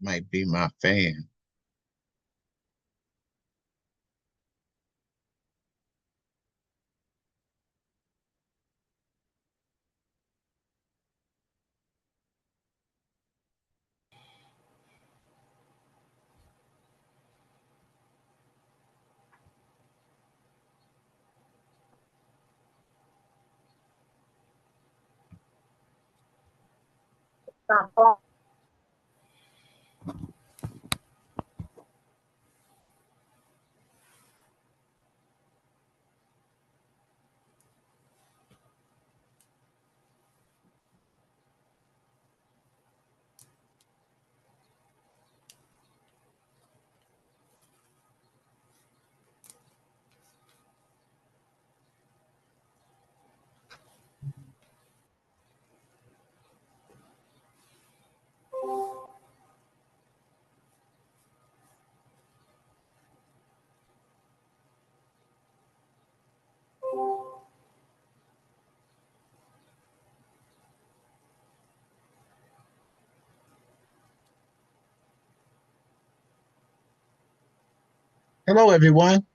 Might be my fan. Hello, everyone.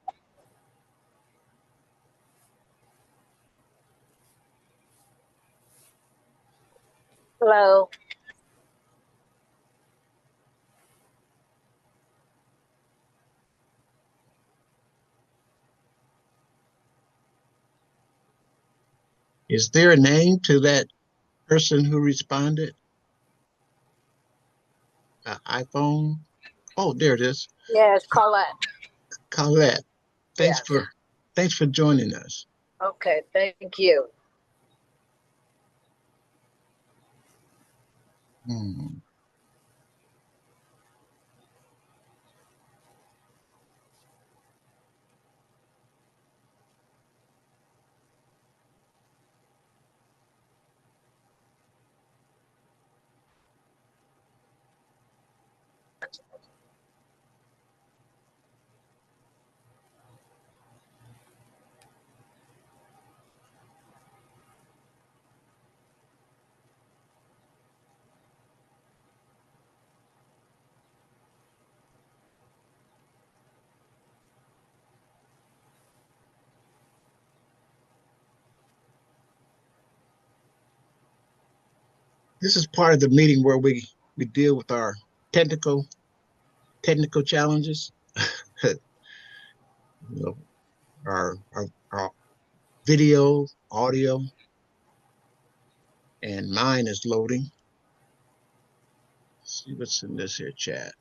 Hello. Is there a name to that person who responded? iPhone? Oh, there it is. Yes, Colette. Colette. Thanks Yes. for thanks for joining us. Okay, thank you. Hmm. This is part of the meeting where we deal with our technical technical challenges. you know, our video, audio, and mine is loading. Let's see what's in this here chat.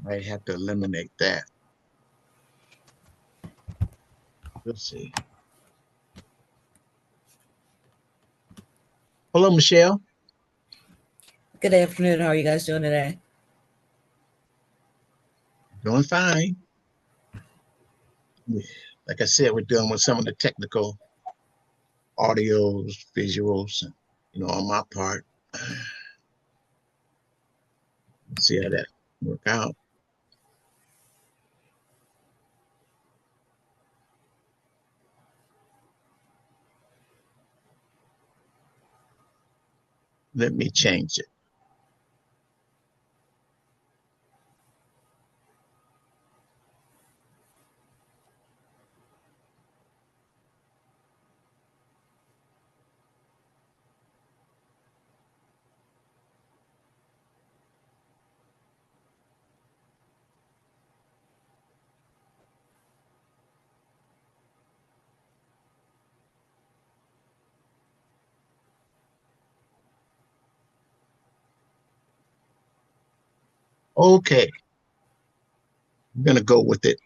I have to eliminate that. Let's see. Hello, Michelle. Good afternoon. How are you guys doing today? Doing fine. Like I said, we're dealing with some of the technical audios, visuals, on my part. Let's see how that work out. Let me change it. Okay, I'm gonna go with it.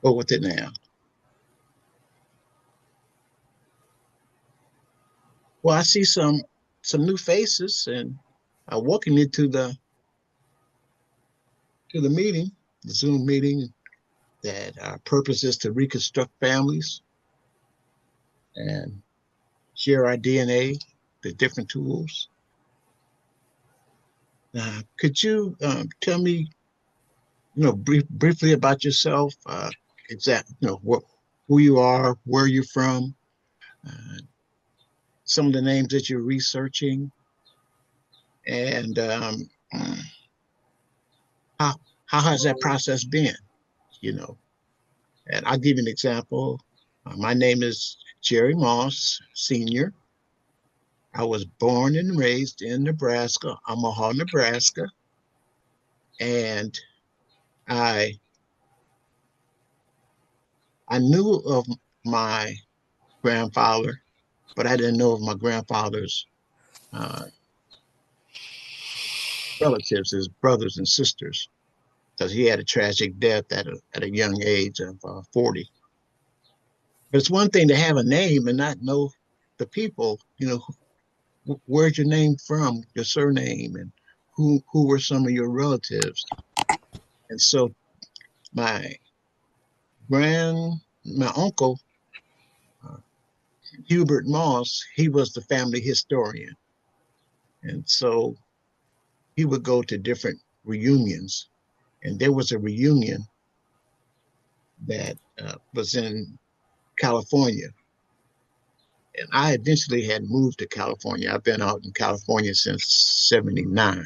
Go with it now. Well, I see some new faces, and I welcome you to the meeting, the Zoom meeting. That our purpose is to reconstruct families and share our DNA, the different tools. Could you tell me, briefly about yourself? Who you are, where you're from, uh, some of the names that you're researching, and how how has that process been? You know, and I'll give you an example. My name is Jerry Moss, Senior. I was born and raised in Nebraska, Omaha, Nebraska, and I I knew of my grandfather, but I didn't know of my grandfather's uh, relatives, his brothers and sisters, because he had a tragic death at a young age of 40. But it's one thing to have a name and not know the people. Where's your name from, your surname, and who were some of your relatives. And so my my uncle, uh, Hubert Moss, he was the family historian. And so he would go to different reunions. And there was a reunion that was in California. And I eventually had moved to California. I've been out in California since 79.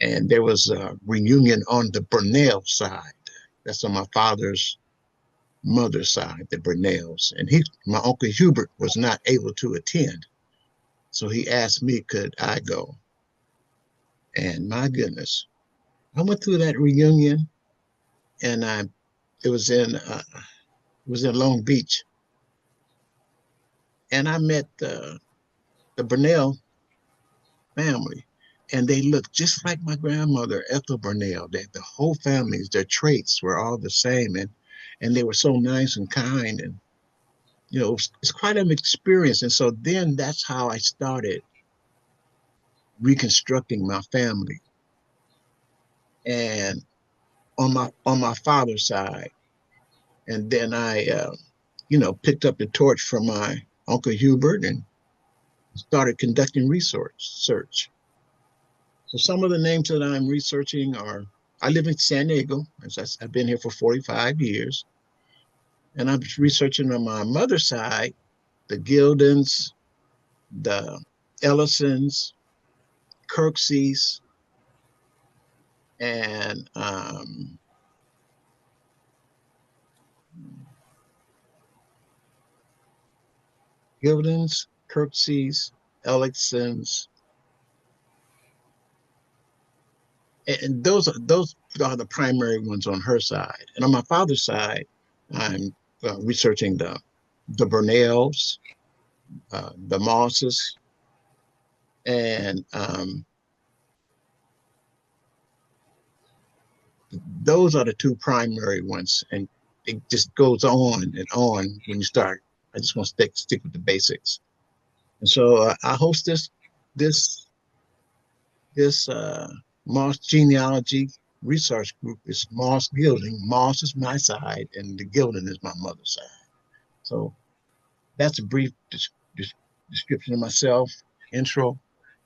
And there was a reunion on the Burnell side. That's on my father's mother's side, the Burnells. And my uncle Hubert was not able to attend. So he asked me, could I go? And my goodness, I went through that reunion and it was in Long Beach. And I met the Burnell family. And they looked just like my grandmother, Ethel Burnell. The whole families, their traits were all the same. And they were so nice and kind. And, it's quite an experience. And so then that's how I started reconstructing my family. And on my father's side. And then I, picked up the torch from my Uncle Hubert and started conducting research. Search. So some of the names that I'm researching I live in San Diego. I've been here for 45 years. And I'm researching on my mother's side, the Gildons, the Ellisons, Kirkseys, and Gildons, Kirkseys, Ellisons, and those are the primary ones on her side. And on my father's side, I'm researching the Burnells, the Mosses, and those are the two primary ones. And it just goes on and on when you start. I just want to stick with the basics. And so I host this this Moss genealogy research group. Is Moss Gilding. Moss is my side, and the Gildon is my mother's side. So that's a brief description of myself, intro,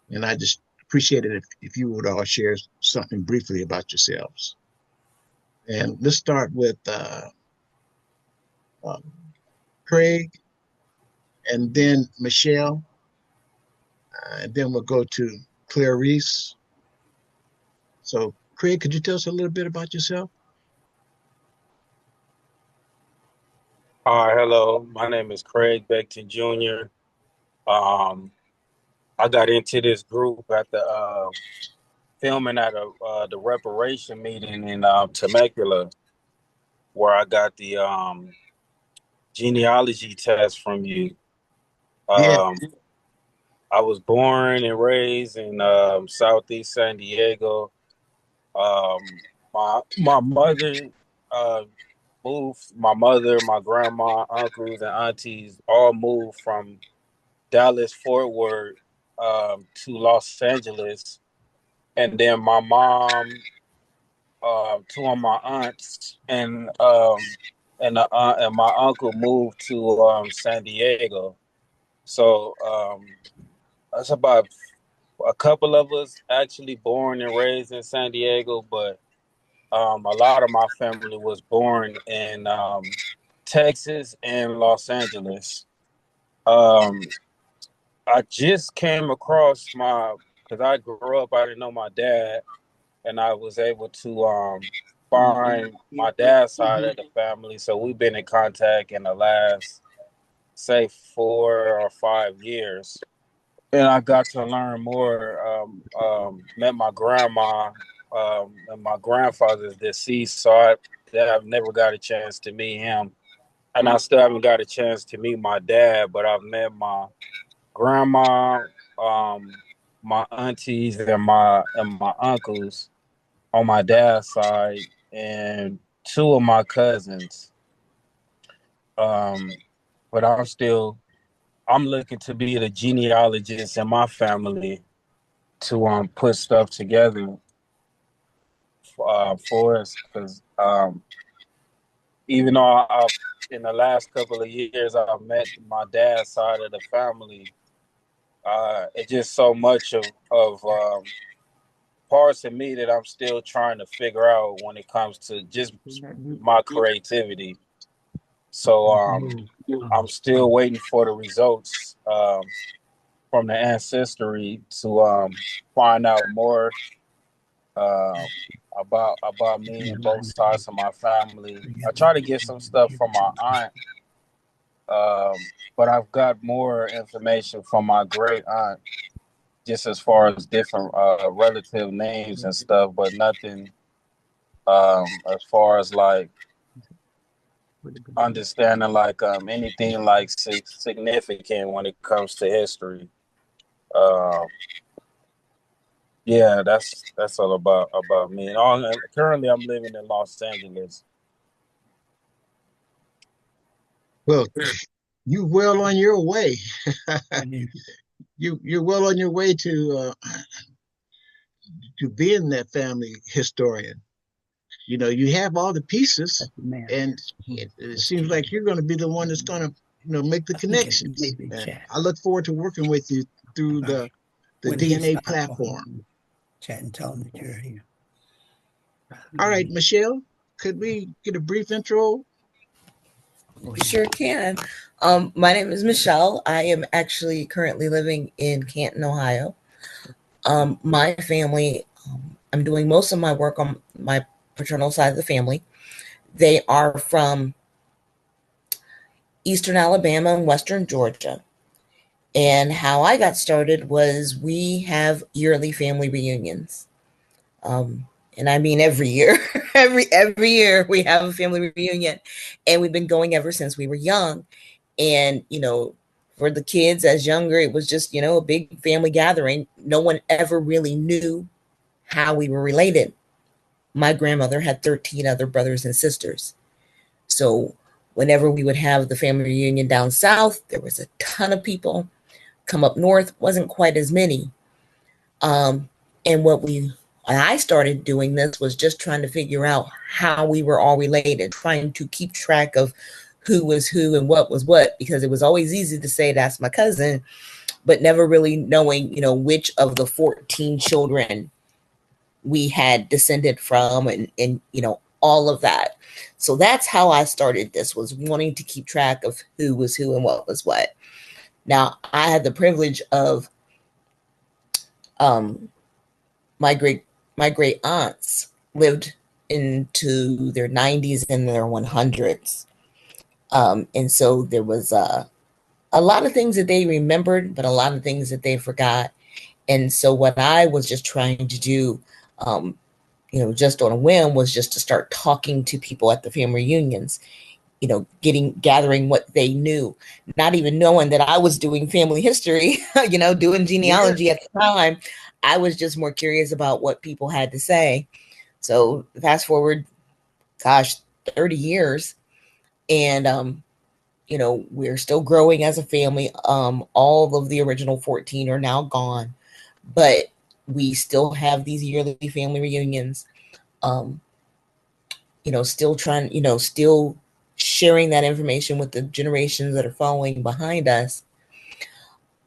and I just appreciate it if you would all share something briefly about yourselves. And let's start with uh, Craig, and then Michelle, and then we'll go to Clarice. So, Craig, could you tell us a little bit about yourself? Hello, my name is Craig Beckton Jr. Um, I got into this group at the filming at the reparation meeting in Temecula, where I got the genealogy test from you. Yeah, Um, I was born and raised in Southeast San Diego. Um, my mother uh, moved. My mother, my grandma, uncles, and aunties all moved from Dallas Fort Worth to Los Angeles, and then my mom, two of my aunts, and my uncle moved to San Diego. So that's about a couple of us actually born and raised in San Diego, but a lot of my family was born in Texas and Los Angeles. Um, I just came across because I grew up, I didn't know my dad, and I was able to find my dad's side of the family. So we've been in contact in the last, say, 4 or 5 years. And I got to learn more. Met my grandma, and my grandfather's deceased, so I've never got a chance to meet him. And I still haven't got a chance to meet my dad, but I've met my grandma, um, my aunties, and my uncles on my dad's side, and two of my cousins. Um, but I'm looking to be the genealogist in my family to put stuff together for us, because even though I've in the last couple of years I've met my dad's side of the family, it's just so much of parts of me that I'm still trying to figure out when it comes to just my creativity. So I'm still waiting for the results from the Ancestry to find out more uh, about me and both sides of my family. I try to get some stuff from my aunt, but I've got more information from my great aunt, just as far as different relative names and stuff, but nothing as far as like understanding like anything like significant when it comes to history. Um, yeah, that's all about me. And currently, I'm living in Los Angeles. Well, you well on your way. You're well on your way to being that family historian. You know, you have all the pieces, and it seems like you're going to be the one that's going to, make the connections. And I look forward to working with you through the DNA platform. Chat and tell them that you're here. All right, Michelle, could we get a brief intro? We sure can. My name is Michelle. I am actually currently living in Canton, Ohio. My family, I'm doing most of my work on my paternal side of the family. They are from Eastern Alabama and Western Georgia. And how I got started was we have yearly family reunions. And I mean every year, every year we have a family reunion, and we've been going ever since we were young. And for the kids as younger, it was just a big family gathering. No one ever really knew how we were related. My grandmother had 13 other brothers and sisters, so whenever we would have the family reunion down south, there was a ton of people. Come up north, wasn't quite as many. And I started doing this was just trying to figure out how we were all related, trying to keep track of who was who and what was what, because it was always easy to say that's my cousin, but never really knowing, which of the 14 children we had descended from, and all of that. So that's how I started this, was wanting to keep track of who was who and what was what. Now, I had the privilege of my great aunts lived into their 90s and their 100s. And so there was a lot of things that they remembered, but a lot of things that they forgot. And so what I was just trying to do, just on a whim, was just to start talking to people at the family reunions, gathering what they knew, not even knowing that I was doing family history, doing genealogy at the time. I was just more curious about what people had to say. So fast forward, 30 years, and we're still growing as a family. All of the original 14 are now gone, but we still have these yearly family reunions. Still trying, still sharing that information with the generations that are following behind us.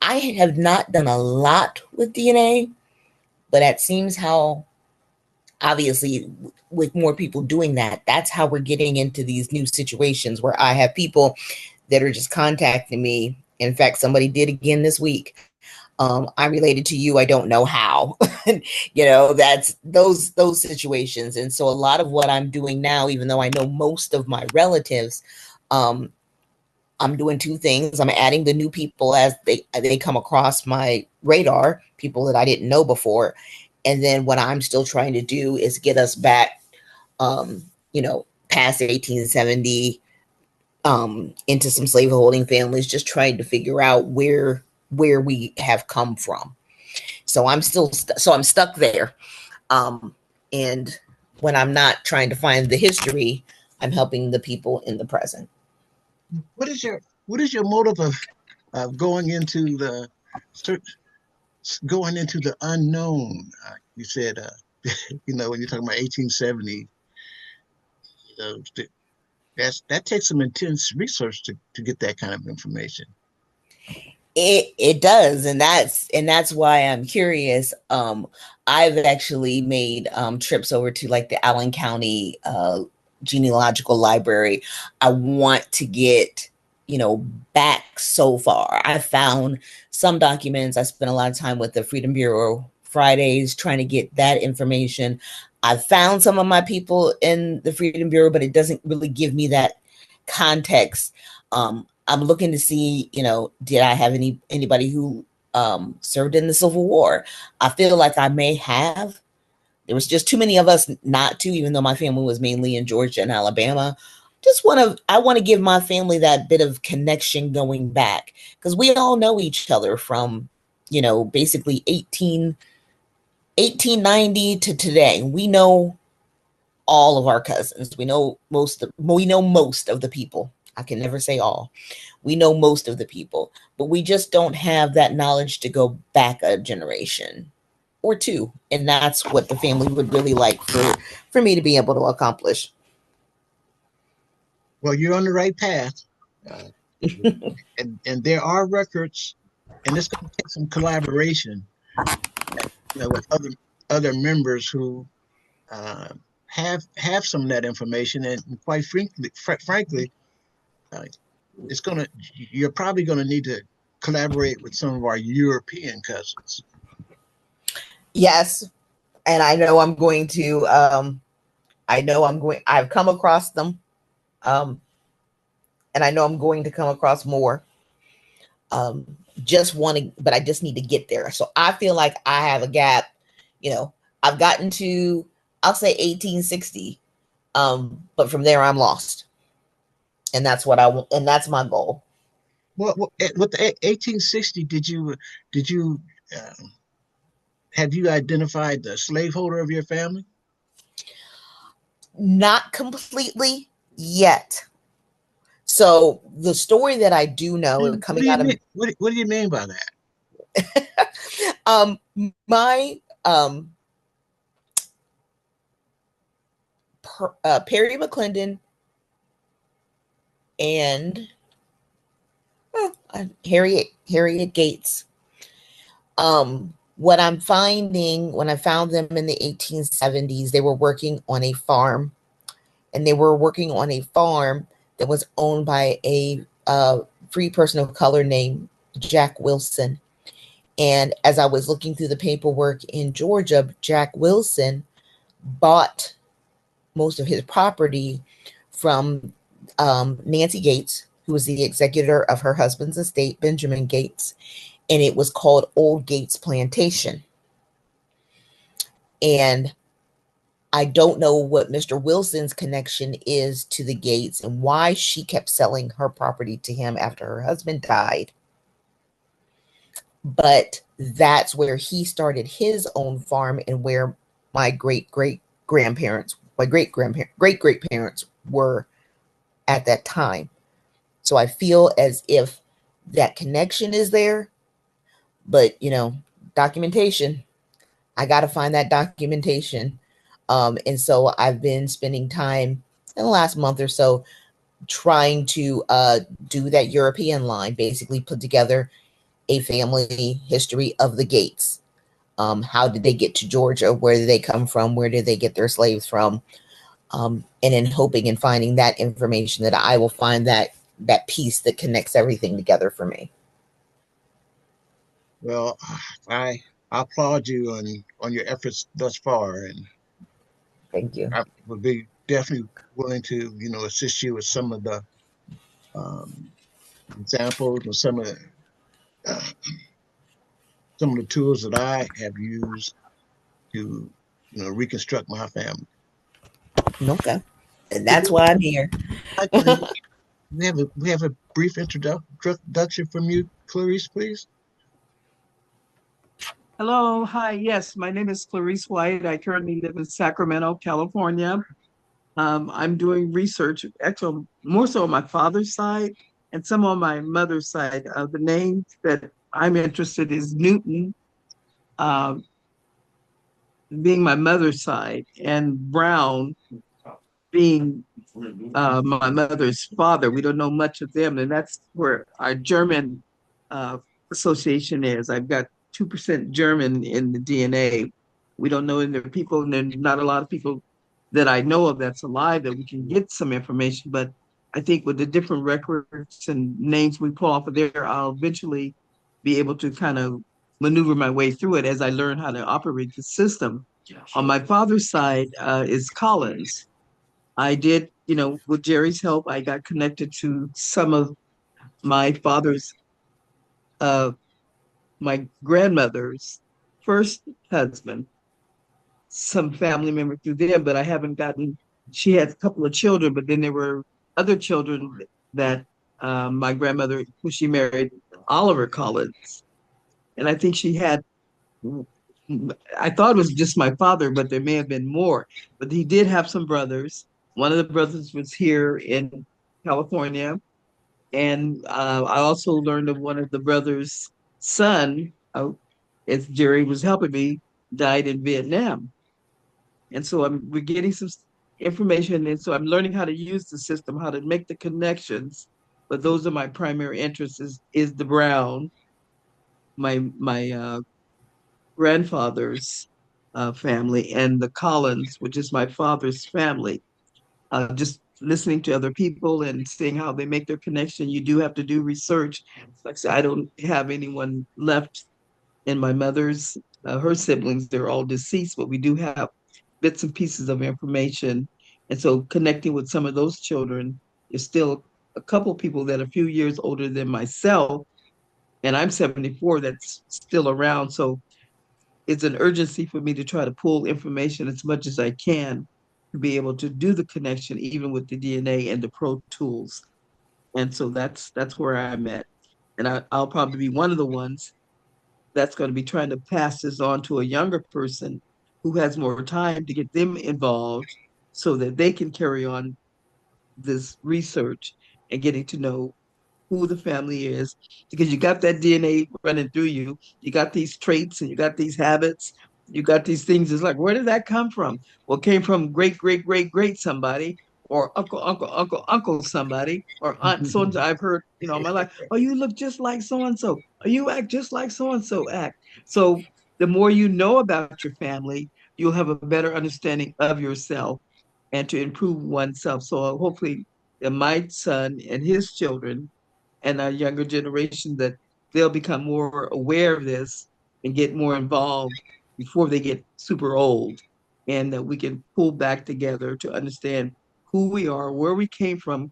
I have not done a lot with DNA, but it seems how obviously with more people doing that, that's how we're getting into these new situations where I have people that are just contacting me. In fact, somebody did again this week. I'm related to you. I don't know how. That's those situations. And so a lot of what I'm doing now, even though I know most of my relatives, I'm doing two things. I'm adding the new people as they come across my radar, people that I didn't know before. And then what I'm still trying to do is get us back, past 1870, into some slaveholding families, just trying to figure out where we have come from. So I'm stuck there. And when I'm not trying to find the history, I'm helping the people in the present. What is your motive of going into the unknown? You said, when you're talking about 1870, that takes some intense research to get that kind of information. It does, and that's why I'm curious. I've actually made trips over to like the Allen County Genealogical Library. I want to get back so far. I found some documents. I spent a lot of time with the Freedom Bureau Fridays trying to get that information. I found some of my people in the Freedom Bureau, but it doesn't really give me that context. I'm looking to see, did I have anybody who served in the Civil War? I feel like I may have. There was just too many of us not to, even though my family was mainly in Georgia and Alabama. I want to give my family that bit of connection going back, because we all know each other from, basically 1890 to today. We know all of our cousins. We know most of the people. I can never say all. We know most of the people, but we just don't have that knowledge to go back a generation or two. And that's what the family would really like for me to be able to accomplish. Well, you're on the right path. And there are records, and it's going to take some collaboration, with other members who have some of that information, and quite frankly, you're probably going to need to collaborate with some of our European cousins. Yes, and I know I'm going to. I've come across them, and I know I'm going to come across more. But I just need to get there. So I feel like I have a gap. I've gotten to, I'll say 1860, but from there I'm lost, and that's what I want, and that's my goal. Well, with the 1860, did you have you identified the slaveholder of your family? Not completely yet. So the story that I do know, What do you mean by that? My Perry McClendon and Harriet Gates. What I'm finding, when I found them in the 1870s, they were working on a farm, and they were working on a farm that was owned by a free person of color named Jack Wilson. And as I was looking through the paperwork in Georgia, Jack Wilson bought most of his property from Nancy Gates, who was the executor of her husband's estate, Benjamin Gates, and it was called Old Gates Plantation. And I don't know what Mr. Wilson's connection is to the Gates and why she kept selling her property to him after her husband died. But that's where he started his own farm, and where my great-great-grandparents were at that time. So I feel as if that connection is there, but documentation, I got to find that documentation. And so I've been spending time in the last month or so trying to do that European line, basically put together a family history of the Gates. How did they get to Georgia? Where did they come from? Where did they get their slaves from? And in hoping and finding that information, that I will find that piece that connects everything together for me. Well, I applaud you on your efforts thus far, and Thank you. I would be definitely willing to, assist you with some of the um, examples and uh, some of the tools that I have used to, reconstruct my family. Okay. And that's why I'm here. We have a brief introduction from you, Clarice, please. Hello, hi. Yes, my name is Clarice White. I currently live in Sacramento, California. I'm doing research, actually, more so on my father's side and some on my mother's side. The name that I'm interested in is Newton, uh, being my mother's side, and Brown being my mother's father. We don't know much of them, and that's where our German uh, association is. I've got 2% German in the DNA. We don't know any people, and there's not a lot of people that I know of that's alive that we can get some information. But I think with the different records and names we pull off of there, I'll eventually be able to kind of maneuver my way through it as I learn how to operate the system. On my father's side is Collins. I did, with Jerry's help, I got connected to some of my father's, uh, my grandmother's first husband, some family member through them, but I haven't gotten, she had a couple of children, but then there were other children that my grandmother, who she married, Oliver Collins. And I think she had, I thought it was just my father, but there may have been more. But he did have some brothers. One of the brothers was here in California. And I also learned of one of the brothers' son, as Jerry was helping me, died in Vietnam. And so we're getting some information. And so I'm learning how to use the system, how to make the connections. But those are my primary interests is the Brown, my grandfather's family, and the Collins, which is my father's family. Just listening to other people and seeing how they make their connection. You do have to do research. Like I said, I don't have anyone left in my mother's, her siblings, they're all deceased, but we do have bits and pieces of information. And so connecting with some of those children is still a couple people that are a few years older than myself, and I'm 74, that's still around. So it's an urgency for me to try to pull information as much as I can to be able to do the connection, even with the DNA and the Pro Tools. And so that's where I'm at. And I'll probably be one of the ones that's going to be trying to pass this on to a younger person who has more time to get them involved so that they can carry on this research and getting to know who the family is, because you got that DNA running through you. You got these traits and you got these habits. You got these things. It's like, where did that come from? Well, it came from great, great, great, great somebody, or uncle somebody, or aunt so and so. I've heard, my life. Oh, you look just like so and so. Or you act just like so and so act. So the more you know about your family, you'll have a better understanding of yourself and to improve oneself. So hopefully, my son and his children and our younger generation, that they'll become more aware of this and get more involved before they get super old, and that we can pull back together to understand who we are, where we came from,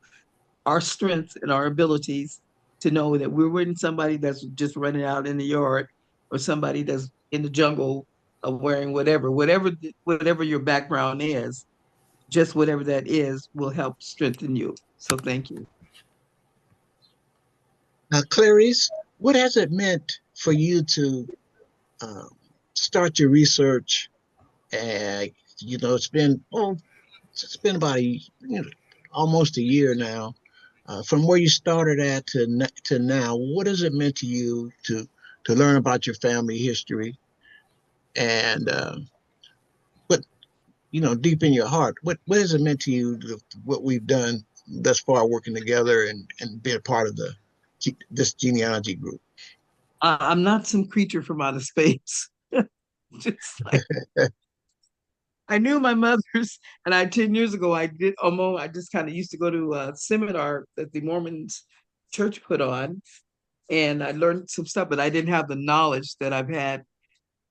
our strengths and our abilities, to know that we weren't somebody that's just running out in the yard or somebody that's in the jungle wearing whatever your background is. Just whatever that is will help strengthen you. So thank you. Clarice, what has it meant for you to um, start your research? And it's been about almost a year now. From where you started at to now, what has it meant to you to learn about your family history, and what deep in your heart, what has it meant to you, what we've done thus far, working together and being a part of this genealogy group? I'm not some creature from outer space. Just like I knew my mother's, and 10 years ago I did almost. I just kind of used to go to a seminar that the Mormons church put on, and I learned some stuff, but I didn't have the knowledge that I've had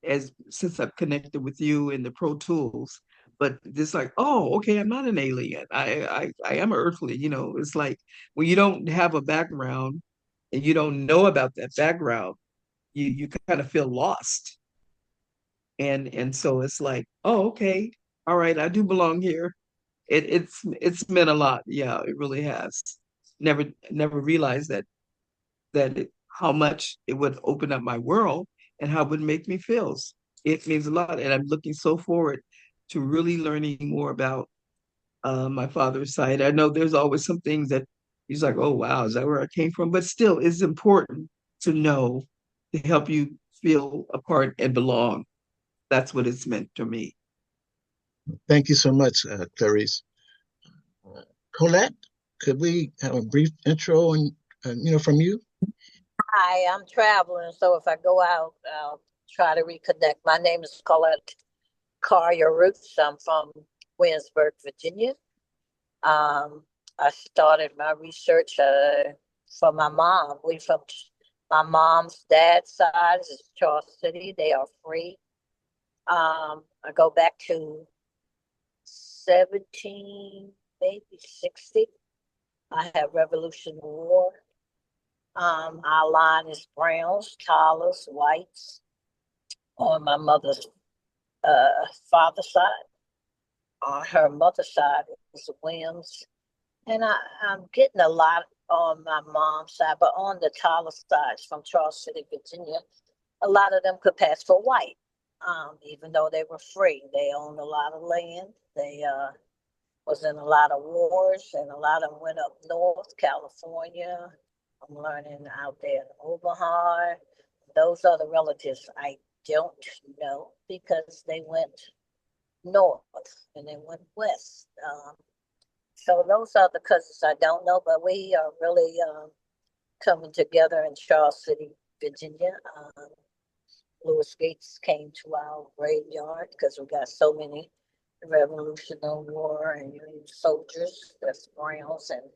as since I've connected with you in the Pro Tools. But just like, oh, okay, I'm not an alien. I am an earthly. It's like when you don't have a background and you don't know about that background, you kind of feel lost. And so it's like, oh, okay, all right, I do belong here. It's meant a lot. Yeah, it really has. Never realized how much it would open up my world and how it would make me feel. It means a lot, and I'm looking so forward to really learning more about my father's side. I know there's always some things that he's like, oh wow, is that where I came from? But still, it's important to know to help you feel a part and belong. That's what it's meant to me. Thank you so much, Clarice. Colette, could we have a brief intro and from you? Hi, I'm traveling, so if I go out, I'll try to reconnect. My name is Colette Carrier Roots. I'm from Williamsburg, Virginia. I started my research from my mom. We from my mom's dad's side is Charles City. They are free. I go back to 17, maybe 60. I have Revolutionary War. Our line is browns, collars, whites on my mother's father's side. On her mother's side is Williams. And I'm getting a lot on my mom's side, but on the Tyler side from Charles City, Virginia, a lot of them could pass for white, even though they were free. They owned a lot of land. They was in a lot of wars, and a lot of them went up north, California. I'm learning out there in Omaha. Those are the relatives I don't know because they went north and they went west. So those are the cousins I don't know, but we are really coming together in Charles City, Virginia. Louis Gates came to our graveyard because we got so many Revolutionary War and soldiers, that's Browns and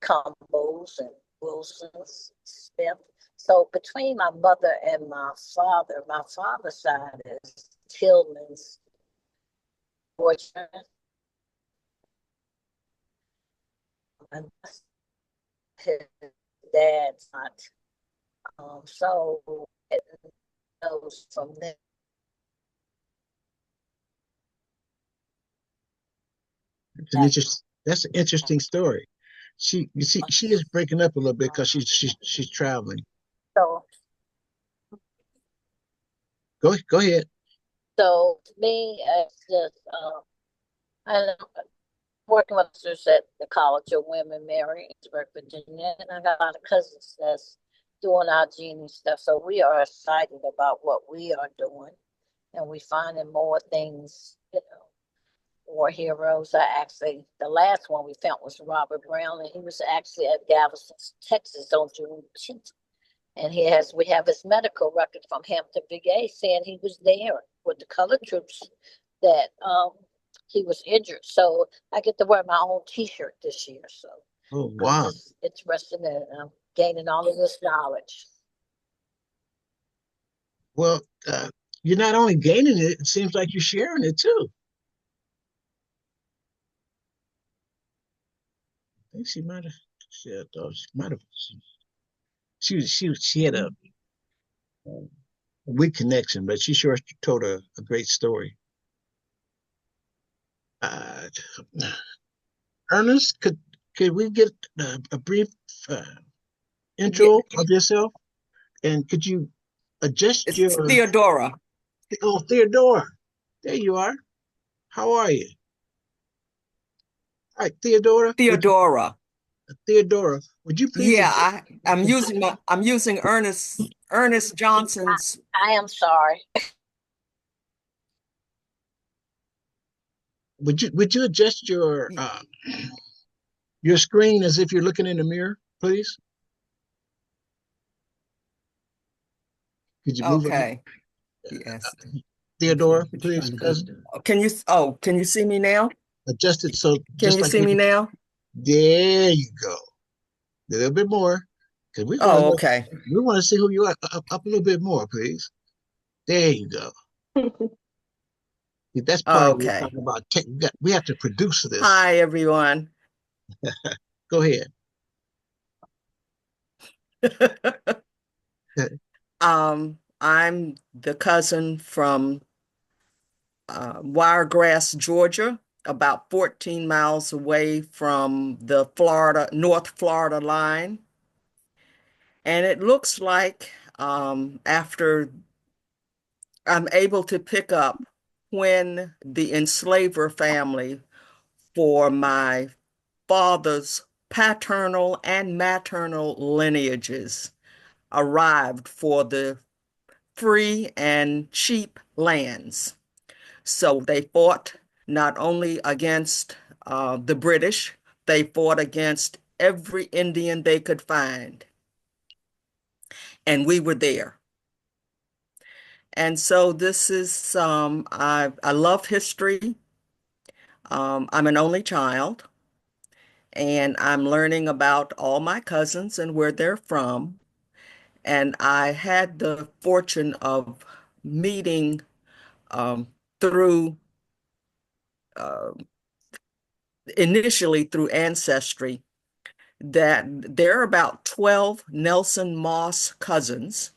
Combos and Wilsons, Smith. So between my mother and my father's side is Tillman's, Georgia, and his dad's not. So it knows from there. That's an interesting story. She is breaking up a little bit because she's traveling. So Go ahead. So me, it's just I'm working with sisters at the College of Women, Mary, Virginia, and I got a lot of cousins that's doing our genie stuff. So we are excited about what we are doing, and we finding more things, war heroes. The last one we found was Robert Brown, and he was actually at Galveston, Texas on June 10th. And we have his medical record from Hampton VA saying he was there with the colored troops, that he was injured. So I get to wear my own T-shirt this year. So oh wow, I'm just interested in gaining all of this knowledge. Well, you're not only gaining it; it seems like you're sharing it too. I think she might have. She might have. She had a weak connection, but she sure told a great story. Uh, Ernest, could we get a brief intro of yourself, and could you adjust It's your? Theodora. Oh, Theodora, there you are. How are you? All right, Theodora. Theodora. Theodora, would you please? Yeah, I'm using Ernest Johnson's. I am sorry. Would you adjust your screen as if you're looking in the mirror, please? Could you move it? Okay. Yes. Theodora, What you please, trying to do? cousin. Can you see me now? Adjust it so Can just you like see you me did. now? There you go. A little bit more. Because Oh, okay. we want to see who you are up a little bit more, please. There you go. See, that's part of what we're Okay. talking about. We have to produce this. Hi, everyone. Go ahead. I'm the cousin from Wiregrass, Georgia, about 14 miles away from the North Florida line. And it looks like after I'm able to pick up when the enslaver family for my father's paternal and maternal lineages arrived for the free and cheap lands. So they fought not only against the British, they fought against every Indian they could find. And we were there. And so this is, I love history. I'm an only child, and I'm learning about all my cousins and where they're from. And I had the fortune of meeting through uh, initially through Ancestry that there are about 12 Nelson Moss cousins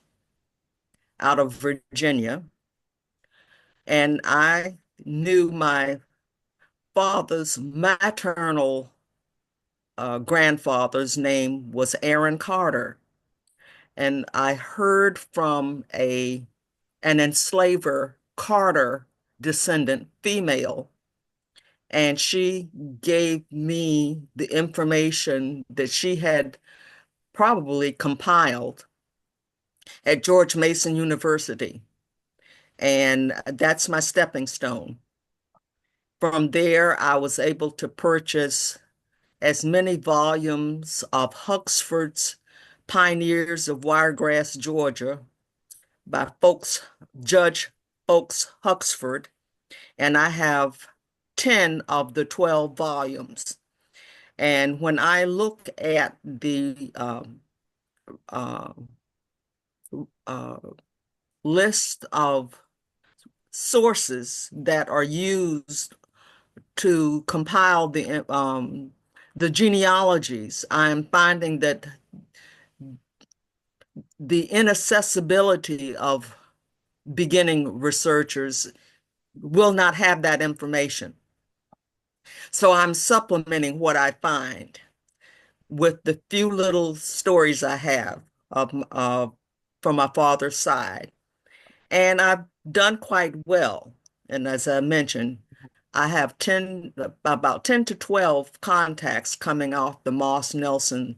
out of Virginia. And I knew my father's maternal grandfather's name was Aaron Carter. And I heard from an enslaver Carter descendant female, and she gave me the information that she had probably compiled at George Mason University. And that's my stepping stone. From there, I was able to purchase as many volumes of Huxford's Pioneers of Wiregrass, Georgia by Judge Folks Huxford, and I have 10 of the 12 volumes. And when I look at the uh, uh, list of sources that are used to compile the genealogies, I'm finding that the inaccessibility of beginning researchers will not have that information. So I'm supplementing what I find with the few little stories I have from my father's side. And I've done quite well. And as I mentioned, I have about 10 to 12 contacts coming off the Moss Nelson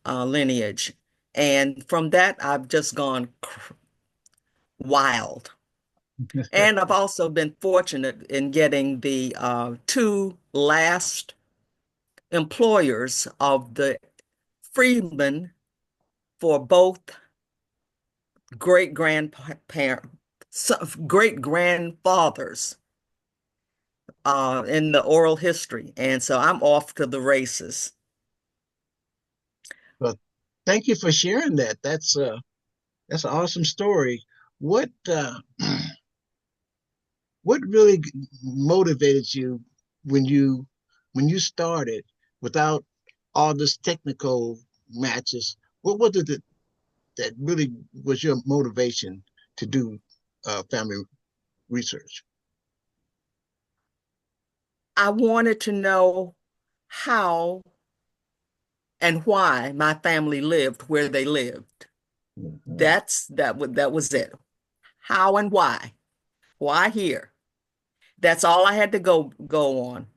lineage. And from that, I've just gone wild. And I've also been fortunate in getting the two last employers of the freedmen for both great grandparents, great grandfathers in the oral history. And so I'm off to the races. Well, thank you for sharing that. That's an awesome story. What what really motivated you when you started without all this technical matches? What was it that really was your motivation to do family research? I wanted to know how and why my family lived where they lived. Mhm. That was it. How and why? Why here? That's all I had to go on.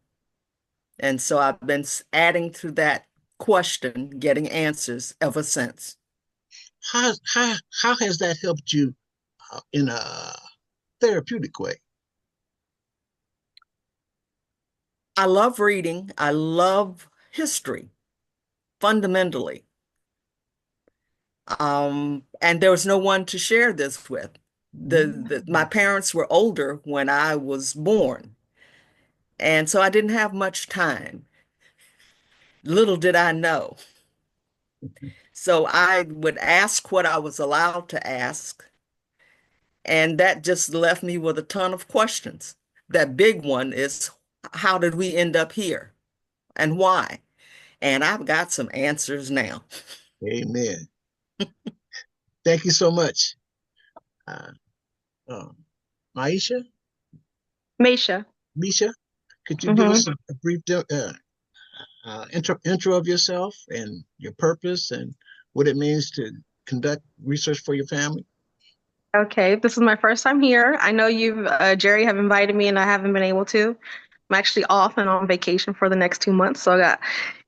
And so I've been adding to that question, getting answers ever since. How has that helped you in a therapeutic way? I love reading. I love history fundamentally. And there was no one to share this with. My parents were older when I was born, and so I didn't have much time. Little did I know. So I would ask what I was allowed to ask, and that just left me with a ton of questions. That big one is, how did we end up here and why? And I've got some answers now. Amen. Thank you so much. Uh, Maisha? Maisha. Misha, could you give Mm-hmm. us a brief intro of yourself and your purpose and what it means to conduct research for your family? Okay, this is my first time here. I know Jerry, have invited me and I haven't been able to. I'm actually off and on vacation for the next 2 months, so I got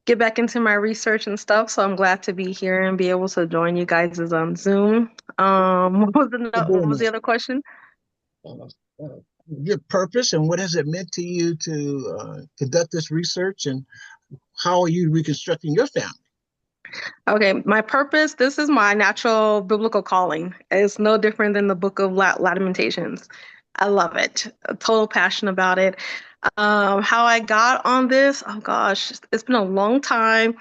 get back into my research and stuff. So I'm glad to be here and be able to join you guys on Zoom. What was the other question? Uh, your purpose and what has it meant to you to conduct this research, and how are you reconstructing your family? Okay, my purpose, this is my natural biblical calling. It's no different than the book of Lamentations. I love it. A total passion about it. How I got on this, oh gosh, it's been a long time.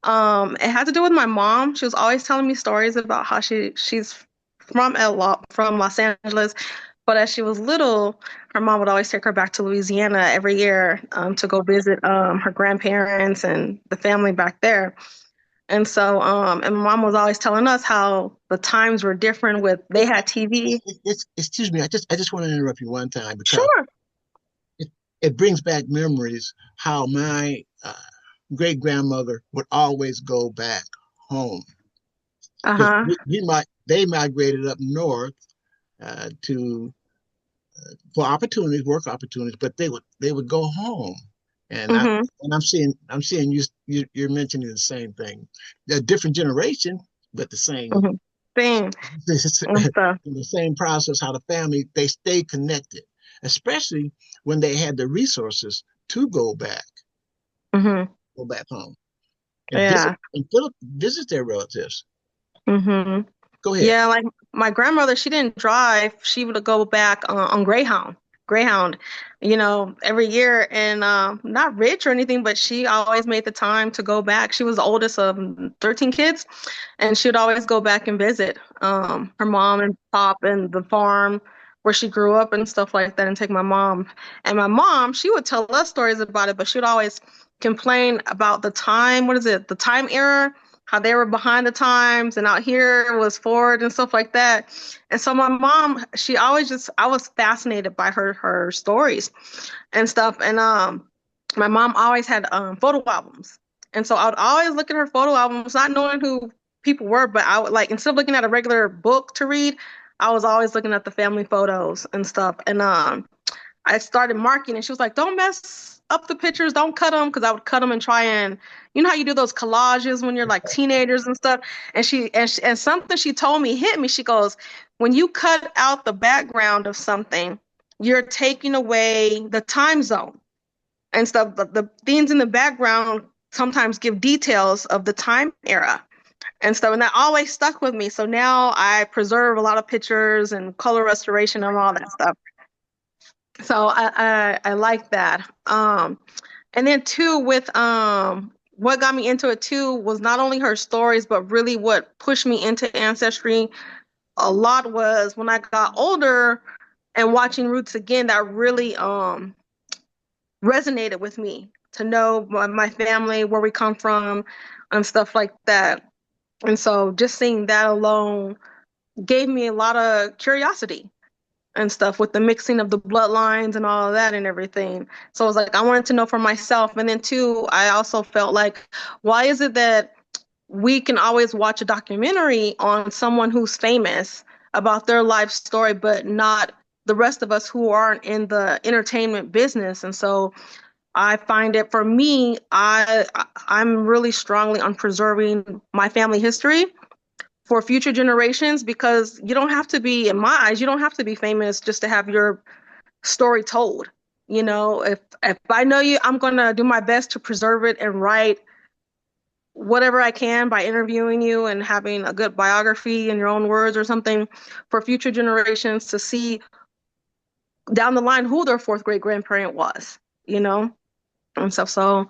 It had to do with my mom. She was always telling me stories about how she's from Los Angeles, but as she was little, her mom would always take her back to Louisiana every year to go visit her grandparents and the family back there. And so, and my mom was always telling us how the times were different with they had TV. Excuse me, I just want to interrupt you one time because Sure. it brings back memories how my great grandmother would always go back home. Because Uh-huh. they migrated up north to for opportunities, work opportunities, but they would go home. And Mm-hmm. I'm seeing you're mentioning the same thing. They're a different generation, but the same Mm-hmm. Thing and stuff. in the same process. How the family they stay connected, especially when they had the resources to Mm-hmm. go back home and Yeah. visit their relatives. Mm-hmm. Go ahead. Yeah, like my grandmother, she didn't drive. She would go back on Greyhound, every year. And not rich or anything, but she always made the time to go back. She was the oldest of 13 kids, and she would always go back and visit her mom and pop and the farm where she grew up and stuff like that, and take my mom. And my mom, she would tell us stories about it, but she would always complain about the time. What is it? The time era, how they were behind the times and out here was forward and stuff like that. And so my mom, I was fascinated by her stories and stuff. And my mom always had photo albums. And so I would always look at her photo albums, not knowing who people were, but I would like, instead of looking at a regular book to read, I was always looking at the family photos and stuff. And I started marking, and she was like, "Don't mess up the pictures, don't cut them," because I would cut them and try and, you know how you do those collages when you're like teenagers and stuff. And something she told me hit me. She goes, "When you cut out the background of something, you're taking away the time zone and stuff. The things in the background sometimes give details of the time era." And stuff, and that always stuck with me. So now I preserve a lot of pictures and color restoration and all that stuff. So I like that. And then too, with what got me into it too was not only her stories, but really what pushed me into Ancestry a lot was when I got older and watching Roots again, that really resonated with me, to know my family, where we come from and stuff like that. And so just seeing that alone gave me a lot of curiosity and stuff, with the mixing of the bloodlines and all of that and everything. So I was like, I wanted to know for myself. And then too, I also felt like, why is it that we can always watch a documentary on someone who's famous about their life story, but not the rest of us who aren't in the entertainment business? And so I find it, for me, I'm really strongly on preserving my family history for future generations, because you don't have to be, in my eyes, you don't have to be famous just to have your story told. If I know you, I'm gonna do my best to preserve it and write whatever I can by interviewing you and having a good biography in your own words or something for future generations to see down the line who their fourth great grandparent was, you know, and stuff. So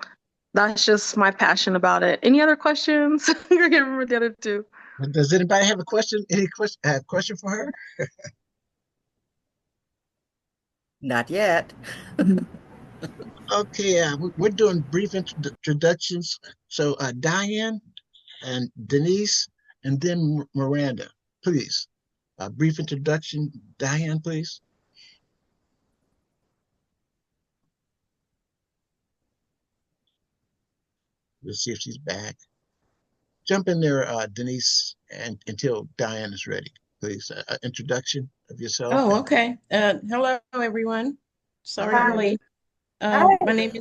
that's just my passion about it. Any other questions? I can't remember the other two. Does anybody have a question? Any question for her? Not yet. Okay, we're doing brief introductions. So Diane and Denise, and then Miranda, please. A brief introduction. Diane, please. Let's see if she's back. Jump in there, Denise, and until Diane is ready, please. Introduction of yourself. Oh, okay. Hello, everyone. Sorry Hi. I'm late. My name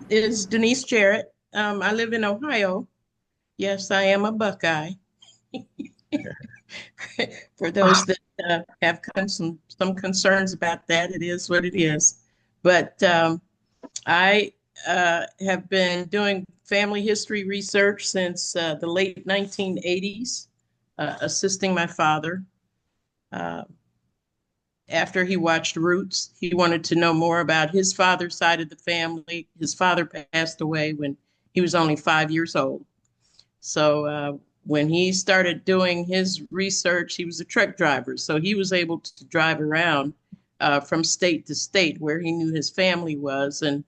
is Denise Jarrett. I live in Ohio. Yes, I am a Buckeye. For those that have some concerns about that, it is what it is. But I have been doing family history research since the late 1980s, assisting my father. Uh, After he watched Roots, he wanted to know more about his father's side of the family. His father passed away when he was only 5 years old. So when he started doing his research, he was a truck driver. So he was able to drive around from state to state where he knew his family was and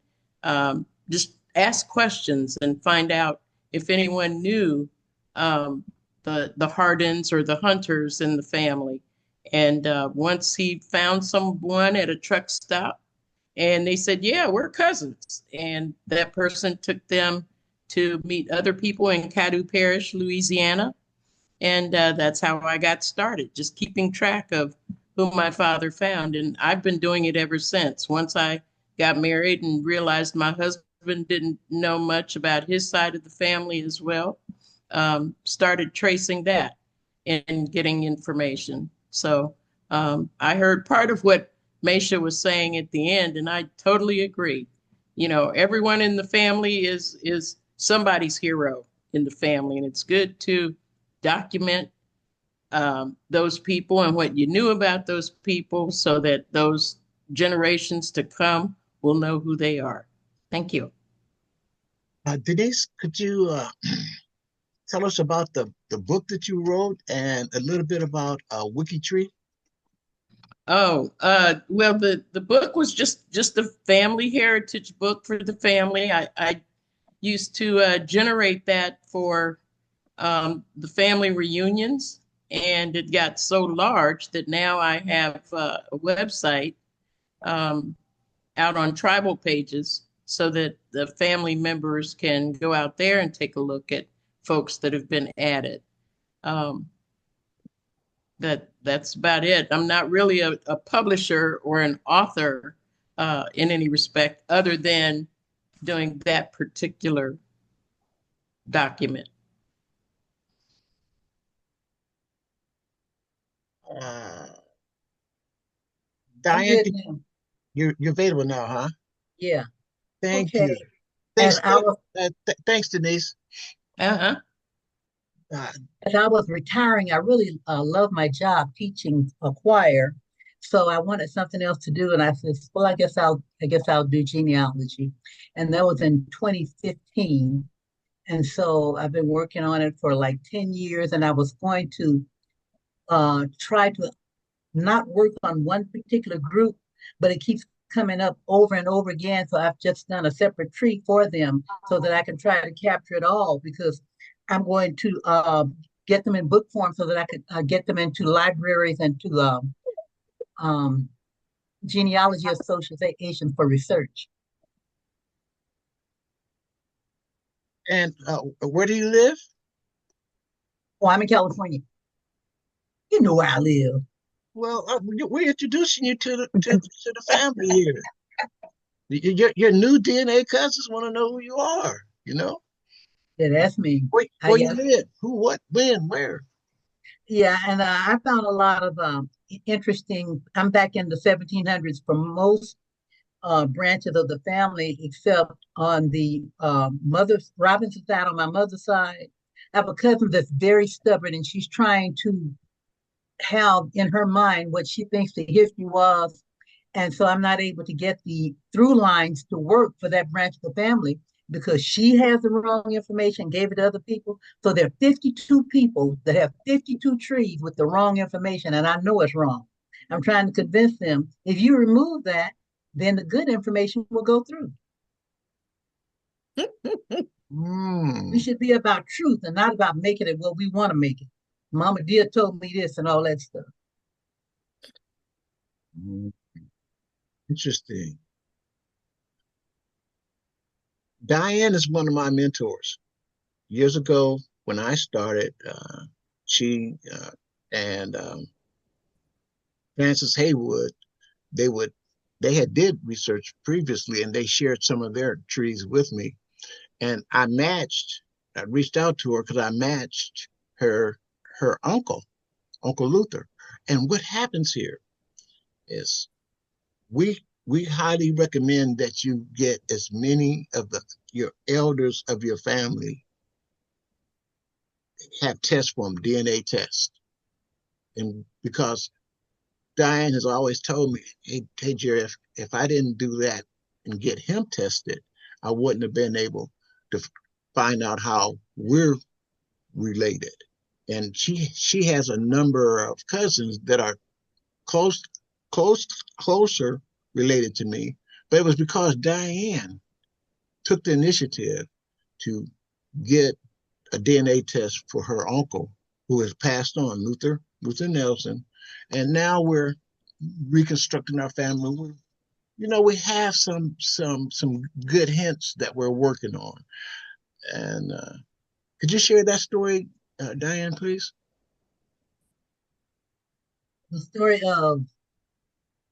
just ask questions and find out if anyone knew the Hardins or the Hunters in the family. And once he found someone at a truck stop, and they said, yeah, we're cousins. And that person took them to meet other people in Caddo Parish, Louisiana. And that's how I got started, just keeping track of who my father found. And I've been doing it ever since. Once I got married and realized my husband didn't know much about his side of the family as well, started tracing that and getting information. So I heard part of what Meisha was saying at the end, and I totally agree. You know, everyone in the family is somebody's hero in the family, and it's good to document those people and what you knew about those people so that those generations to come will know who they are. Thank you. Denise, could you tell us about the book that you wrote and a little bit about Wikitree? Oh, well, the book was just a family heritage book for the family. I used to generate that for the family reunions, and it got so large that now I have a website out on tribal pages so that the family members can go out there and take a look at folks that have been added. Um, that's about it. I'm not really a publisher or an author in any respect other than doing that particular document. Uh, I'm Diane, good now. you're available now, huh? Yeah. Thank Okay. you. As Thanks, I was thanks, Denise. Uh-huh. Uh, as I was retiring, I really love my job teaching a choir. So I wanted something else to do, and I said, "Well, I guess I'll do genealogy," and that was in 2015. And so I've been working on it for like 10 years, and I was going to try to not work on one particular group, but it keeps coming up over and over again. So I've just done a separate tree for them so that I can try to capture it all because I'm going to get them in book form so that I could get them into libraries and to um, genealogy associations for research. and where do you live? Oh, I'm in California. You know where I live. Well, we're introducing you to the family here. Your new DNA cousins want to know who you are. You know Yeah, that's me. where you Yeah, live, who, what, when, where. yeah, and I found a lot of interesting. I'm back in the 1700s for most branches of the family, except on the mother's Robinson side, on my mother's side. I have a cousin that's very stubborn, and she's trying to have in her mind what she thinks the history was. And so I'm not able to get the through lines to work for that branch of the family because she has the wrong information, gave it to other people. So there are 52 people that have 52 trees with the wrong information, and I know it's wrong. I'm trying to convince them if you remove that, then the good information will go through. We should be about truth and not about making it what we want to make it. Mama dear told me this and all that stuff. Interesting. Diane is one of my mentors. Years ago, when I started, she and Francis Haywood, they had did research previously, and they shared some of their trees with me. And I reached out to her because I matched her uncle, Uncle Luther. And what happens here is we highly recommend that you get as many of your elders of your family have tests for them, DNA tests. And because Diane has always told me, hey Jerry, if I didn't do that and get him tested, I wouldn't have been able to find out how we're related. And she has a number of cousins that are closer related to me, but it was because Diane took the initiative to get a DNA test for her uncle who has passed on, Luther Nelson, and now we're reconstructing our family. We have some good hints that we're working on. And could you share that story, Diane, please? The story of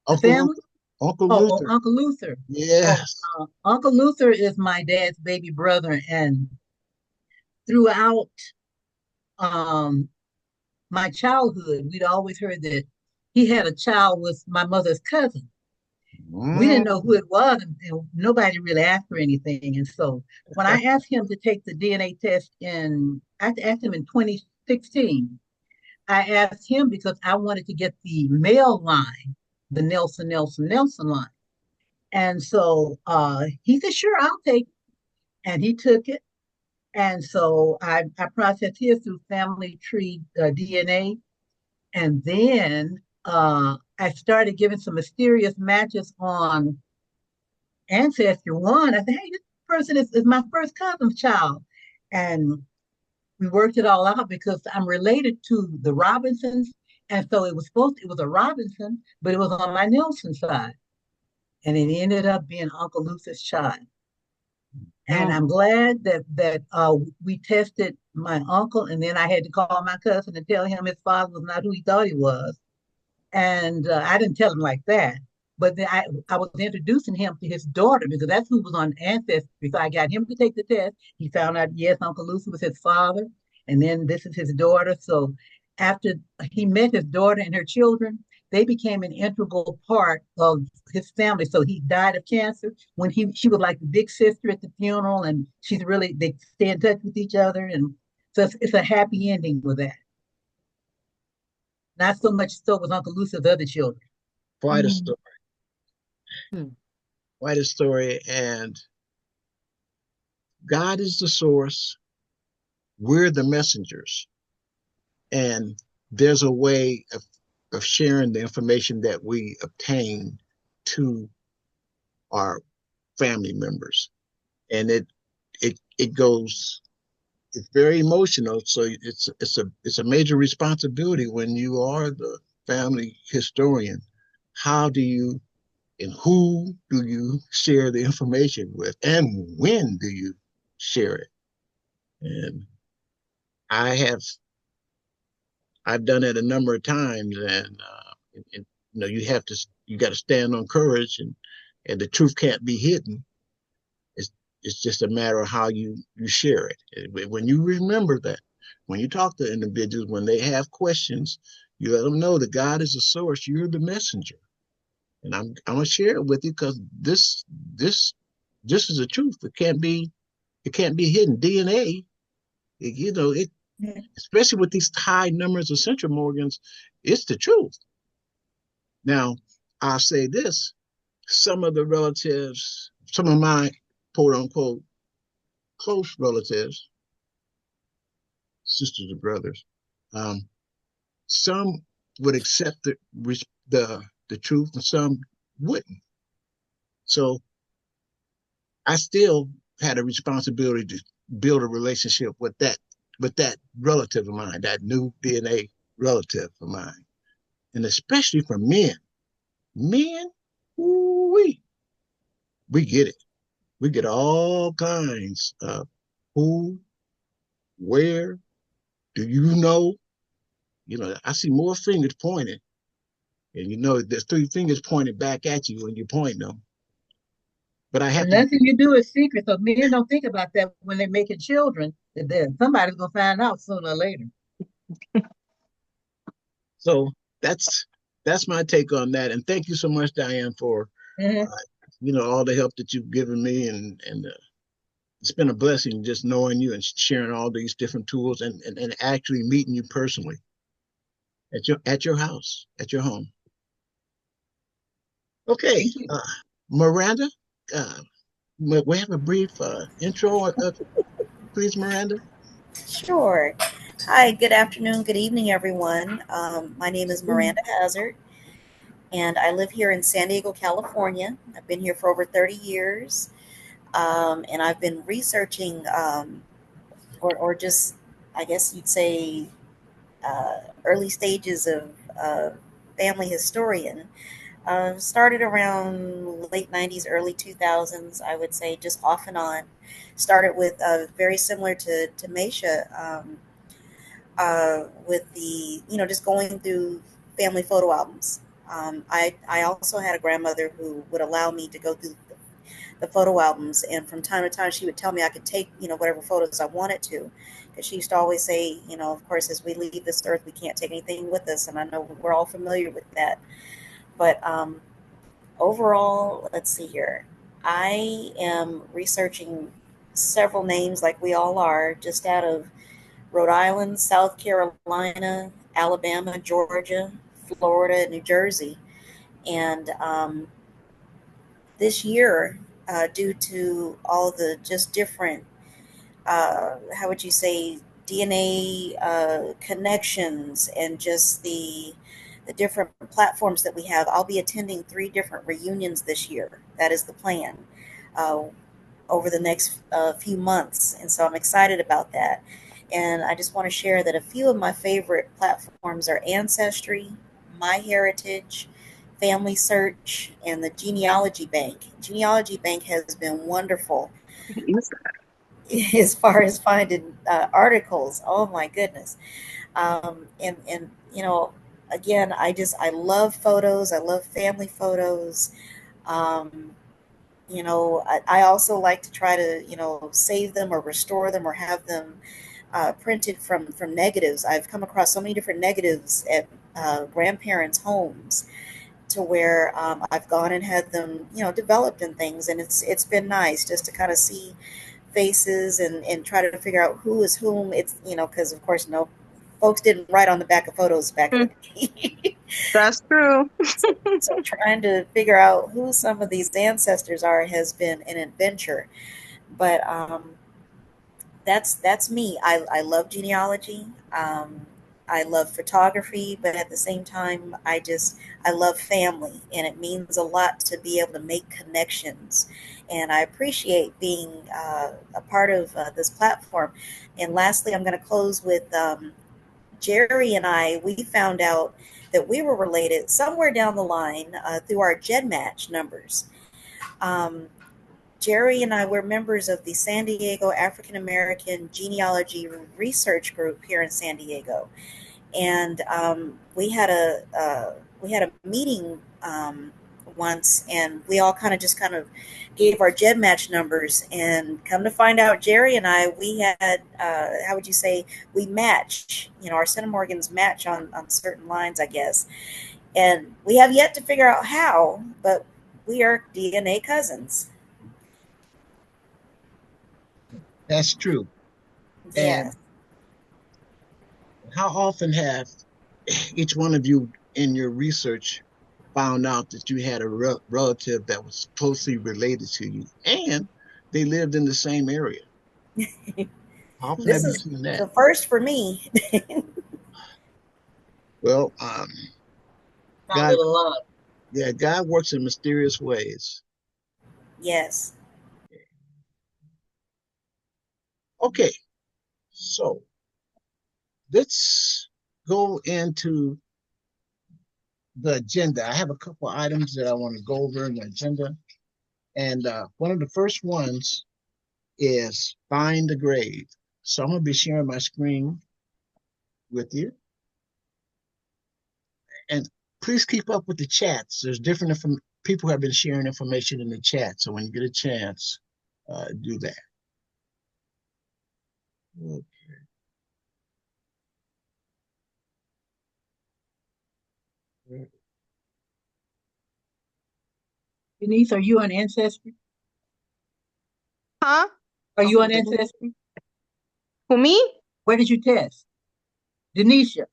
the Uncle family? Luther. Uncle Luther. Uncle Luther. Yes. Uncle Luther is my dad's baby brother, and throughout my childhood, we'd always heard that he had a child with my mother's cousin. We didn't know who it was, and nobody really asked for anything. And so when I asked him to take the DNA test I asked him in 2016, I asked him because I wanted to get the male line, the Nelson line. And so he said, sure, I'll take it. And he took it. And so I processed his through family tree DNA. And then I started giving some mysterious matches on Ancestry One. I said, hey, this person is my first cousin's child. And we worked it all out because I'm related to the Robinsons. And so it was a Robinson, but it was on my Nelson side. And it ended up being Uncle Luther's child. And I'm glad that we tested my uncle, and then I had to call my cousin and tell him his father was not who he thought he was. And I didn't tell him like that, but then I was introducing him to his daughter because that's who was on Ancestry. So I got him to take the test. He found out, yes, Uncle Luther was his father, and then this is his daughter. So after he met his daughter and her children, they became an integral part of his family. So he died of cancer when she was like the big sister at the funeral, and they stay in touch with each other, and so it's a happy ending with that. Not so much so with Uncle Luther's other children. Quite a story. Quite a story. And God is the source. We're the messengers. And there's a way of sharing the information that we obtain to our family members. And it goes, it's very emotional. So it's a major responsibility when you are the family historian. How do you and who do you share the information with, and when do you share it? And I've done it a number of times, and you got to stand on courage, and the truth can't be hidden. It's just a matter of how you share it. When you remember that, when you talk to individuals, when they have questions, you let them know that God is the source, you're the messenger. and I'm gonna share it with you because this is the truth. It can't be hidden. DNA, it especially with these high numbers of central Morgans, it's the truth. Now, I'll say this: some of the relatives, some of my quote unquote close relatives, sisters and brothers, um, some would accept the truth, and some wouldn't. So I still had a responsibility to build a relationship with that relative of mine, that new DNA relative of mine, and especially for men. Men, we get it. We get all kinds of who, where, do you know? I see more fingers pointing, and there's three fingers pointed back at you when you point them. But I have And to. nothing you do is secret. So men don't think about that when they're making children. That somebody's gonna find out sooner or later. So that's my take on that. And thank you so much, Diane, for Mhm. uh, all the help that you've given me, and it's been a blessing just knowing you and sharing all these different tools and actually meeting you personally at your house, at your home. Okay, Thank you. Miranda, uh, we have a brief intro, please, Miranda. Sure. Hi, good afternoon, good evening, everyone. My name is Miranda Hazard, and I live here in San Diego, California. I've been here for over 30 years, and I've been researching, or just, I guess you'd say, early stages of family historian. Started around late 90s, early 2000s, I would say, just off and on. Started with very similar to Meisha, with the, just going through family photo albums. I also had a grandmother who would allow me to go through the photo albums, and from time to time she would tell me I could take, whatever photos I wanted to, because she used to always say, of course, as we leave this earth, we can't take anything with us, and I know we're all familiar with that. But overall, let's see here. I am researching several names, like we all are, just out of Rhode Island, South Carolina, Alabama, Georgia, Florida, New Jersey. And this year, due to all the just different, how would you say, DNA connections, and just the different platforms that we have, I'll be attending 3 different reunions this year. That is the plan. Uh, over the next few months. And so I'm excited about that. And I just want to share that a few of my favorite platforms are Ancestry, MyHeritage, Family Search, and the Genealogy Bank. Genealogy Bank has been wonderful as far as finding articles. Oh my goodness. And again, I love photos. I love family photos. Um, I also like to try to, save them or restore them or have them printed from negatives. I've come across so many different negatives at grandparents' homes, to where I've gone and had them, developed and things, and it's been nice just to kind of see faces, and try to figure out who is whom. It's, because of course, no, folks didn't write on the back of photos back in the day. That's true. So trying to figure out who some of these ancestors are has been an adventure. But that's me. I love genealogy. I love photography, but at the same time, I love family, and it means a lot to be able to make connections. And I appreciate being a part of this platform. And lastly, I'm going to close with Jerry and I. We found out that we were related somewhere down the line through our GEDmatch numbers. Um, Jerry and I were members of the San Diego African American Genealogy Research Group here in San Diego, and we had a meeting once, and we all kind of gave our GEDmatch numbers, and come to find out, Jerry and I, we had how would you say, we match, our centimorgans match on certain lines, I guess. And we have yet to figure out how, but we are DNA cousins. That's true. Yes. And how often have each one of you in your research found out that you had a relative that was closely related to you and they lived in the same area? How often This have you is seen that? the first for me. Well, Sounded God, a lot. yeah, God works in mysterious ways. Yes. Okay, so let's go into the agenda. I have a couple of items that I want to go over in the agenda. And one of the first ones is find the grave. So I'm going to be sharing my screen with you. And please keep up with the chats. There's different people have been sharing information in the chat. So when you get a chance, do that. Okay. Denise, are you on Ancestry? Huh? Are you on Ancestry? Who, me? Where did you test? Denisha.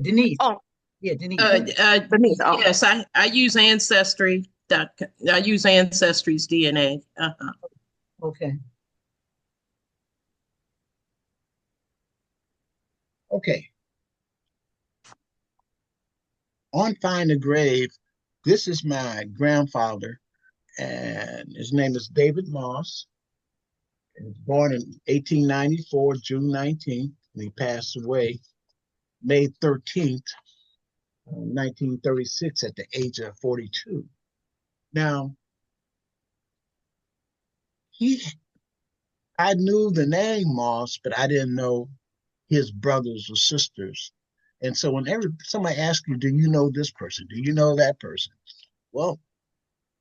Denise. Oh, Yeah, Denise. Denise. Oh. Yes, I use Ancestry. I use Ancestry's DNA. Okay. Okay. On Find a Grave, this is my grandfather, and his name is David Moss. He was born in 1894, June 19th, and he passed away May 13th, 1936, at the age of 42. Now, I knew the name Moss, but I didn't know his brothers or sisters. And so whenever somebody asks you, do you know this person? Do you know that person? Well,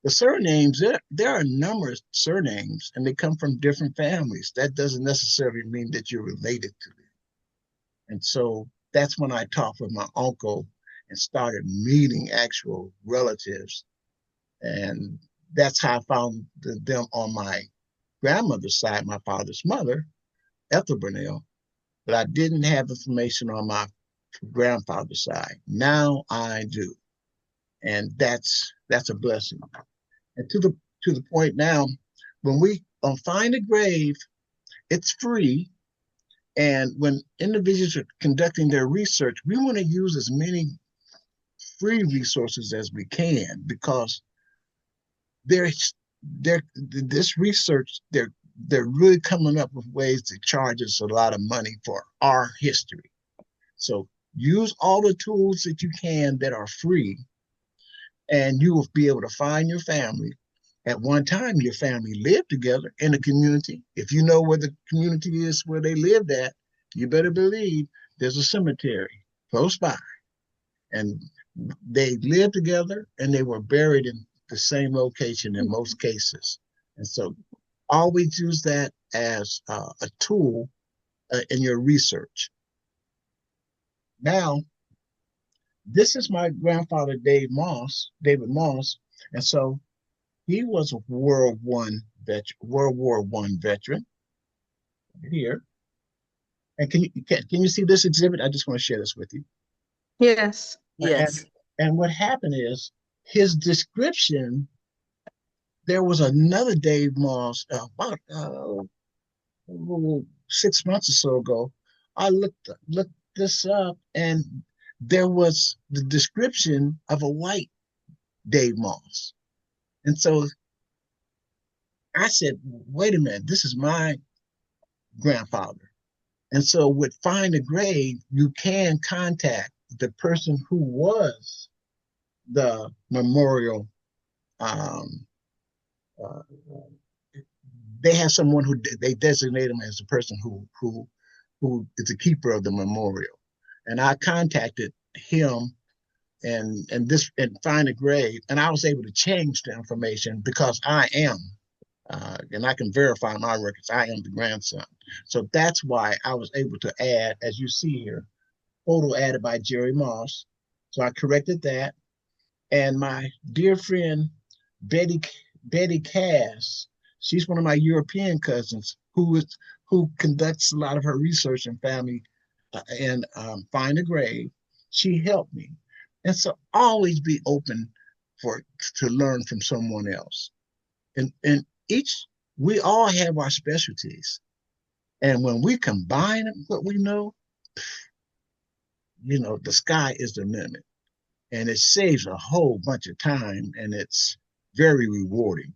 the surnames, there are numerous surnames and they come from different families. That doesn't necessarily mean that you're related to them. And so that's when I talked with my uncle and started meeting actual relatives. And that's how I found them on my grandmother's side, my father's mother, Ethel Burnell. But I didn't have information on my grandfather's side. Now I do. And that's a blessing. And to the point now, when we find a grave, it's free. And when individuals are conducting their research, we want to use as many free resources as we can because there's this research they're really coming up with ways to charge us a lot of money for our history. So use all the tools that you can that are free, and you will be able to find your family. At one time, your family lived together in a community. If you know where the community is where they lived at, you better believe there's a cemetery close by. And they lived together and they were buried in the same location in most cases. And so always use that as a tool in your research. Now, this is my grandfather, David Moss, and so he was a World War One veteran here. And can you see this exhibit? I just want to share this with you. Yes. Yes. And what happened is his description. There was another Dave Moss about 6 months or so ago. I looked this up, and there was the description of a white Dave Moss. And so I said, wait a minute, this is my grandfather. And so with Find a Grave, you can contact the person who was the memorial. Um, uh, they have someone who they designate him as the person who is the keeper of the memorial. And I contacted him and Find a Grave, and I was able to change the information because I am and I can verify my records. I am the grandson. So that's why I was able to add, as you see here, photo added by Jerry Moss. So I corrected that. And my dear friend Betty Betty Cass, she's one of my European cousins who conducts a lot of her research in family and find a grave. She helped me, and so always be open for to learn from someone else. And each we all have our specialties, and when we combine what we know, the sky is the limit, and it saves a whole bunch of time, and it's very rewarding.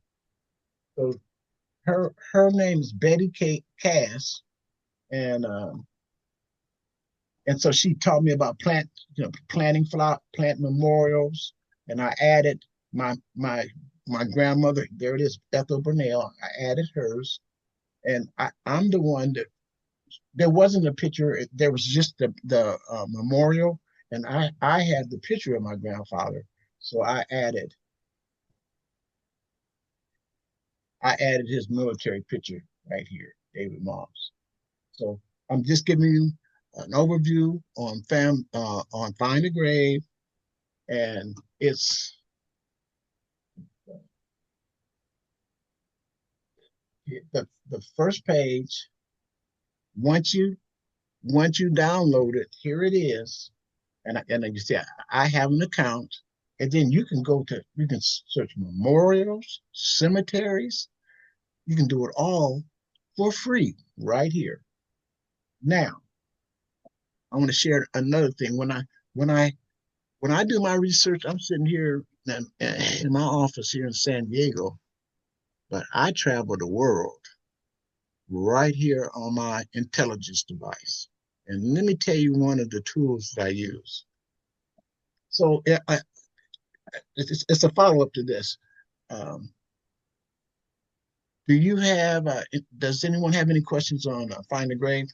So her name is Betty Cass, and and so she taught me about plant memorials, and I added my grandmother. There it is, Ethel Burnell. I added hers, and I'm the one that there wasn't a picture. There was just the memorial, and I had the picture of my grandfather, so I added his military picture right here, David Moss. So I'm just giving you an overview on Find a Grave, and it's the first page. Once you download it, here it is, and you see I have an account, and then you can search memorials, cemeteries. You can do it all for free right here. Now, I want to share another thing. When I do my research, I'm sitting here in my office here in San Diego, but I travel the world right here on my intelligence device. And let me tell you one of the tools that I use. So it's a follow up to this. Um, does anyone have any questions on Find a Grave?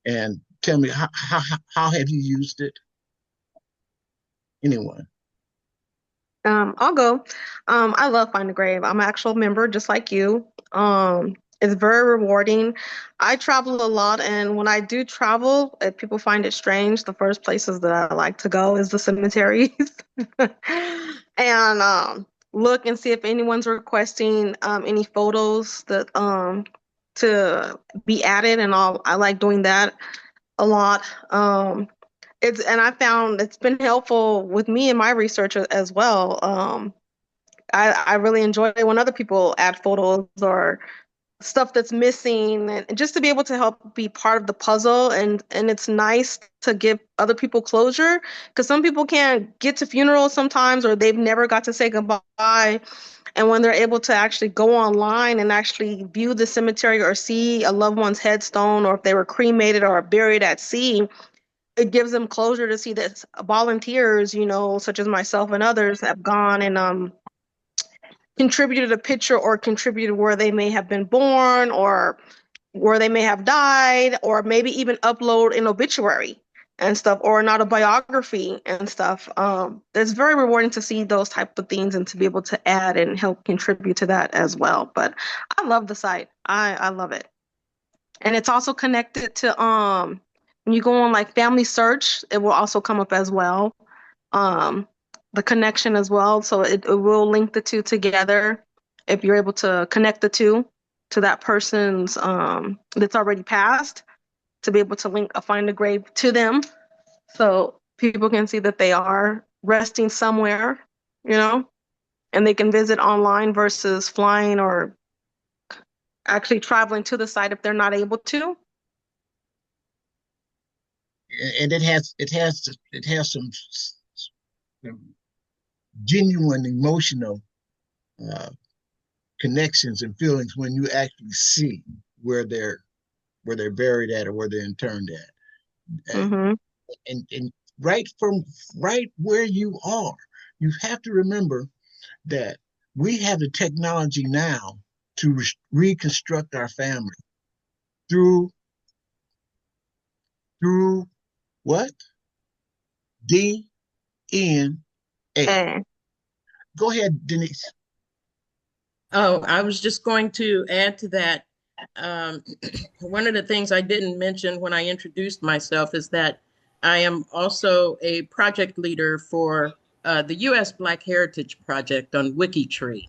And tell me, how have you used it? Anyone? I'll go. I love Find a Grave. I'm an actual member, just like you. It's very rewarding. I travel a lot, and when I do travel, if people find it strange, the first places that I like to go is the cemeteries, and look and see if anyone's requesting any photos that to be added, and all. I like doing that a lot. And I found it's been helpful with me in my research as well. I really enjoy it when other people add photos or stuff that's missing, and just to be able to help be part of the puzzle. And it's nice to give other people closure, because some people can't get to funerals sometimes, or they've never got to say goodbye. And when they're able to actually go online and actually view the cemetery or see a loved one's headstone, or if they were cremated or buried at sea, it gives them closure to see that volunteers, such as myself and others, have gone and contributed a picture or contributed where they may have been born or where they may have died, or maybe even upload an obituary and stuff, or an autobiography and stuff. It's very rewarding to see those type of things and to be able to add and help contribute to that as well. But I love the site. I love it. And it's also connected to when you go on like family search, it will also come up as well. Um the connection as well. So it will link the two together if you're able to connect the two to that person's that's already passed, to be able to link a Find a Grave to them, so people can see that they are resting somewhere, and they can visit online versus flying or actually traveling to the site if they're not able to. And some genuine emotional uh, connections and feelings when you actually see where they're buried at or where they're interned at. Mm-hmm. And right where you are, you have to remember that we have the technology now to reconstruct our family through what? DNA. And Go ahead, Denise. Oh, I was just going to add to that. Um, one of the things I didn't mention when I introduced myself is that I am also a project leader for the U.S. Black Heritage Project on Wikitree.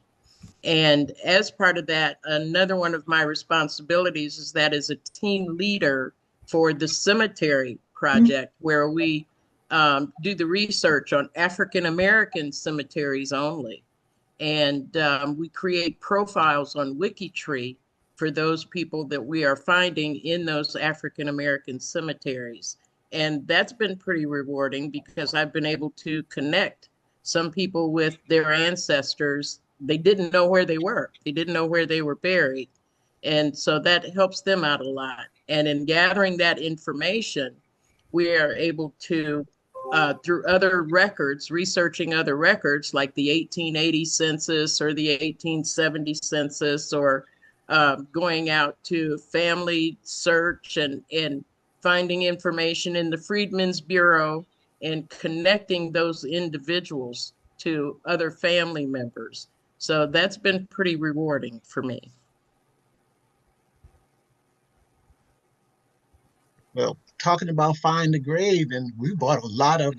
And as part of that, another one of my responsibilities is that as a team leader for the cemetery project, where we do the research on African American cemeteries only. And we create profiles on Wikitree for those people that we are finding in those African American cemeteries. And that's been pretty rewarding because I've been able to connect some people with their ancestors. They didn't know where they were. They didn't know where they were buried. And so that helps them out a lot. And in gathering that information, we are able to, through other records, researching other records like the 1880 census or the 1870 census, or going out to family search and finding information in the Freedmen's Bureau and connecting those individuals to other family members. So that's been pretty rewarding for me. Well, talking about find the grave, and we brought a lot of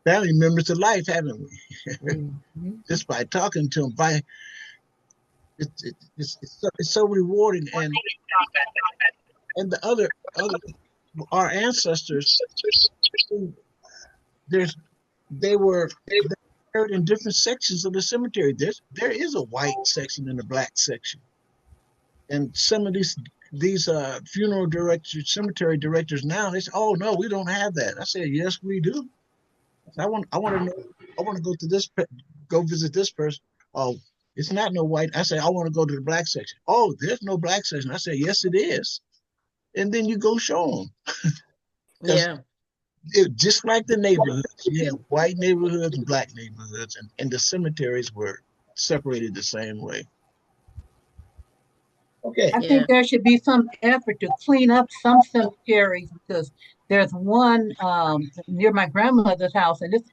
family members to life, haven't we? Mm-hmm. Just by talking to them. It's so rewarding, and the other our ancestors, there's they were buried in different sections of the cemetery. There is a white section and a black section, and some of these funeral directors, cemetery directors now, they say, "Oh no, we don't have that." I said, "Yes, we do. I want to know. I want to go visit this person. Oh, it's not no white." I say, "I want to go to the black section." "Oh, there's no black section." I say, "Yes, it is." And then you go show them. Yeah. Just like the neighborhoods, you have white neighborhoods and black neighborhoods, and the cemeteries were separated the same way. Okay. I think there should be some effort to clean up some cemeteries because there's one near my grandmother's house, and it's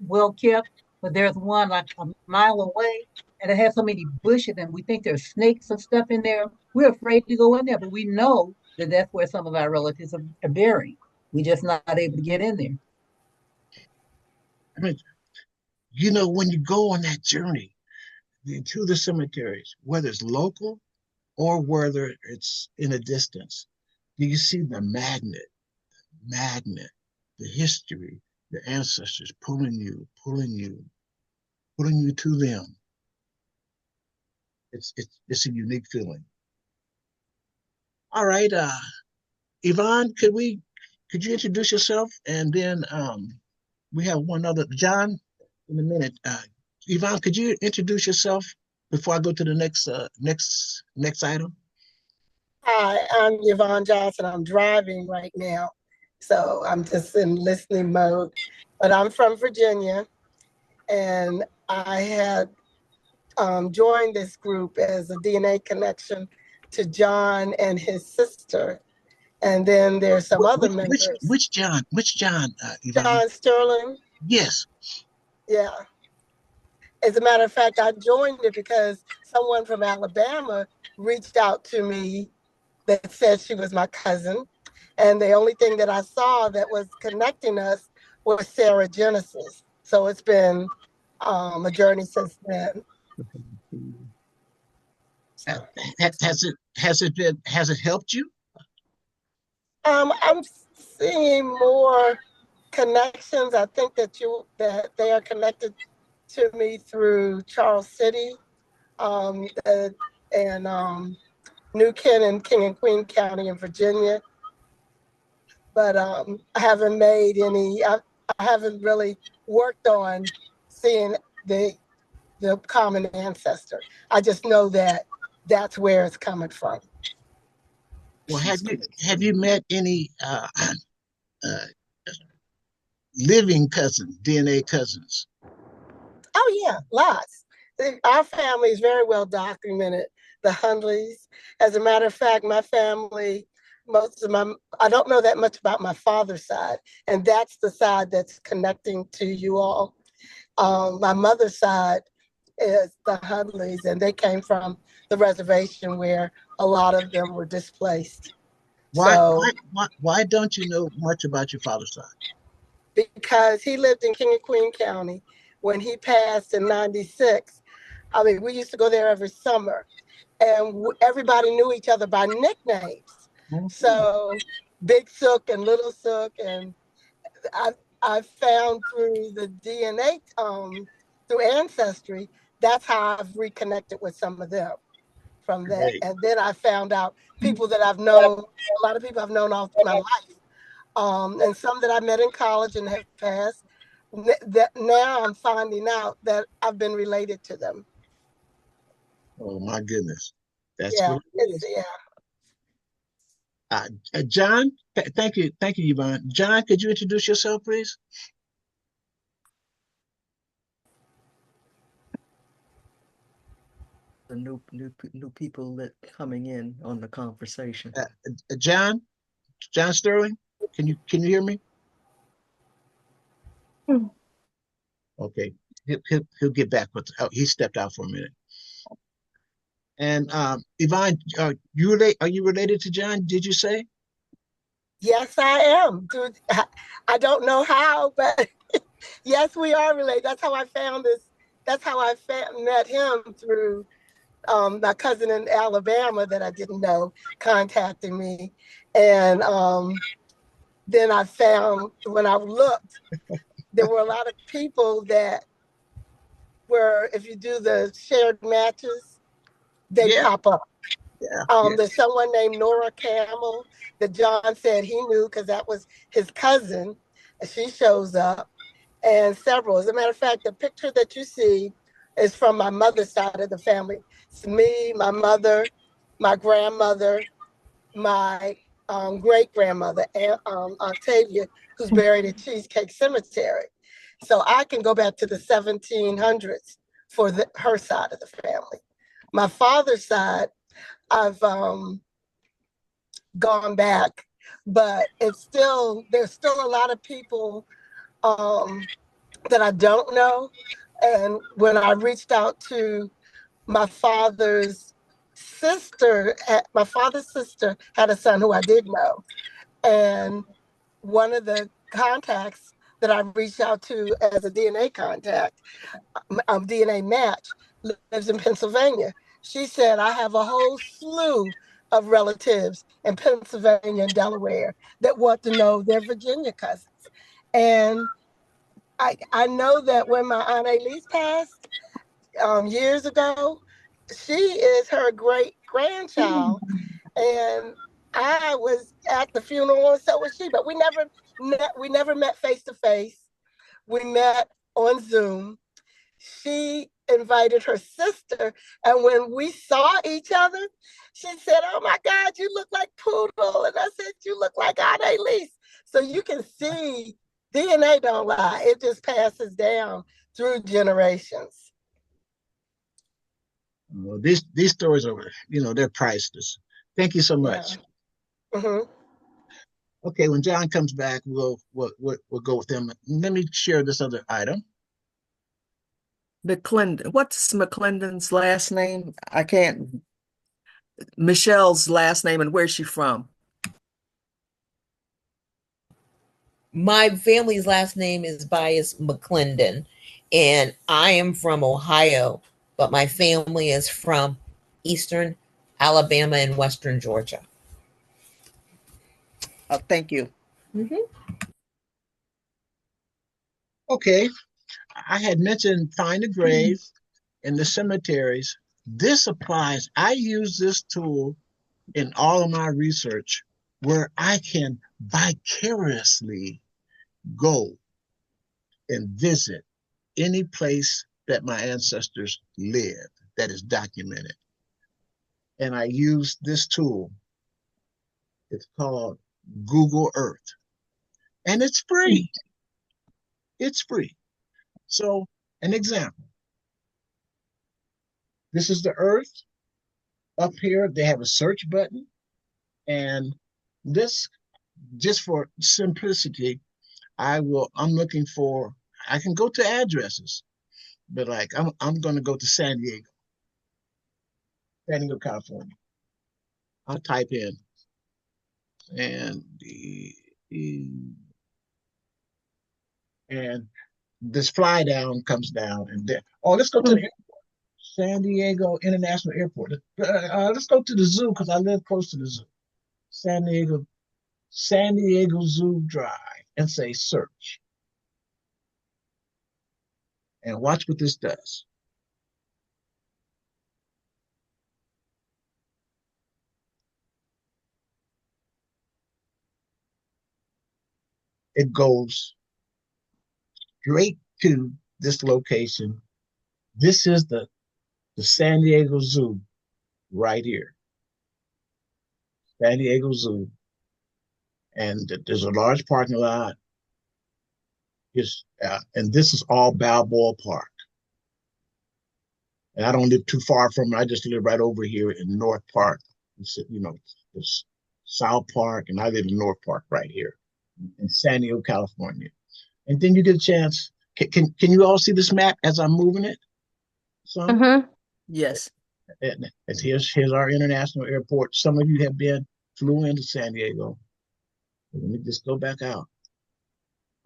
well kept, but there's one like a mile away, and it has so many bushes, and we think there's snakes and stuff in there. We're afraid to go in there, but we know that that's where some of our relatives are buried. We're just not able to get in there. I mean, when you go on that journey to the cemeteries, whether it's local or whether it's in a distance, you see the magnet, the history, the ancestors pulling you to them. It's a unique feeling. All right, Yvonne, could you introduce yourself, and then we have one other John in a minute. Yvonne, could you introduce yourself before I go to the next item? Hi, I'm Yvonne Johnson. I'm driving right now, so I'm just in listening mode. But I'm from Virginia, and I had joined this group as a DNA connection to John and his sister. And then there's some other members. Which John? Yvonne? John Sterling. Yes. Yeah. As a matter of fact, I joined it because someone from Alabama reached out to me that said she was my cousin. And the only thing that I saw that was connecting us was Sarah Genesis. So it's been a journey since then. Has it helped you? I'm seeing more connections. I think that they are connected to me through Charles City, and New Ken and King and Queen County in Virginia. But I haven't made any. I haven't really worked on seeing the common ancestor. I just know that that's where it's coming from. Well, have you met any living cousins, DNA cousins? Oh yeah, lots. Our family is very well documented. The Hundleys. As a matter of fact, my family, I don't know that much about my father's side, and that's the side that's connecting to you all. My mother's side is the Hundleys, and they came from the reservation where a lot of them were displaced. Why don't you know much about your father's side? because he lived in King and Queen County. When he passed in 96, I mean, we used to go there every summer, and everybody knew each other by nicknames. So Big Sook and Little Sook, and I found through the DNA, through Ancestry, that's how I've reconnected with some of them from that. Great. And then I found out people that I've known, a lot of people I've known all my life, and some that I met in college and have passed. That now I'm finding out that I've been related to them. Oh my goodness, that's Yeah, what it is. yeah. John, thank you, Yvonne. John, could you introduce yourself, please? The new people that coming in on the conversation. John Sterling, can you hear me? Okay, he'll get back with. Oh, he stepped out for a minute. And Yvonne, are you related to John? Did you say? Yes, I am. Dude, I don't know how, but yes, we are related. That's how I found this. That's how I met him, through my cousin in Alabama that I didn't know contacting me. And then I found, when I looked, there were a lot of people that were, if you do the shared matches, they Yeah, pop up. yeah. There's someone named Nora Camel that John said he knew because that was his cousin. She shows up, and several. As a matter of fact, the picture that you see is from my mother's side of the family. It's me, my mother, my grandmother, my great grandmother, Octavia, who's buried at Cheesecake Cemetery. So I can go back to the 1700s for her side of the family. My father's side, I've gone back, but there's still a lot of people that I don't know. And when I reached out to my father's my father's sister had a son who I did know. And one of the contacts that I reached out to as a DNA contact, DNA match, lives in Pennsylvania. She said, I have a whole slew of relatives in Pennsylvania and Delaware that want to know their Virginia cousins. And I know that when my Aunt Elise passed years ago, she is her great grandchild. And I was at the funeral, and so was she. But we never met face to face. We met on Zoom. She invited her sister, and when we saw each other, she said, "Oh my God, you look like Poodle," and I said, "You look like Aunt Elise." So you can see DNA don't lie; it just passes down through generations. Well, these stories are, they're priceless. Thank you so much. Yeah. Mm-hmm. Okay, when John comes back, we'll go with him. Let me share this other item. McClendon. What's McClendon's last name? I can't. Michelle's last name, and where's she from? My family's last name is Bias McClendon, and I am from Ohio, but my family is from Eastern Alabama and Western Georgia. Oh, thank you. Okay, I had mentioned find a grave in the cemeteries. This applies. I use this tool in all of my research where I can vicariously go and visit any place that my ancestors lived that is documented. And I use this tool. It's called Google Earth. And it's free. It's free. So, an example. This is the Earth. Up here, they have a search button. And this, just for simplicity, I'm looking for, I can go to addresses, but like I'm going to go to San Diego, California. I'll type in and and this fly down comes down, and then let's go to the San Diego International Airport. Let's go to the zoo because I live close to the zoo. San Diego Zoo Drive, and say search, and watch what this does. It goes straight to this location. This is the San Diego Zoo right here. San Diego Zoo. And there's a large parking lot. And this is all Balboa Park. And I don't live too far from it. I just live right over here in North Park. You know, there's South Park, and I live in North Park right here in San Diego, California. And then you get a chance. Can you all see this map as I'm moving it? Yes. And here's our international airport. Some of you flew into San Diego. Let me just go back out.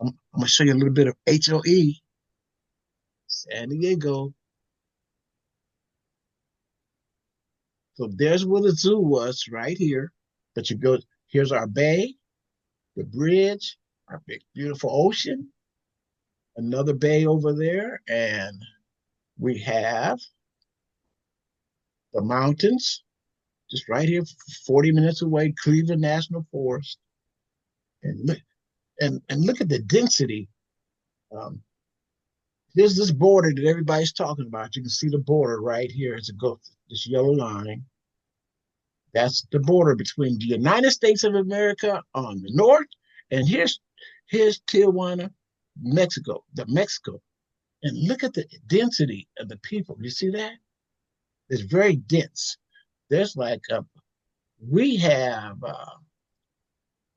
I'm going to show you a little bit of HOE. San Diego. So there's where the zoo was, right here. But here's our bay, the bridge, our big, beautiful ocean, another bay over there, and we have the mountains, just right here, 40 minutes away, Cleveland National Forest. And look at the density. There's this border that everybody's talking about. You can see the border right here. This yellow line. That's the border between the United States of America on the north, and here's Tijuana, Mexico. And look at the density of the people. You see that? It's very dense. There's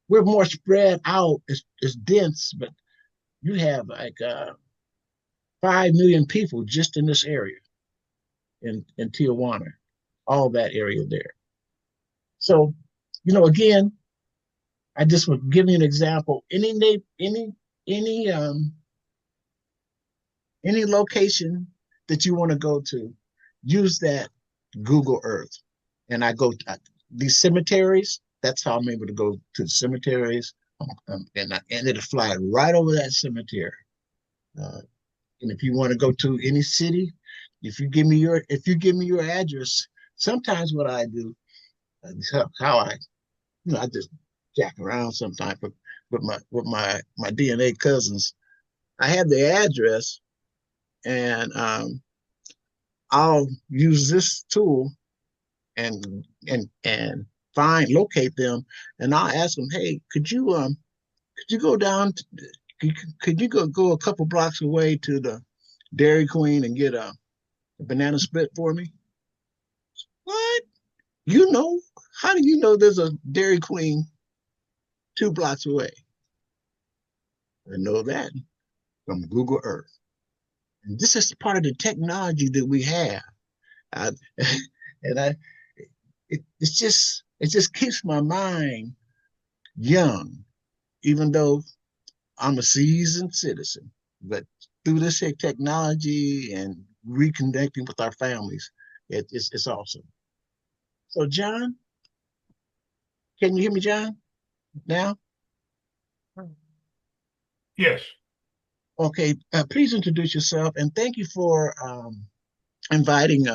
we're more spread out. It's dense, but you have 5 million people just in this area in Tijuana, all that area there. So, again, I just would give you an example. Any location that you want to go to, use that Google Earth. And I go to these cemeteries. That's how I'm able to go to the cemeteries, and it'll fly right over that cemetery. And if you want to go to any city, if you give me your address, sometimes what I do, how I just jack around sometimes with my DNA cousins. I have the address, and I'll use this tool and locate them, and I'll ask them, hey, could you go down? Could you go a couple blocks away to the Dairy Queen and get a banana split for me? What? How do you know there's a Dairy Queen 2 blocks away? I know that from Google Earth. And this is part of the technology that we have. It just keeps my mind young, even though I'm a seasoned citizen. But through this technology and reconnecting with our families, it's awesome. So, John, can you hear me, John? Now? Yes. Okay. Please introduce yourself, and thank you for inviting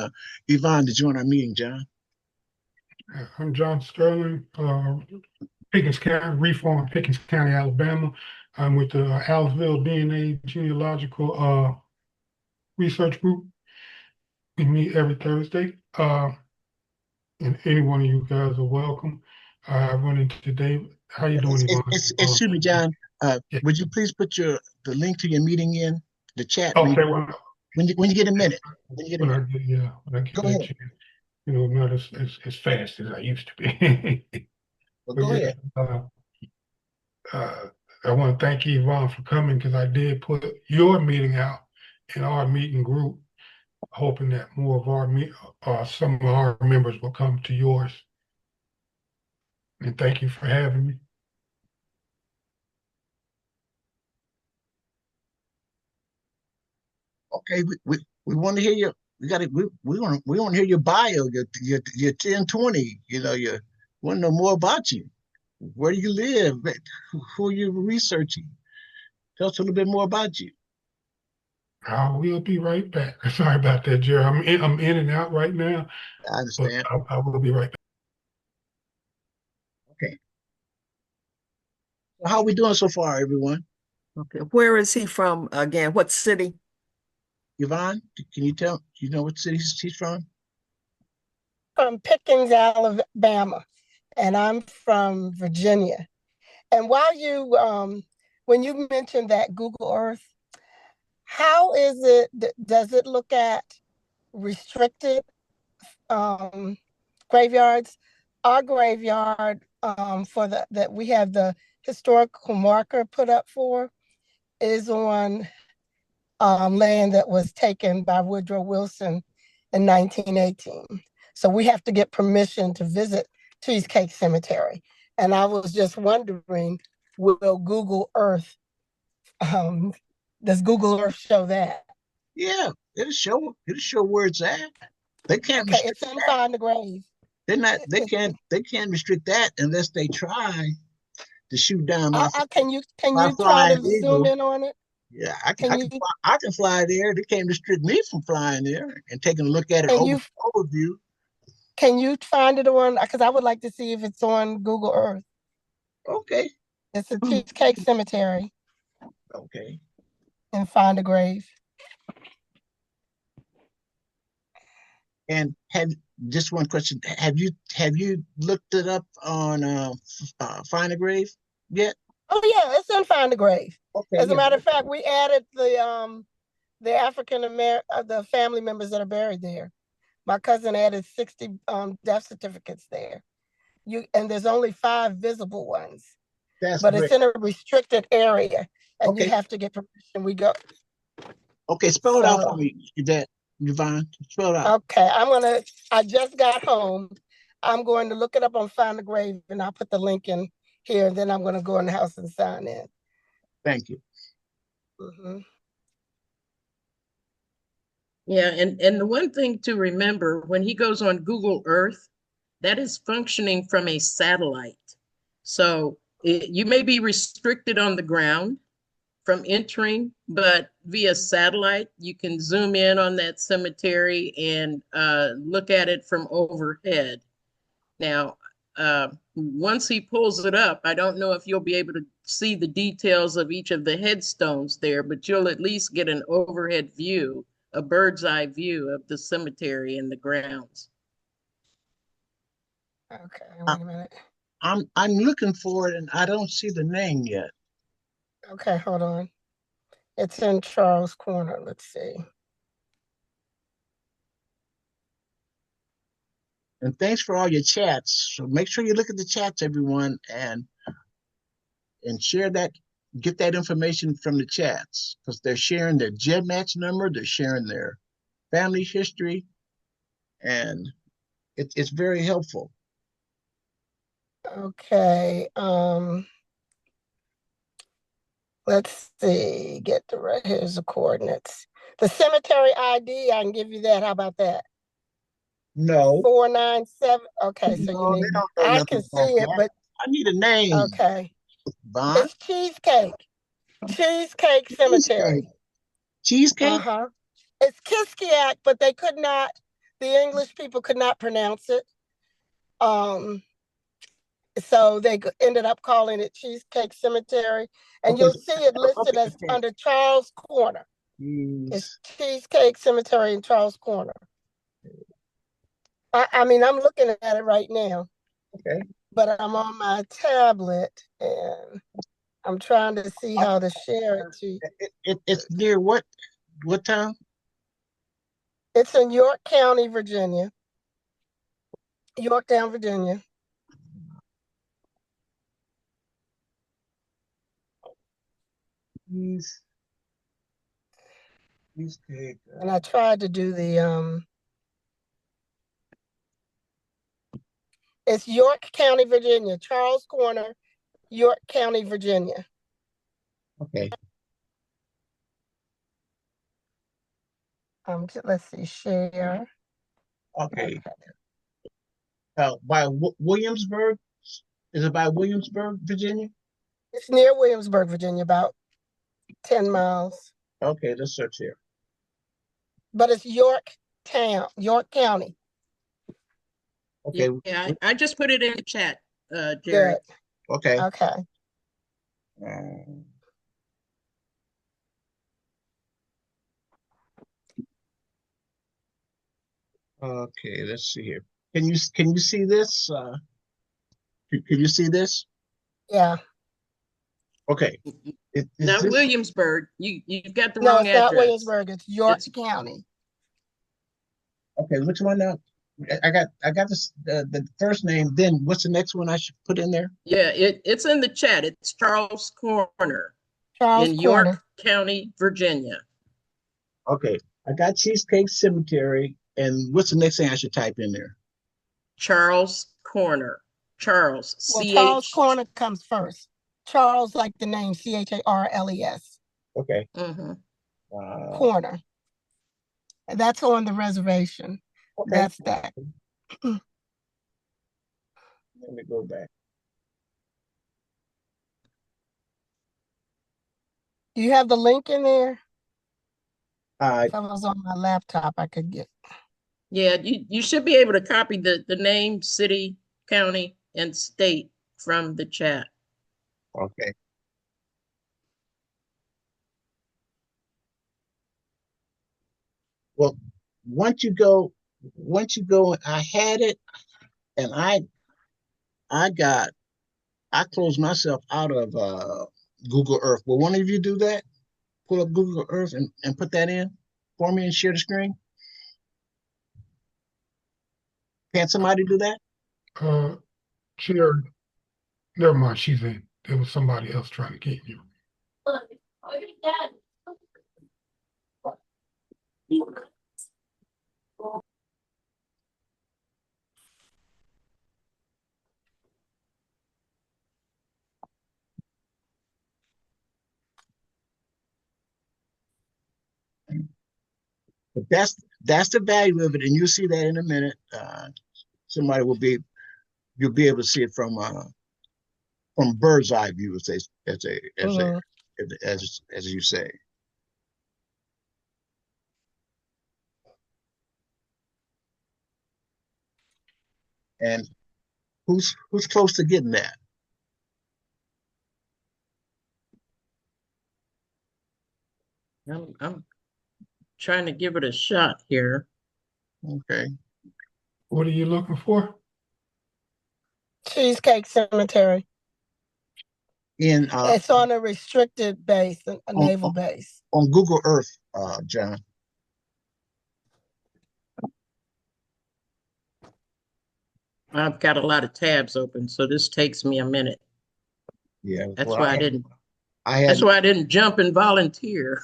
Yvonne to join our meeting, John. I'm John Sterling, Pickens County, Reform, Pickens County, Alabama. I'm with the Aliceville DNA Genealogical Research Group. We meet every Thursday, and any one of you guys are welcome. I run into David. How you doing, Yvonne? Excuse me, John. Would you please put the link to your meeting in the chat? Okay. When you get a minute. When I get Go that ahead. chance. Not as fast as I used to be. Well, go ahead. I want to thank you, Yvonne, for coming, because I did put your meeting out in our meeting group, hoping that more of some of our members will come to yours. And thank you for having me. Okay, we want to hear your. We got it. We want to hear your bio, your 1020. You know, you want to know more about you. Where do you live? Who are you researching? Tell us a little bit more about you. I will be right back. Sorry about that, Jerry. I'm in and out right now, I but understand. I will be right back. Okay. So how are we doing so far, everyone? Okay. Where is he from again? What city? Yvonne, can you tell? Do you know what city she's from? From Pickens, Alabama, and I'm from Virginia. And while when you mentioned that Google Earth, how is it, does it look at restricted graveyards? Our graveyard that we have the historical marker put up for is on land that was taken by Woodrow Wilson in 1918. So we have to get permission to visit Cheesecake Cemetery. And I was just wondering, will Google Earth, does Google Earth show that? Yeah, it'll show where it's at. They can't Okay, restrict it's in that. Find the Grave. They're not. They can't restrict that unless they try to shoot down Can my you try flying to zoom eagle. in on it? Yeah, I can Can I you can fly, I can fly there. They can't restrict me from flying there and taking a look at it can you overview. can you find it on, because I would like to see if it's on Google Earth. Okay, It's a Cheesecake Cemetery okay. in Find a Grave. And have just one question: Have you looked it up on Find a Grave yet? Oh yeah, it's in Find a Grave. Okay, As a yeah. matter of fact, we added the African American the family members that are buried there. My cousin added 60 death certificates there. And there's only 5 visible ones, That's but it's great. in a restricted area, and you Okay, have to get permission. We go. okay. Spell it out for So me, that Yvonne. Spell it out. okay, I just got home. I'm going to look it up on Find the Grave, and I'll put the link in here, and then I'm going to go in the house and sign in. Thank you. Mhm. Yeah, and the one thing to remember when he goes on Google Earth, that is functioning from a satellite. So you may be restricted on the ground from entering, but via satellite, you can zoom in on that cemetery and look at it from overhead. Now, once he pulls it up, I don't know if you'll be able to see the details of each of the headstones there, but you'll at least get an overhead view, a bird's eye view of the cemetery and the grounds. Okay, I, wait a minute. I'm looking for it and I don't see the name yet. Okay, hold on. It's in Charles Corner. Let's see. And thanks for all your chats. So make sure you look at the chats, everyone, and share that, get that information from the chats because they're sharing their GEDmatch number, they're sharing their family history, and it's very helpful. Okay. Let's see. Get the right. Here's the coordinates. The cemetery ID. I can give you that. How about that? No. 497. Okay, so you No, need. they don't know I nothing can about see it, that. but I need a name, okay. Vaughn. It's Cheesecake. Cheesecake Cemetery. Cheesecake? Uh-huh. It's Kiskiak, but they could not, the English people could not pronounce it. So they ended up calling it Cheesecake Cemetery. And Okay. you'll see it listed Okay. as Okay. under Charles Corner. It's Cheesecake Cemetery in Charles Corner. I mean, I'm looking at it right now. Okay. But I'm on my tablet and I'm trying to see how to share it to you. It's near what town? It's in York County, Virginia. Yorktown, Virginia. Cheesecake. And I tried to do the it's York County, Virginia, Charles Corner, York County, Virginia. Okay. Let's see, share. Okay. By Williamsburg? Is it by Williamsburg, Virginia? It's near Williamsburg, Virginia, about 10 miles. Okay, let's search here. But it's York County. Okay. Yeah, I just put it in the chat, Jerry. Good. Okay. Okay. Okay, let's see here. Can you see this? Can you see this? Yeah. Okay. Not Williamsburg. You've got the No, wrong it's not address. Williamsburg. It's York County. Okay, which one now? I got this the first name. Then what's the next one I should put in there? Yeah, it's in the chat. It's Charles Corner Charles in Corner. York County, Virginia. Okay, I got Cheesecake Cemetery. And what's the next thing I should type in there? Charles Corner. Charles. Well, Charles Corner comes first. Charles, like the name, Charles. Okay. Corner. That's on the reservation. Okay. That's that. Let me go back. Do you have the link in there? If I was on my laptop, I could get. Yeah, you should be able to copy the name, city, county, and state from the chat. Okay. Well, once you go, I had it, and I closed myself out of Google Earth. Will one of you do that? Pull up Google Earth and put that in for me and share the screen? Can somebody do that? Chair, never mind, she's in. There was somebody else trying to get you. But that's the value of it, and you'll see that in a minute. Somebody you'll be able to see it from bird's eye view, as you say. And who's close to getting that? I'm trying to give it a shot here. Okay. What are you looking for? Cheesecake Cemetery. It's on a restricted base, a naval base. On Google Earth, John. I've got a lot of tabs open, so this takes me a minute. Yeah, that's why I didn't jump and volunteer.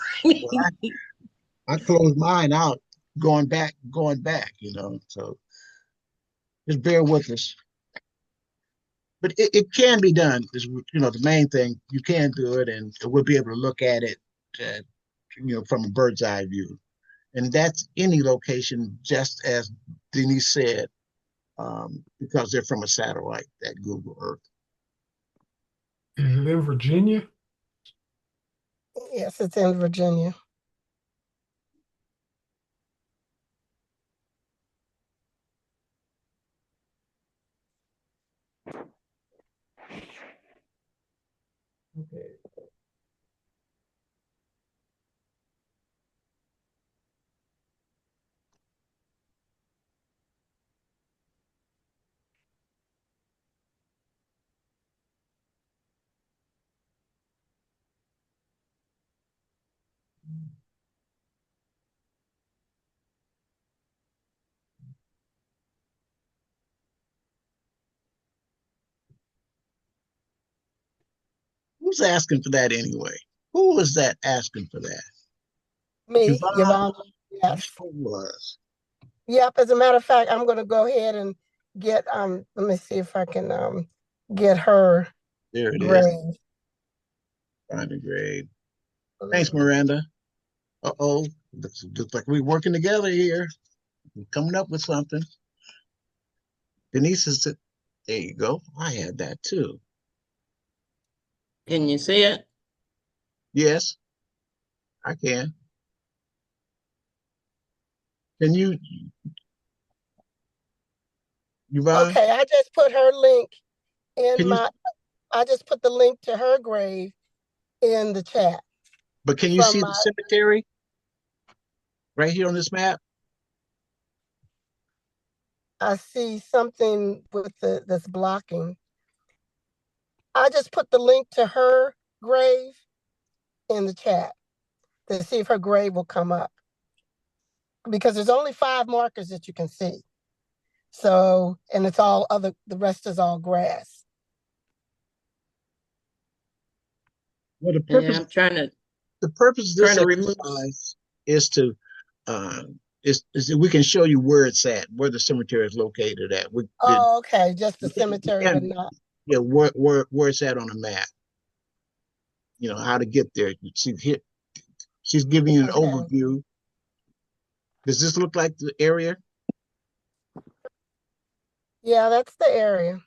I closed mine out going back, so just bear with us. But it can be done. The main thing, you can do it, and we'll be able to look at it, from a bird's eye view. And that's any location, just as Denise said, because they're from a satellite, that Google Earth. Is it in Virginia? Yes, it's in Virginia. Okay. Who's asking for that anyway? Who was that asking for that? Me, Yvonne. Yes. Who was? Yep. As a matter of fact, I'm going to go ahead and get let me see if I can get her there it grade. is. Find a grade. Thanks, Miranda. Uh-oh, Looks like we're working together here, coming up with something. Denise is, there you go. I had that too. Can you see it? Yes, I can. Can you, Yvonne? Okay, I just put her link Can in you, my, I just put the link to her grave in the chat but can you from see the my, cemetery right here on this map? I see something with that's blocking. I just put the link to her grave in the chat to see if her grave will come up. Because there's only 5 markers that you can see. So, and it's all other, the rest is all grass. Well, Yeah, I'm trying to the purpose of this remove. exercise is to uh, is that we can show you where it's at, where the cemetery is located at. Oh, okay, just the We cemetery, but can, not. yeah, where it's at on the map. You know how to get there. She's giving you an Okay. overview. Does this look like the area? Yeah, that's the area.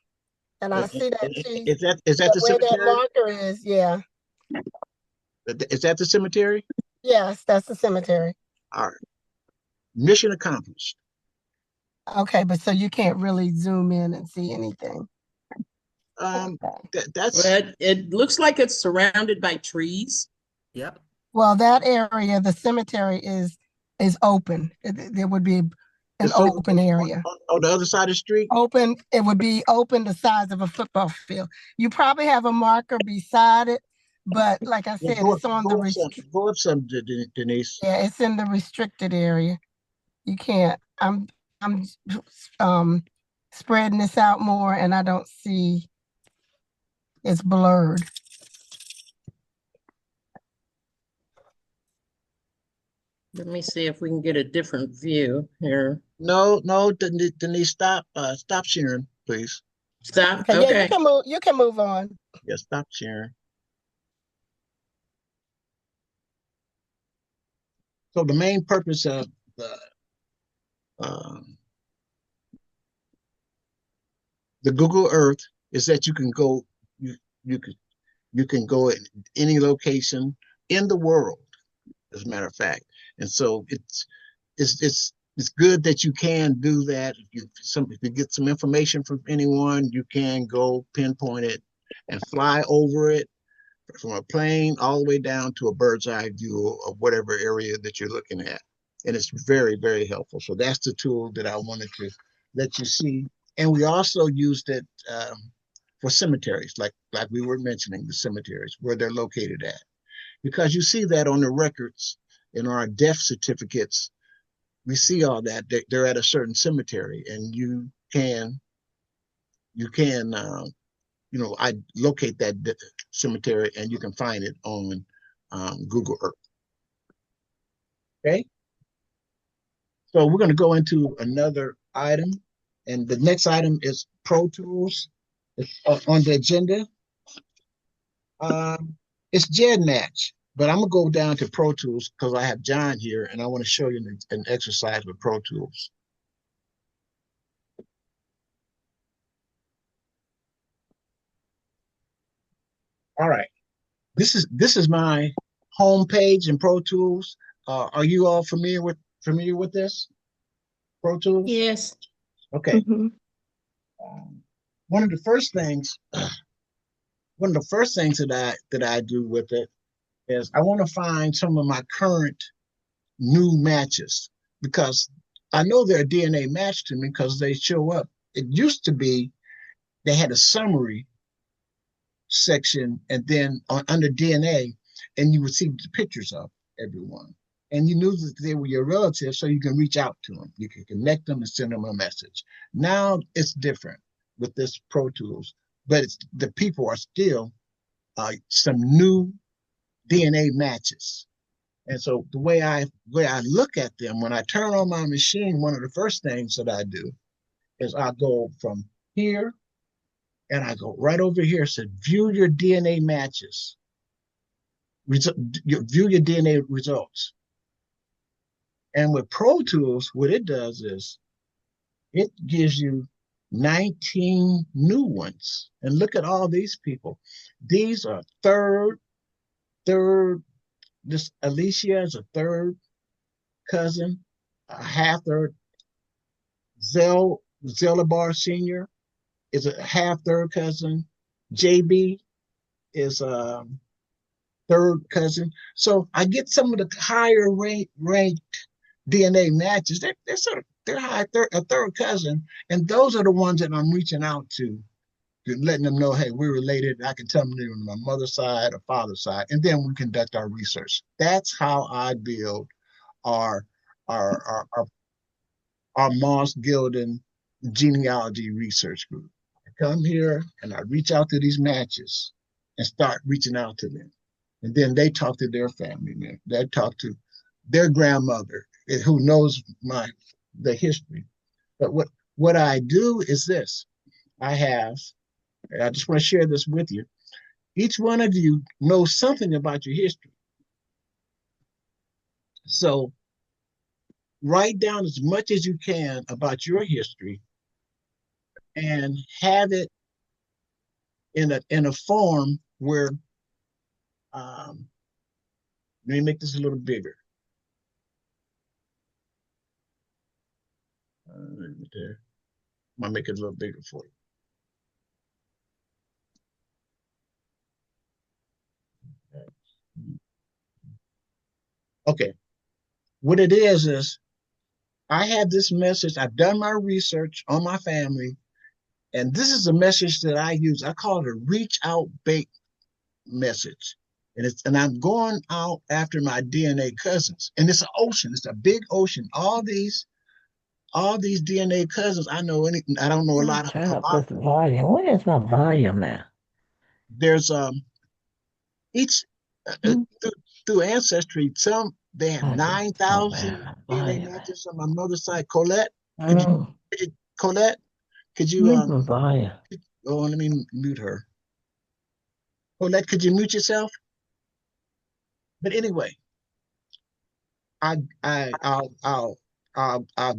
And I And- see that she's, is that the where that cemetery? marker is, yeah. Is that the cemetery? Yes, that's the cemetery. All right. Mission accomplished. Okay, but so you can't really zoom in and see anything. That's Well, it looks like it's surrounded by trees. Yep. Well, that area, the cemetery is open. There would be an it's open area. on the other side of the street. Open, it would be open the size of a football field. You probably have a marker beside it, but like I said, it's on the go up some, Denise. yeah, it's in the restricted area. You can't. I'm spreading this out more, and I don't see. It's blurred. Let me see if we can get a different view here. No, Denise, stop sharing, please. Stop. Okay, yeah, Okay. you can move. You can move on. Yeah, stop sharing. So the main purpose of um, the Google Earth is that you can go, you can go in any location in the world, as a matter of fact. And so it's good that you can do that. If you get some information from anyone, you can go pinpoint it and fly over it from a plane all the way down to a bird's eye view of whatever area that you're looking at. And it's very, very helpful. So that's the tool that I wanted to let you see. And we also used it for cemeteries, like we were mentioning, the cemeteries, where they're located at. Because you see that on the records in our death certificates, we see all that. They're at a certain cemetery, and you can I locate that cemetery, and you can find it on Google Earth. Okay. So we're going to go into another item, and the next item is Pro Tools. It's on the agenda. It's GEDmatch, but I'm gonna go down to Pro Tools because I have John here, and I want to show you an exercise with Pro Tools. All right. This is my home page in Pro Tools. Are you all familiar with this Pro Tools? Yes. Okay. One of the first things that I do with it is I want to find some of my current new matches because I know they're a DNA match to me because they show up. It used to be they had a summary section and then under DNA, and you would see the pictures of everyone. And you knew that they were your relatives, so you can reach out to them. You can connect them and send them a message. Now it's different with this Pro Tools, but the people are still some new DNA matches. And so the way I look at them, when I turn on my machine, one of the first things that I do is I go from here and I go right over here. So view your DNA matches. View your DNA results. And with Pro Tools, what it does is it gives you 19 new ones. And look at all these people. These are third, this Alicia is a third cousin, a half third. Zelabar Sr. is a half third cousin. JB is a third cousin. So I get some of the higher ranked DNA matches. They're sort of they're high a third cousin, and those are the ones that I'm reaching out to, letting them know, hey, we're related. I can tell them they're on my mother's side or father's side, and then we conduct our research. That's how I build our our our our, our Moss Gildon genealogy research group. I come here and I reach out to these matches and start reaching out to them. And then they talk to their family members. They talk to their grandmother who knows the history. But what I do is this. I just want to share this with you. Each one of you knows something about your history. So write down as much as you can about your history and have it in a form where let me make this a little bigger. There. I'm gonna make it a little bigger for you. Okay. What it is I have this message. I've done my research on my family, and this is a message that I use. I call it a reach out bait message. And I'm going out after my DNA cousins. And it's an ocean. It's a big ocean. All these DNA cousins, I don't know a lot of. Turn up this volume. Where is my volume now? There's each through Ancestry, they have 9,000 DNA matches on my mother's side. Colette, Colette, could you let me mute her. Colette, could you mute yourself? But anyway, I'll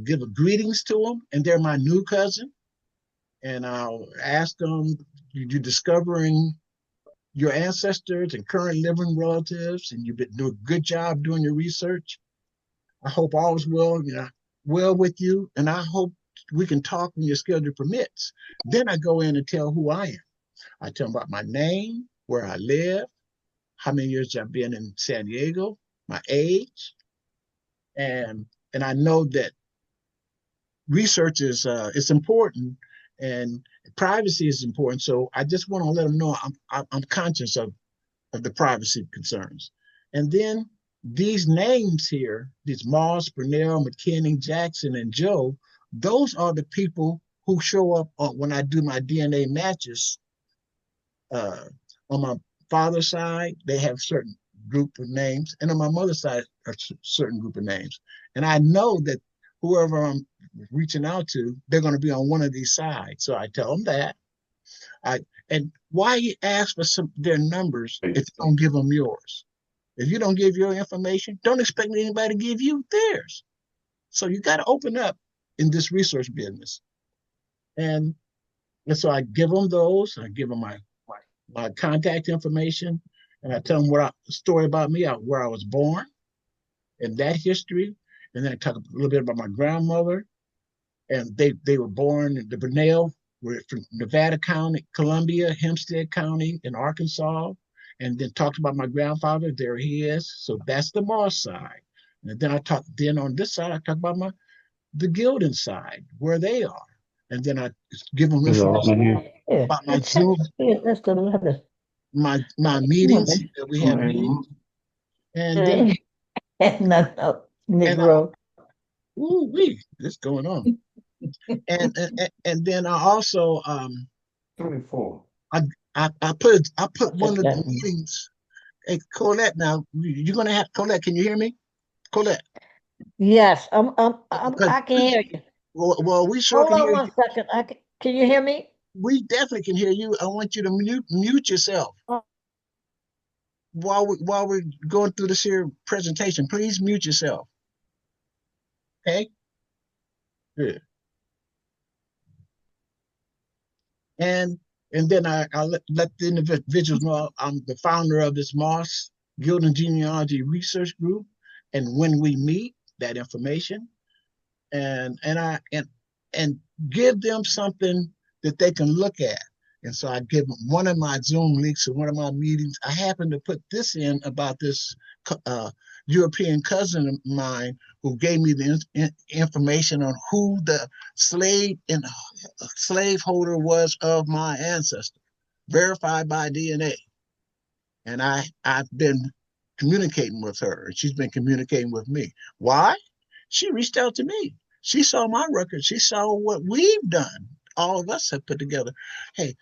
give a greetings to them, and they're my new cousin, and I'll ask them, you're discovering your ancestors and current living relatives, and you've been doing a good job doing your research. I hope all is well, well with you, and I hope we can talk when your schedule permits. Then I go in and tell who I am. I tell them about my name, where I live, how many years I've been in San Diego, my age, and I know that research is it's important and privacy is important. So I just want to let them know I'm conscious of the privacy concerns. And then these names here, these Moss, Brunel, McKinney, Jackson, and Joe, those are the people who show up when I do my DNA matches. On my father's side, they have a certain group of names, and on my mother's side, a certain group of names. And I know that whoever I'm reaching out to, they're going to be on one of these sides. So I tell them that. And why you ask for their numbers if you don't give them yours? If you don't give your information, don't expect anybody to give you theirs. So you got to open up in this research business. And so I give them those. I give them my contact information, and I tell them a story about me, where I was born, and that history. And then I talk a little bit about my grandmother, and they were born in the Brunel, were from Nevada County, Columbia, Hempstead County, in Arkansas, and then talked about my grandfather. There he is. So that's the Moss side. And then on this side, I talk about the Gildon side, where they are. And then I give them information about my Zoom, my meetings that we have meetings. And then Negro. What's going on? and then I also 34. I put one of the meetings. Hey, Colette, now you're gonna have Colette. Can you hear me, Colette? Yes, I can hear you. Well, we sure Hold can on hear one you. second. Can you hear me? We definitely can hear you. I want you to mute yourself while we're going through this here presentation. Please mute yourself. Okay, good. And then I let the individuals know I'm the founder of this Moss Gildon Genealogy Research Group. And when we meet, that information, and give them something that they can look at. And so I give them one of my Zoom links to one of my meetings. I happen to put this in about this uh, European cousin of mine who gave me the information on who the slaveholder was of my ancestor, verified by DNA. And I've been communicating with her, and she's been communicating with me. Why? She reached out to me. She saw my record. She saw what we've done. All of us have put together. Hey,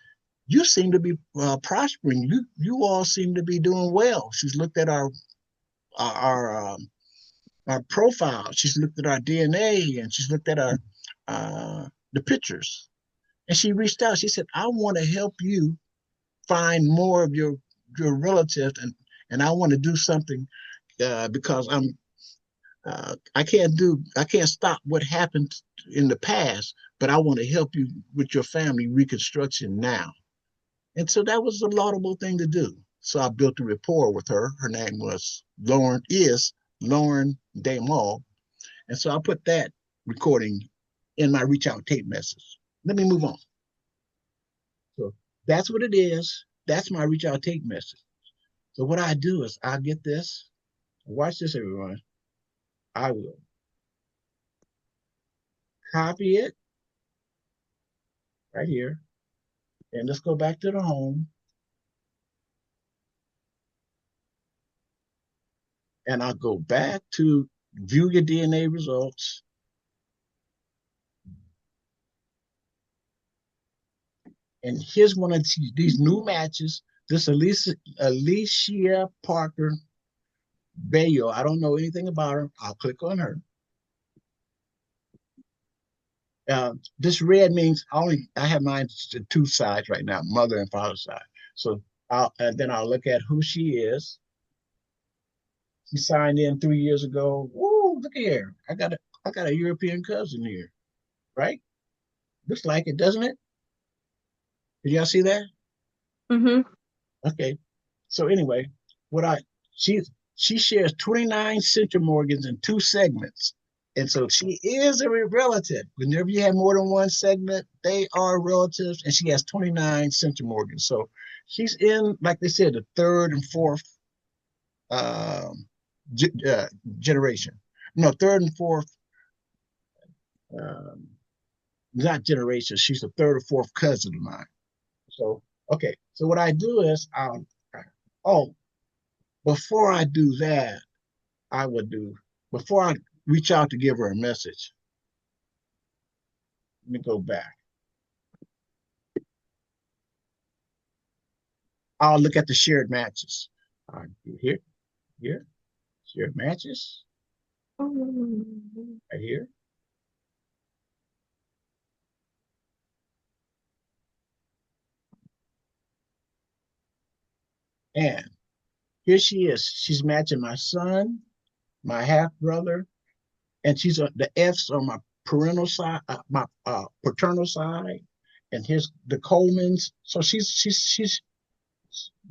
you seem to be prospering. You all seem to be doing well. She's looked at our profile. She's looked at our DNA, and she's looked at our the pictures. And she reached out. She said, "I want to help you find more of your relatives, and I want to do something because I can't stop what happened in the past, but I want to help you with your family reconstruction now." And so that was a laudable thing to do. So I built a rapport with her. Her name was Lauren De Moll. And so I put that recording in my reach out tape message. Let me move on. So that's what it is. That's my reach out tape message. So what I do is I get this. Watch this, everyone. I will copy it right here. And let's go back to the home. And I'll go back to view your DNA results. And here's one of these new matches. This Alicia Parker Bayo. I don't know anything about her. I'll click on her. This red means I have mine to two sides right now, mother and father side. So then I'll look at who she is. She signed in 3 years ago. Woo, look here. I got a European cousin here, right? Looks like it, doesn't it? Did y'all see that? Mm-hmm. Okay. So anyway, what I she she shares 29 centimorgans in two segments. And so she is a relative. Whenever you have more than one segment, they are relatives, and she has 29 centimorgans. So she's in, like they said, the third and fourth um, generation. No, third and fourth, um, not generation. She's the third or fourth cousin of mine. So, okay. So what I do is, oh, before I do that, I would do, before I reach out to give her a message, let me go back. I'll look at the shared matches. Here, shared matches, right here. And here she is. She's matching my son, my half brother, and she's the F's on my parental side, my paternal side, and here's the Colemans. So she's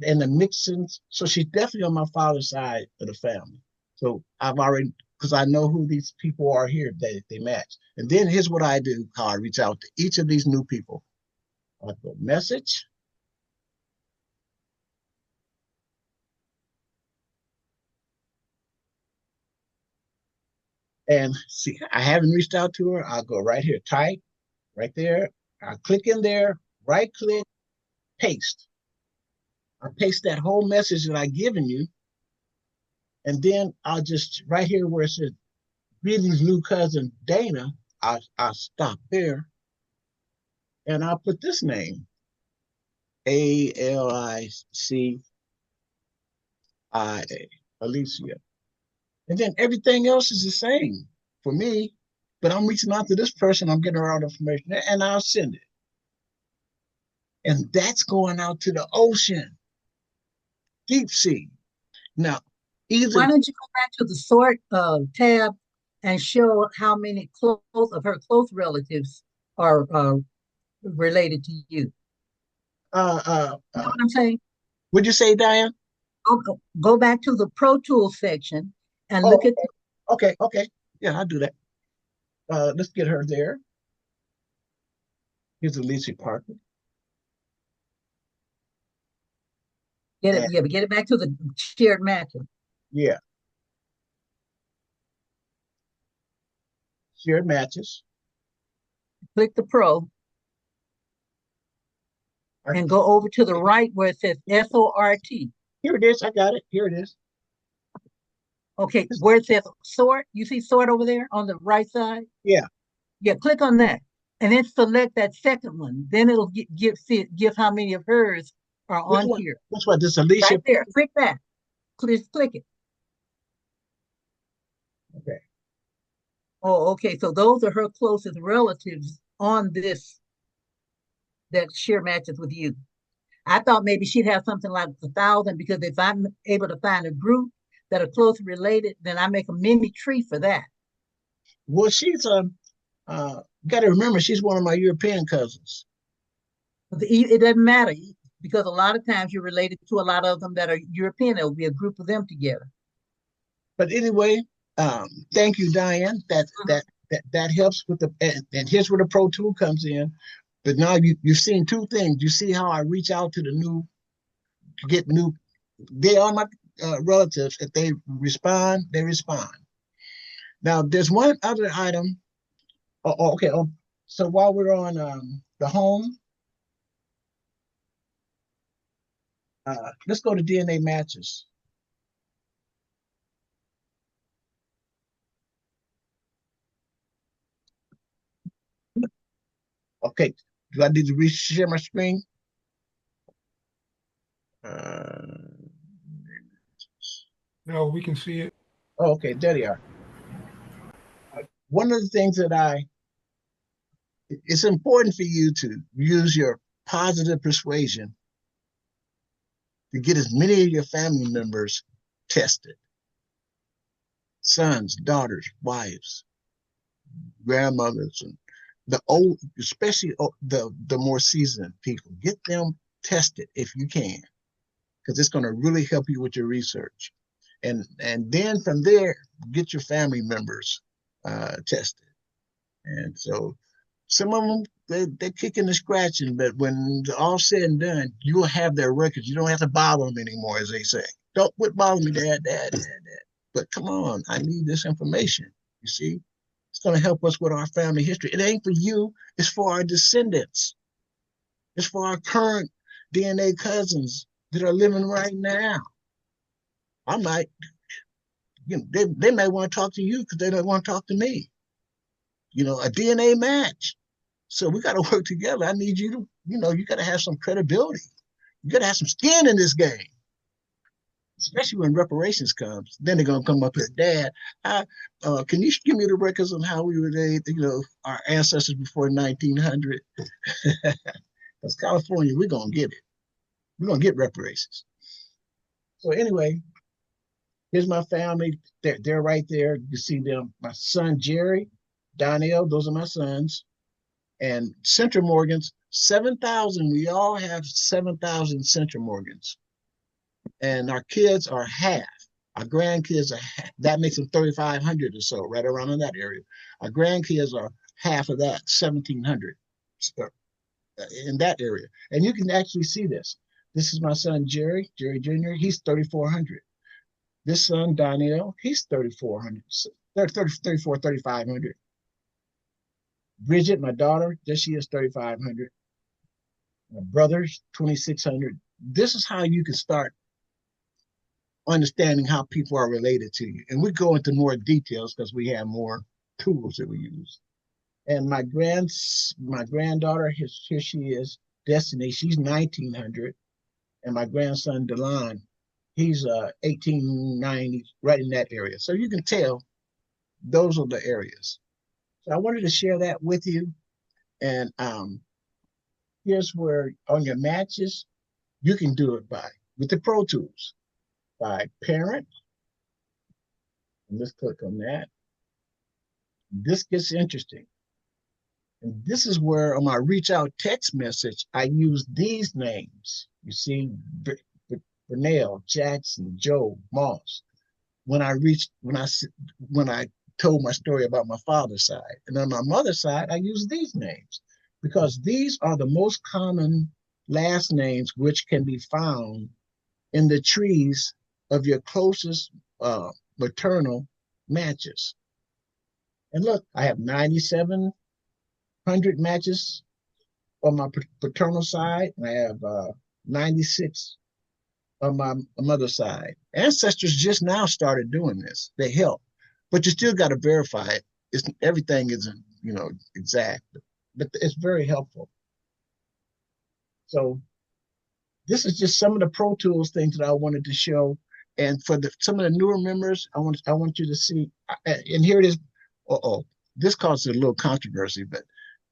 and the Mixons. So she's definitely on my father's side of the family. So I've already, because I know who these people are here, they match. And then here's what I do, how I reach out to each of these new people. I go message. And see, I haven't reached out to her. I'll go right here, type, right there. I'll click in there, right click, paste. I paste that whole message that I've given you. And then I'll just, right here where it says, greetings, new cousin Dana, I'll stop there. And I'll put this name, Alicia, Alicia. And then everything else is the same for me, but I'm reaching out to this person, I'm getting her all the information, and I'll send it. And that's going out to the ocean, deep sea. Now, Why don't you go back to the sort tab and show how many close of her close relatives are related to you. You know what I'm saying? What'd you say, Diane? Go back to the Pro Tools section and Oh, look at. okay. Yeah, I'll do that. Let's get her there. Here's Alicia Parker. Get it, yeah, but get it back to the shared matches. Yeah. Shared matches. Click the Pro and go over to the right where it says SORT. Here it is. I got it. Here it is. Okay, where it says sort, you see sort over there on the right side? Yeah. Yeah, click on that and then select that second one. Then it'll give how many of hers are Which on one? here. Which one? This Alicia? Right there. Click that. Click it. Okay. Oh, okay. So those are her closest relatives on this that share matches with you. I thought maybe she'd have something like 1,000 because if I'm able to find a group that are closely related, then I make a mini tree for that. Well, she's got to remember she's one of my European cousins. It doesn't matter because a lot of times you're related to a lot of them that are European. It'll be a group of them together. But anyway, thank you, Diane. That helps with the and here's where the Pro Tool comes in. But now you've seen two things. You see how I reach out to the new to get new. They are my relatives. If they respond, they respond. Now there's one other item. Okay. So while we're on the home, let's go to DNA matches. Okay. Do I need to share my screen? No, we can see it. Oh, okay, there they are. One of the things that it's important for you to use your positive persuasion to get as many of your family members tested. Sons, daughters, wives, grandmothers, and the old, especially the more seasoned people, get them tested if you can, because it's going to really help you with your research. And then from there, get your family members tested. And so some of them, they're kicking and scratching, but when all said and done, you will have their records. You don't have to bother them anymore, as they say. Don't quit bothering me, dad. But come on, I need this information. You see, it's going to help us with our family history. It ain't for you, it's for our descendants. It's for our current DNA cousins that are living right now. I might, they may want to talk to you because they don't want to talk to me. A DNA match. So we got to work together. I need you to, you got to have some credibility. You got to have some skin in this game, especially when reparations comes. Then they're going to come up with, Dad, can you give me the records on how we were, our ancestors before 1900? Because California, we're going to get it. We're going to get reparations. So anyway, here's my family. They're right there. You see them. My son, Jerry, Donnell, those are my sons. And Central Morgans, 7,000. We all have 7,000 Central Morgans. And our kids are half. Our grandkids are half. That makes them 3,500 or so, right around in that area. Our grandkids are half of that, 1,700 in that area. And you can actually see this. This is my son, Jerry Jr. He's 3,400. This son, Donnell, he's 3,400, 3,500. Bridget, my daughter, this she is 3,500. My brother's 2,600. This is how you can start understanding how people are related to you. And we go into more details because we have more tools that we use. And my granddaughter, here she is, Destiny, she's 1,900. And my grandson, Delon, he's 1,890, right in that area. So you can tell those are the areas. So I wanted to share that with you. And here's where on your matches, you can do it with the Pro Tools, by parent. And let's click on that. This gets interesting. And this is where on my reach out text message, I use these names. You see, Bernal, Jackson, Joe, Moss. When I told my story about my father's side, and on my mother's side, I use these names because these are the most common last names which can be found in the trees of your closest maternal matches. And look, I have 9,700 matches on my paternal side, and I have 96 on my mother's side. Ancestors just now started doing this. They help, but you still got to verify it. Everything isn't, exact, but it's very helpful. So this is just some of the Pro Tools things that I wanted to show. And for some of the newer members, I want you to see. And here it is. This causes a little controversy, but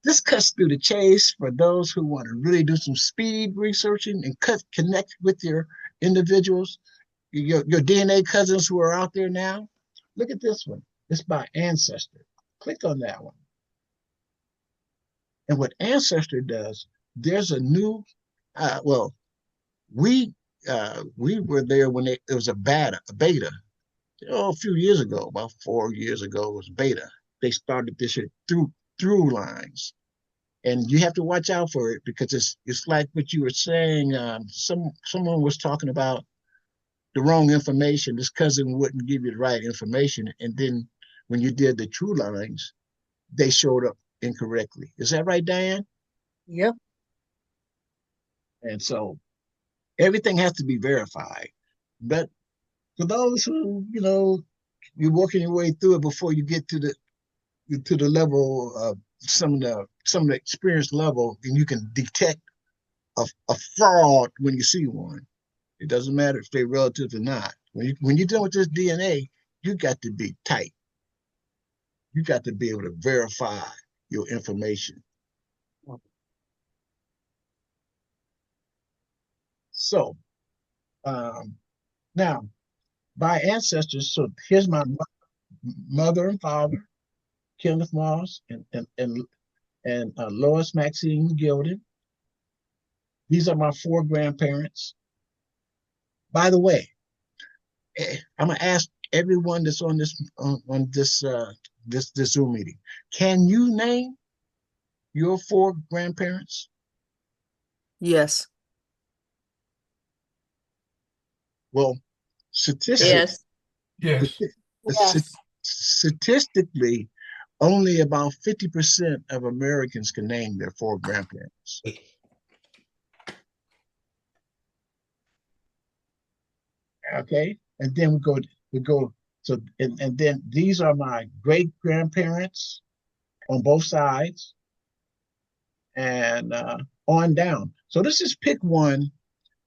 this cuts through the chase for those who want to really do some speed researching and connect with your individuals, your DNA cousins who are out there now. Look at this one. It's by Ancestor. Click on that one. And what Ancestor does, there's a new, we were there when it was a beta. A few years ago, about 4 years ago, it was beta. They started this through lines, and you have to watch out for it because it's like what you were saying. Someone was talking about the wrong information. This cousin wouldn't give you the right information, and then when you did the true lines, they showed up incorrectly. Is that right, Diane? Yep. And so everything has to be verified. But for those who, you're working your way through it before you get to the level of some of the experience level, and you can detect a fraud when you see one. It doesn't matter if they're relatives or not. When you're dealing with this DNA, you got to be tight. You got to be able to verify your information. So now, by ancestors, so here's my mother and father, Kenneth Moss and Lois Maxine Gildon. These are my 4 grandparents. By the way, I'm gonna ask everyone that's on this this Zoom meeting. Can you name your 4 grandparents? Yes. Well, Yes. Statistically, only about 50% of Americans can name their 4 grandparents. Okay, and then we go. So and then these are my great grandparents on both sides, and on down. So let's just pick one,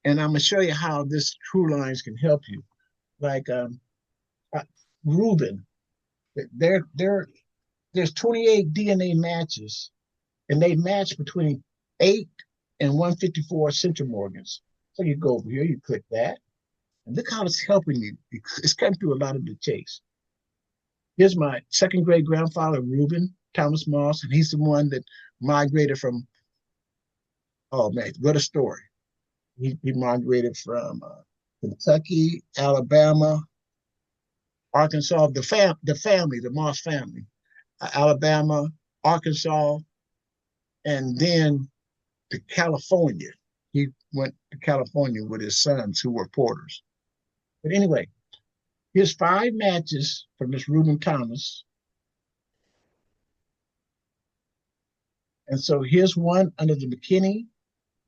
and I'm gonna show you how this true lines can help you. Like Reuben, there's 28 DNA matches, and they match between 8 and 154 centromorgans. So you go over here, you click that, and look how it's helping you. It's cutting through a lot of the chase. Here's my second great grandfather, Reuben Thomas Moss, and he's the one that migrated from, oh man, what a story. He migrated from Kentucky, Alabama, Arkansas, the family, the Moss family, Alabama, Arkansas, and then to California. He went to California with his sons who were porters. But anyway, here's 5 matches from this Reuben Thomas. And so here's one under the McKinney.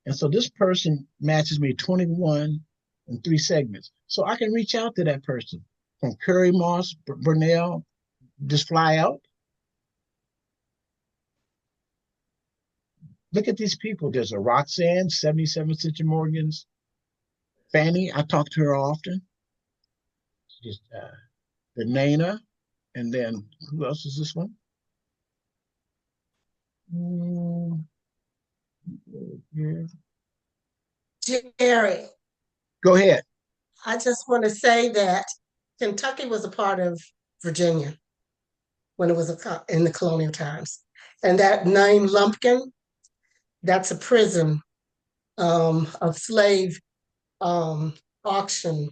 And so this person matches me 21 and 3 segments. So I can reach out to that person from Curry Moss, Burnell, just fly out. Look at these people. There's a Roxanne, 77 centromorgans. Fanny, I talk to her often. Just the Nana, and then who else is this one? Jerry, Go ahead. I just want to say that Kentucky was a part of Virginia. when it was in the colonial times. And that name Lumpkin, that's a prison of slave auction,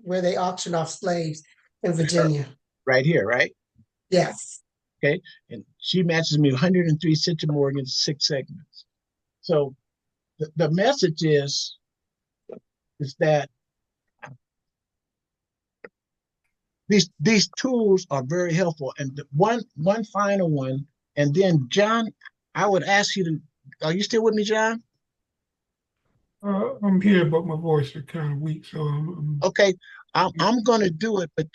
where they auction off slaves in Virginia. Right here, right? Yes. Okay. And she matches me 103 centimorgans, 6 segments. So the message is that these tools are very helpful. And one final one, and then John, I would ask you to, are you still with me, John? I'm here, but my voice is kind of weak, so okay. I'm going to do it, but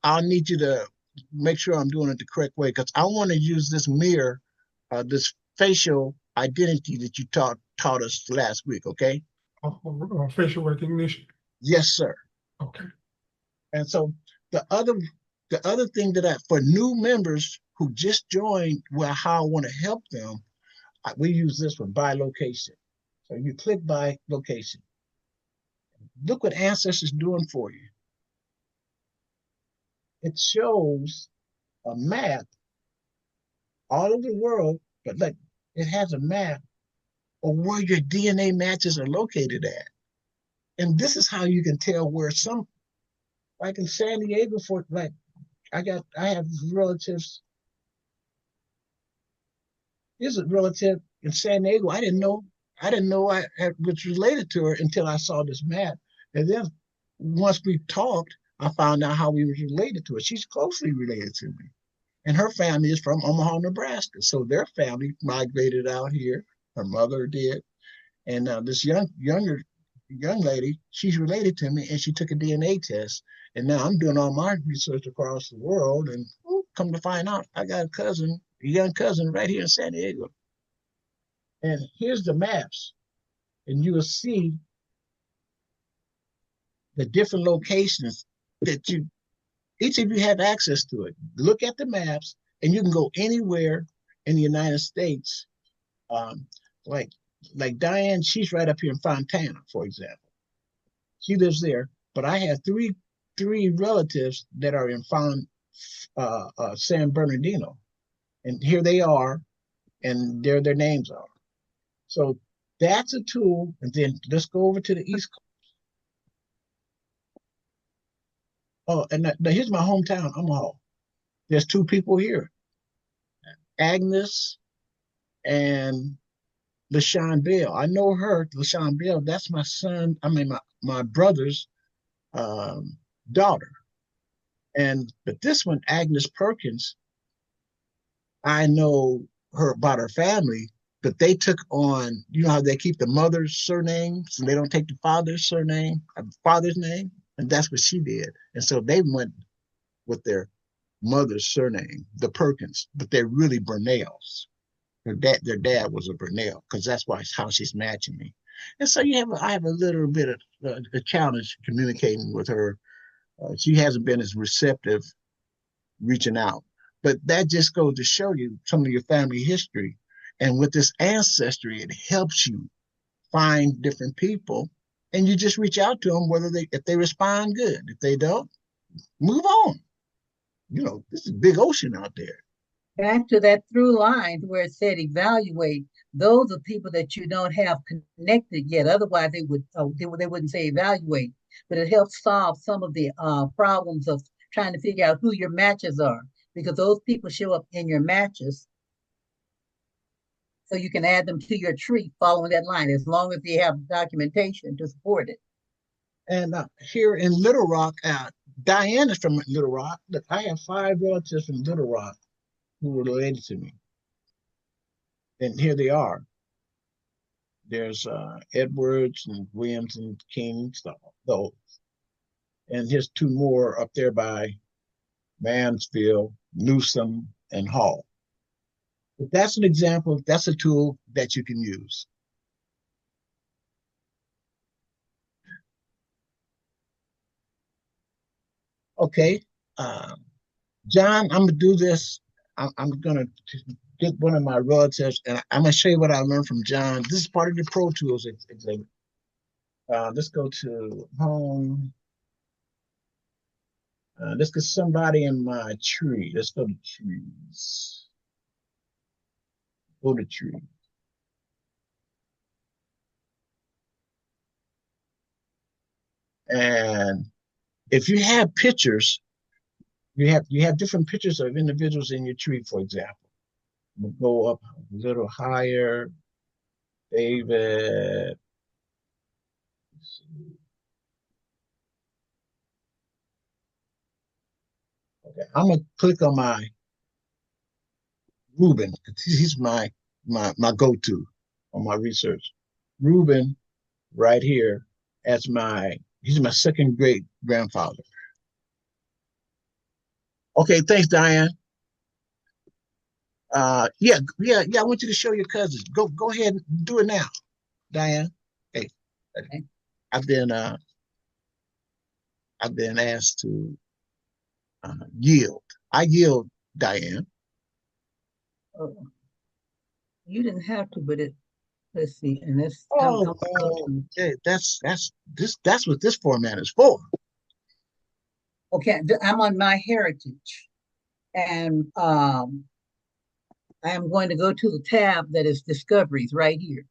I'll need you to make sure I'm doing it the correct way, because I want to use this mirror, this facial identity that you taught us last week. Okay. Facial recognition. Yes, sir. Okay. And so the other thing that for new members who just joined, well, how I want to help them, we use this one by location. So you click by location. Look what Ancestry is doing for you. It shows a map all over the world, but like it has a map of where your DNA matches are located at. And this is how you can tell where some, like in San Diego, for like I have relatives. Here's a relative in San Diego. I didn't know I was related to her until I saw this map. And then once we talked, I found out how we were related to her. She's closely related to me. And her family is from Omaha, Nebraska. So their family migrated out here. Her mother did. And this young lady, she's related to me, and she took a DNA test. And now I'm doing all my research across the world, and come to find out, I got a young cousin right here in San Diego. And here's the maps, and you will see the different locations that each of you have access to it. Look at the maps, and you can go anywhere in the United States. Like Diane, she's right up here in Fontana, for example. She lives there, but I have three relatives that are in San Bernardino, and here they are, and there their names are. So that's a tool. And then let's go over to the East Coast. Oh, and now here's my hometown, Omaha. There's 2 people here, Agnes and LaShawn Bell. I know her, LaShawn Bell. That's my son. I mean, my brother's daughter. But this one, Agnes Perkins, I know her about her family, but they took on, you know how they keep the mother's surname, so they don't take the father's name, and that's what she did. And so they went with their mother's surname, the Perkins, but they're really Burnells. Their dad was a Burnell, because that's how she's matching me. And so I have a little bit of a challenge communicating with her. She hasn't been as receptive reaching out. But that just goes to show you some of your family history. And with this ancestry, it helps you find different people, and you just reach out to them, if they respond, good. If they don't, move on. This is a big ocean out there. Back to that through line where it said evaluate. Those are people that you don't have connected yet. Otherwise, they wouldn't say evaluate. But it helps solve some of the problems of trying to figure out who your matches are, because those people show up in your matches. So you can add them to your tree following that line, as long as you have documentation to support it. And here in Little Rock, Diane is from Little Rock. Look, I have 5 relatives from Little Rock who were related to me. And here they are. There's Edwards and Williams and King, those. And here's 2 more up there by Mansfield, Newsom, and Hall. But that's an example. That's a tool that you can use. Okay, John, I'm gonna do this. I'm gonna get one of my relatives, and I'm gonna show you what I learned from John. This is part of the Pro Tools exhibit. Let's go to home. Let's get somebody in my tree. Let's go to trees. Go to tree. And if you have pictures, you have different pictures of individuals in your tree, for example. We'll go up a little higher. David. Okay, I'm gonna click on my Reuben. He's my go-to on my research. Reuben right here as he's my second great grandfather. Okay, thanks, Diane. Yeah. I want you to show your cousins. Go ahead and do it now, Diane. Hey, Okay. I've been asked to yield. I yield, Diane. Oh, you didn't have to, but let's see, and Okay. That's what this format is for. okay, I'm on my heritage, and I am going to go to the tab that is discoveries right here.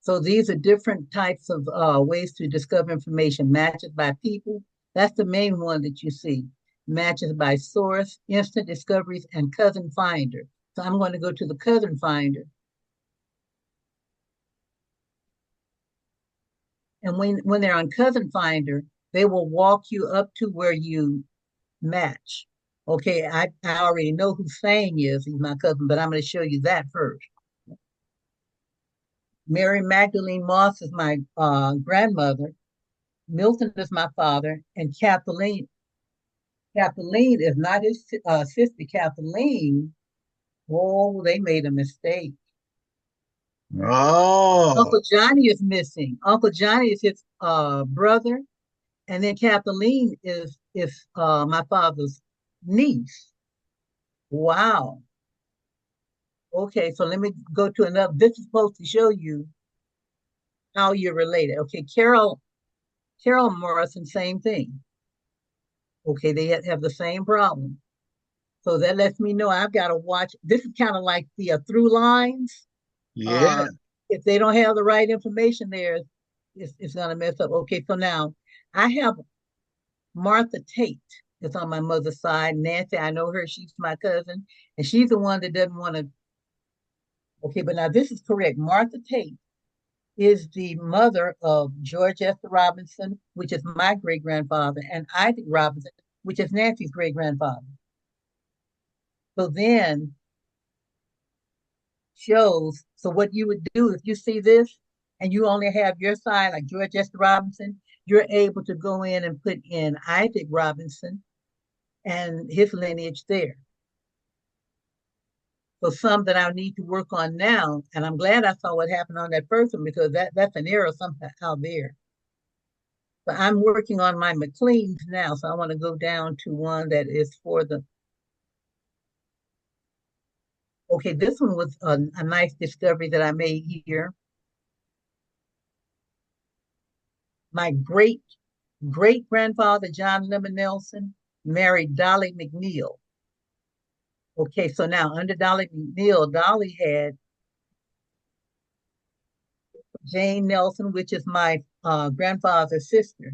So these are different types of ways to discover information. Matches by people, that's the main one that you see. Matches by source, instant discoveries, and cousin finder. So I'm going to go to the cousin finder. And when they're on cousin finder, they will walk you up to where you match. Okay, I already know who Sang is. He's my cousin, but I'm going to show you that first. Mary Magdalene Moss is my grandmother. Milton is my father, and Kathleen is not his sister. Kathleen, oh, they made a mistake. Oh, Uncle Johnny is missing. Uncle Johnny is his brother, and then Kathleen is my father's niece. Wow. Okay, so let me go to another. This is supposed to show you how you're related. Okay, Carol Morrison, same thing. Okay, they have the same problem. So that lets me know I've got to watch. This is kind of like the through lines. yeah. If they don't have the right information there, it's going to mess up. Okay, so now I have Martha Tate. It's on my mother's side. Nancy, I know her. She's my cousin. And she's the one that doesn't want to. Okay, but now this is correct. Martha Tate is the mother of George Esther Robinson, which is my great grandfather, and Isaac Robinson, which is Nancy's great grandfather. So then shows, so what you would do if you see this and you only have your side, like George Esther Robinson, you're able to go in and put in Isaac Robinson and his lineage there. So some that I need to work on now, and I'm glad I saw what happened on that first one because that's an error somehow there. But I'm working on my McLean's now, so I want to go down to one that is for the. Okay, this one was a nice discovery that I made here. My great grandfather, John Lemon Nelson, married Dolly McNeil. Okay, so now under Dolly McNeil, Dolly had Jane Nelson, which is my grandfather's sister.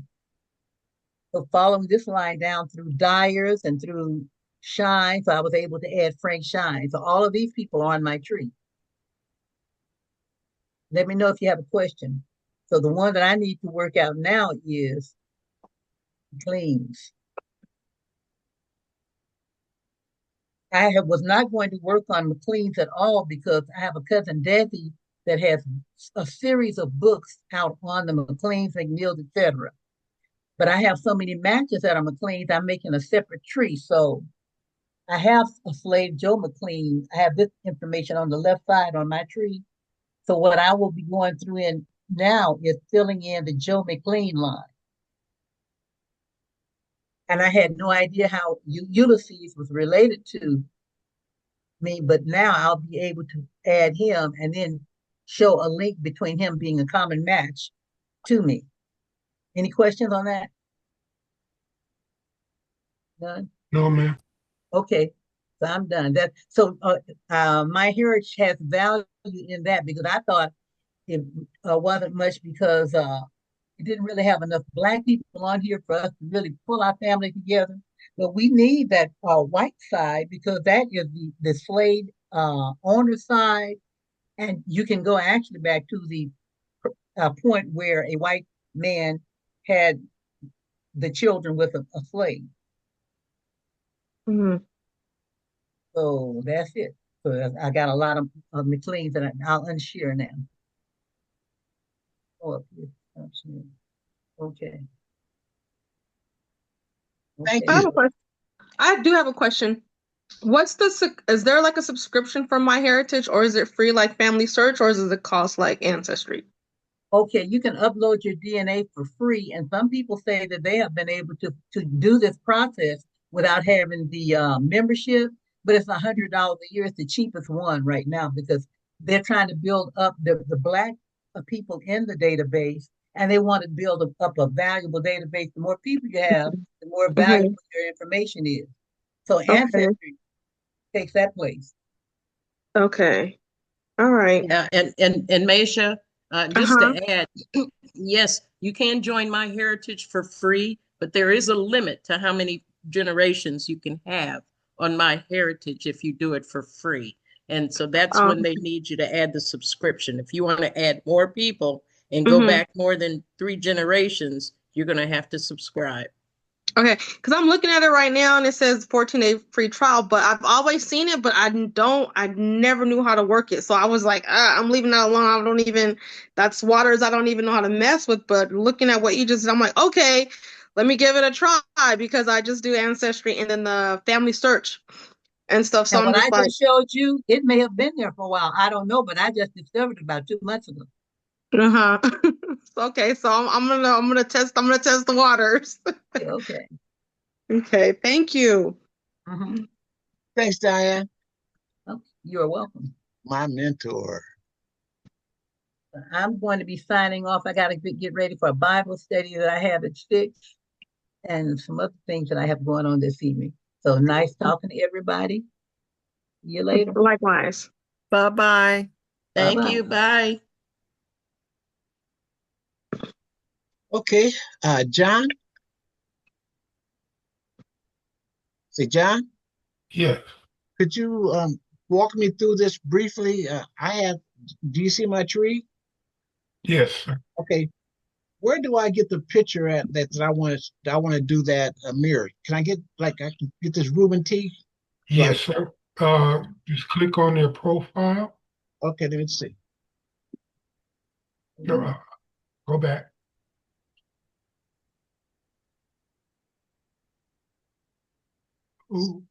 So following this line down through Dyers and through Shine, so I was able to add Frank Shine. So all of these people are on my tree. Let me know if you have a question. So the one that I need to work out now is Cleans. Was not going to work on McLean's at all because I have a cousin Desi that has a series of books out on the McLean's, McNeil's, etc. But I have so many matches that are McLean's, I'm making a separate tree. So I have a slave Joe McLean. I have this information on the left side on my tree. So what I will be going through in now is filling in the Joe McLean line. And I had no idea how Ulysses was related to me, but now I'll be able to add him and then show a link between him being a common match to me. Any questions on that? None? No, ma'am. Okay, so I'm done. My heritage has value in that because I thought it wasn't much because it didn't really have enough Black people on here for us to really pull our family together. But we need that white side because that is the slave owner side, and you can go actually back to the point where a white man had the children with a slave. Mhm. So that's it. So I got a lot of McLean's and I'll unshare now. Oh, okay. Thank I have you. a question. I do have a question. Is there like a subscription for MyHeritage, or is it free like Family Search, or does it cost like Ancestry? Okay, you can upload your DNA for free, and some people say that they have been able to do this process without having the membership, but it's $100 a year. It's the cheapest one right now because they're trying to build up the Black people in the database, and they want to build up a valuable database. The more people you have, the more Mm-hmm. valuable your information is. So Okay. Ancestry takes that place. Okay. All right. Yeah, and Maisha, just Uh-huh. to add, yes, you can join MyHeritage for free, but there is a limit to how many generations you can have on MyHeritage if you do it for free. And so that's when they need you to add the subscription. If you want to add more people and go Mm-hmm. back more than 3 generations, you're going to have to subscribe. Okay, because I'm looking at it right now and it says 14-day free trial, but I've always seen it, but I never knew how to work it. So I was like, I'm leaving that alone. That's waters I don't even know how to mess with. But looking at what you just, I'm like, okay, let me give it a try because I just do Ancestry and then the family search and stuff. So And I'm what I just like, just showed you, it may have been there for a while. I don't know, but I just discovered it about 2 months ago. uh-huh. Okay, so I'm gonna test the waters. Okay. Okay, thank you. Mm-hmm. Thanks, Diane. Oh, you're welcome. My mentor. I'm going to be signing off. I got to get ready for a Bible study that I have at 6 and some other things that I have going on this evening. So nice talking to everybody. See you later. Likewise. Bye-bye. Thank Bye-bye. you. Bye. Okay, John. Say, John, Yes. could you walk me through this briefly? Do you see my tree? Yes. Okay, where do I get the picture at that I want to do that mirror? Can I get I can get this Reuben T? Do I? Yes, sir. Just click on their profile. Okay, let's see. No, go back. Ooh,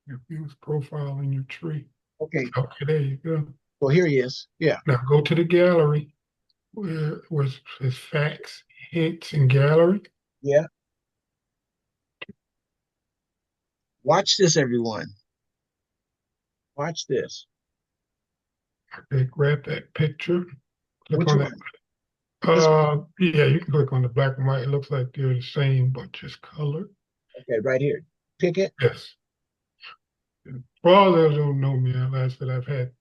your view's profile in your tree. Okay, Okay, there you go. well here he is. Yeah, Now go to the gallery where it says facts, hints, and gallery. yeah. Watch this, everyone. Watch this. Okay, grab that picture. Click Which on that. one? This one. Yeah, you can click on the black and white. It looks like they're the same, but just colored. Okay, right here. Pick it. Yes. For all those who don't know me, I said I've had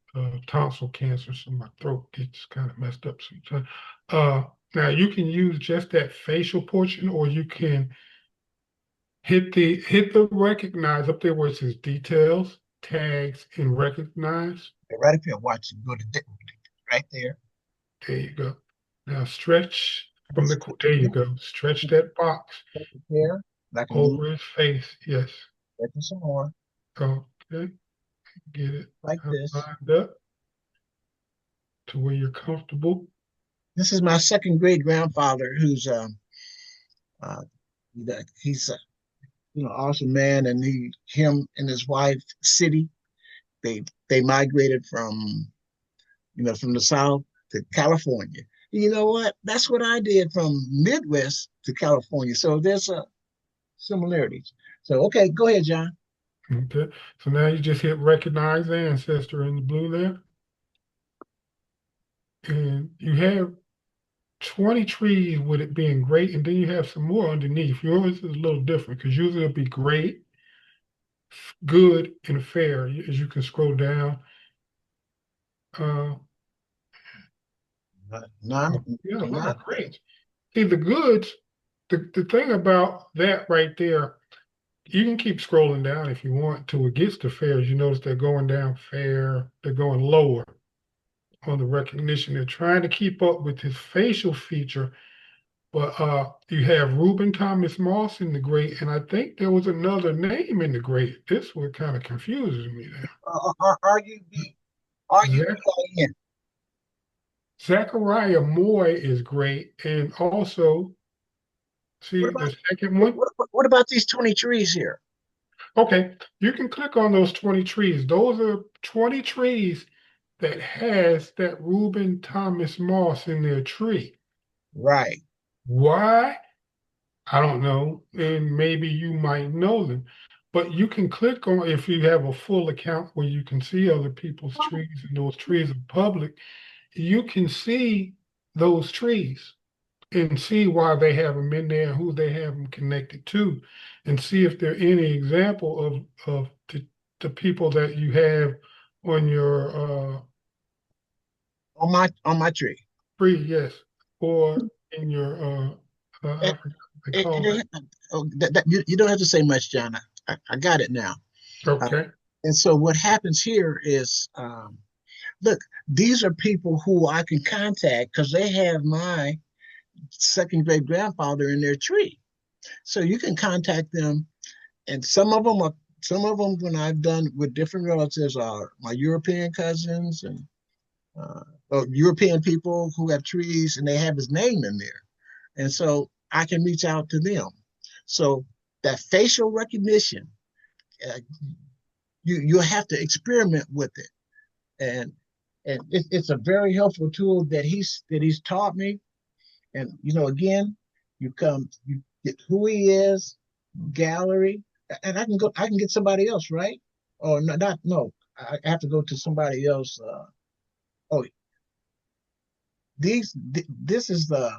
tonsil cancer, so my throat gets kind of messed up sometimes. Now you can use just that facial portion, or you can hit the recognize up there where it says details, tags, and recognize. Okay, right up here. Watch it. Go to right there. There you go. Now stretch from there you go. Stretch that box Here. I can move over his face. Yes. it some more Okay. Get it like this. lined up to where you're comfortable. This is my second great grandfather, who's uh, he's awesome man, and him and his wife City, they migrated from from the south to California. You know what? That's what I did from Midwest to California. So there's similarities. So okay, go ahead, John. Okay. So now you just hit recognize ancestor in the blue there. And you have 20 trees with it being great, and then you have some more underneath. Yours is a little different because usually it'll be great, good, and fair. As you can scroll down. Uh, None, yeah, wow, none. great. See, the goods, the thing about that right there, you can keep scrolling down if you want till it gets to fairs. You notice they're going down fair, they're going lower on the recognition. They're trying to keep up with his facial feature, but you have Reuben Thomas Moss in the great, and I think there was another name in the great. This what kind of confuses me there. Zach- RUBIN. Zachariah Moy is great, and also What see about the second one. what about these 20 trees here? Okay, you can click on those 20 trees. Those are 20 trees that has that Reuben Thomas Moss in their tree. Right. Why? I don't know. And maybe you might know them. But you can click on if you have a full account where you can see other people's trees and those trees are public, you can see those trees and see why they have them in there, who they have them connected to, and see if there are any example of the people that you have on your On my tree. tree, yes, or in your I And, forgot what they call it. you don't have to say much, John. I got it now. Uh, Okay. and so what happens here is, look, these are people who I can contact because they have my second great grandfather in their tree. So you can contact them, and some of them when I've done with different relatives are my European cousins and European people who have trees and they have his name in there. And so I can reach out to them. So that facial recognition, uh, you'll have to experiment with it, and it's a very helpful tool that he's taught me. And again, you get who he is, gallery, and I can get somebody else, right? Or not no, I have to go to somebody else. Oh, this is the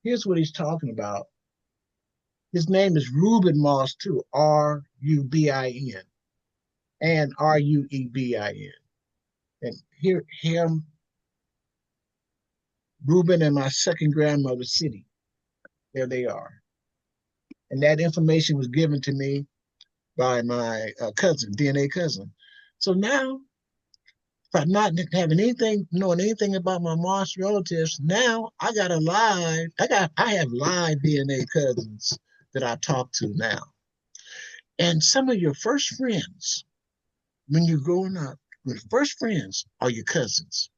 here's what he's talking about. His name is Reuben Moss too, RUBIN and RUEBIN. And here him, Reuben and my second grandmother city. There they are. And that information was given to me by my cousin, DNA cousin. So now, if I'm not having anything, knowing anything about my Moss relatives, now I have live DNA cousins that I talk to now. And some of your first friends, when you're growing up, your first friends are your cousins.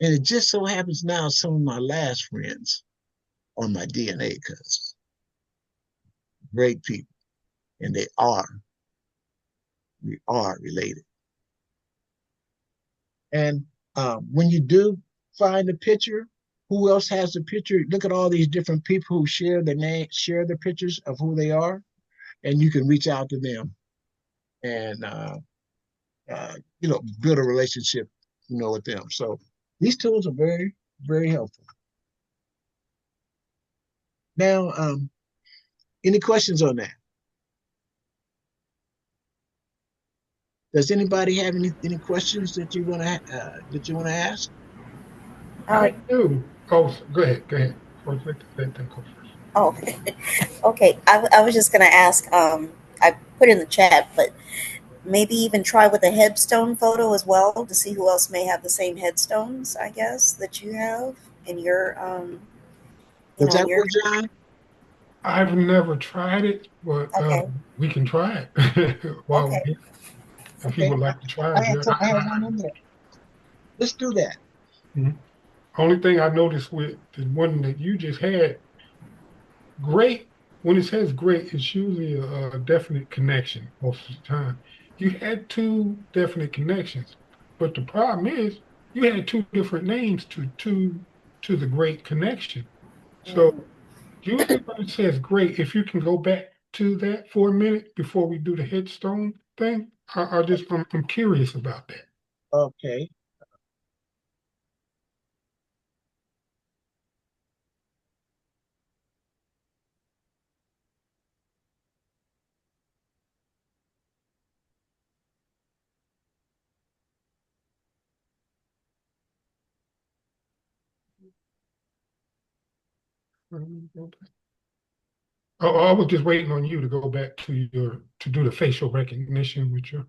And it just so happens now some of my last friends are my DNA cousins. Great people. And we are related. And when you do find a picture, who else has the picture? Look at all these different people who share their name, share the pictures of who they are, and you can reach out to them and build a relationship, with them. So these tools are very, very helpful. Now, any questions on that? Does anybody have any questions that you want to ask? Uh, I do. Oh, go ahead. Go ahead. First, let them go first. oh, okay. I was just gonna ask. I put in the chat, but maybe even try with a headstone photo as well to see who else may have the same headstones. I guess that you have in your, Does in that your. work, John? I've never tried it, but Okay. we can try it while Okay. we're here. If Okay. people would like to try it, yeah. I had one in there. Let's do that. Mhm. Only thing I noticed with the one that you just had, great, when it says great, it's usually a definite connection most of the time. You had two definite connections, but the problem is you had two different names to the Great Connection. So usually when it says great, if you can go back to that for a minute before we do the headstone thing, I'm curious about that. Okay. Oh, I was just waiting on you to go back to do the facial recognition with your.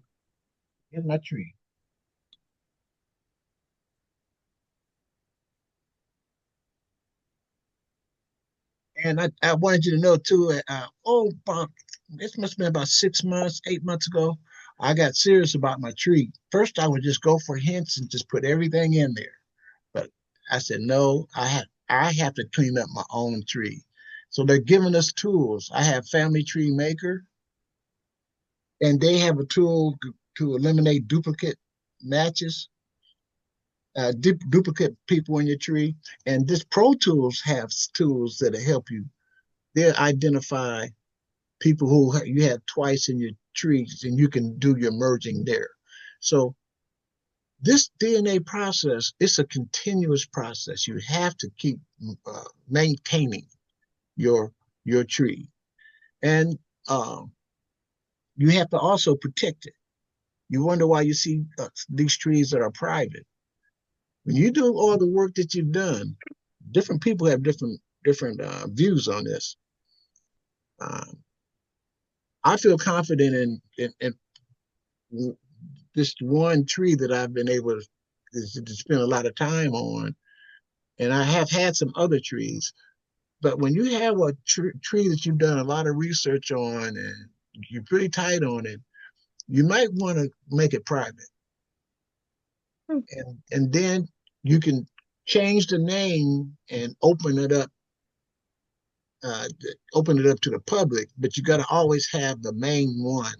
Here's my tree. And I wanted you to know too, about this must have been about 6 months, 8 months ago. I got serious about my tree. First, I would just go for hints and just put everything in there. But I said, no, I have to clean up my own tree. So they're giving us tools. I have Family Tree Maker, and they have a tool to eliminate duplicate matches, duplicate people in your tree. And this Pro Tools have tools that help you. They identify people who you have twice in your trees, and you can do your merging there. So this DNA process is a continuous process. You have to keep maintaining your tree, and you have to also protect it. You wonder why you see these trees that are private. When you do all the work that you've done, different people have different views on this. I feel confident in this one tree that I've been able to spend a lot of time on, and I have had some other trees. But when you have a tree that you've done a lot of research on and you're pretty tight on it, you might want to make it private, and then you can change the name and open it up to the public. But you got to always have the main one.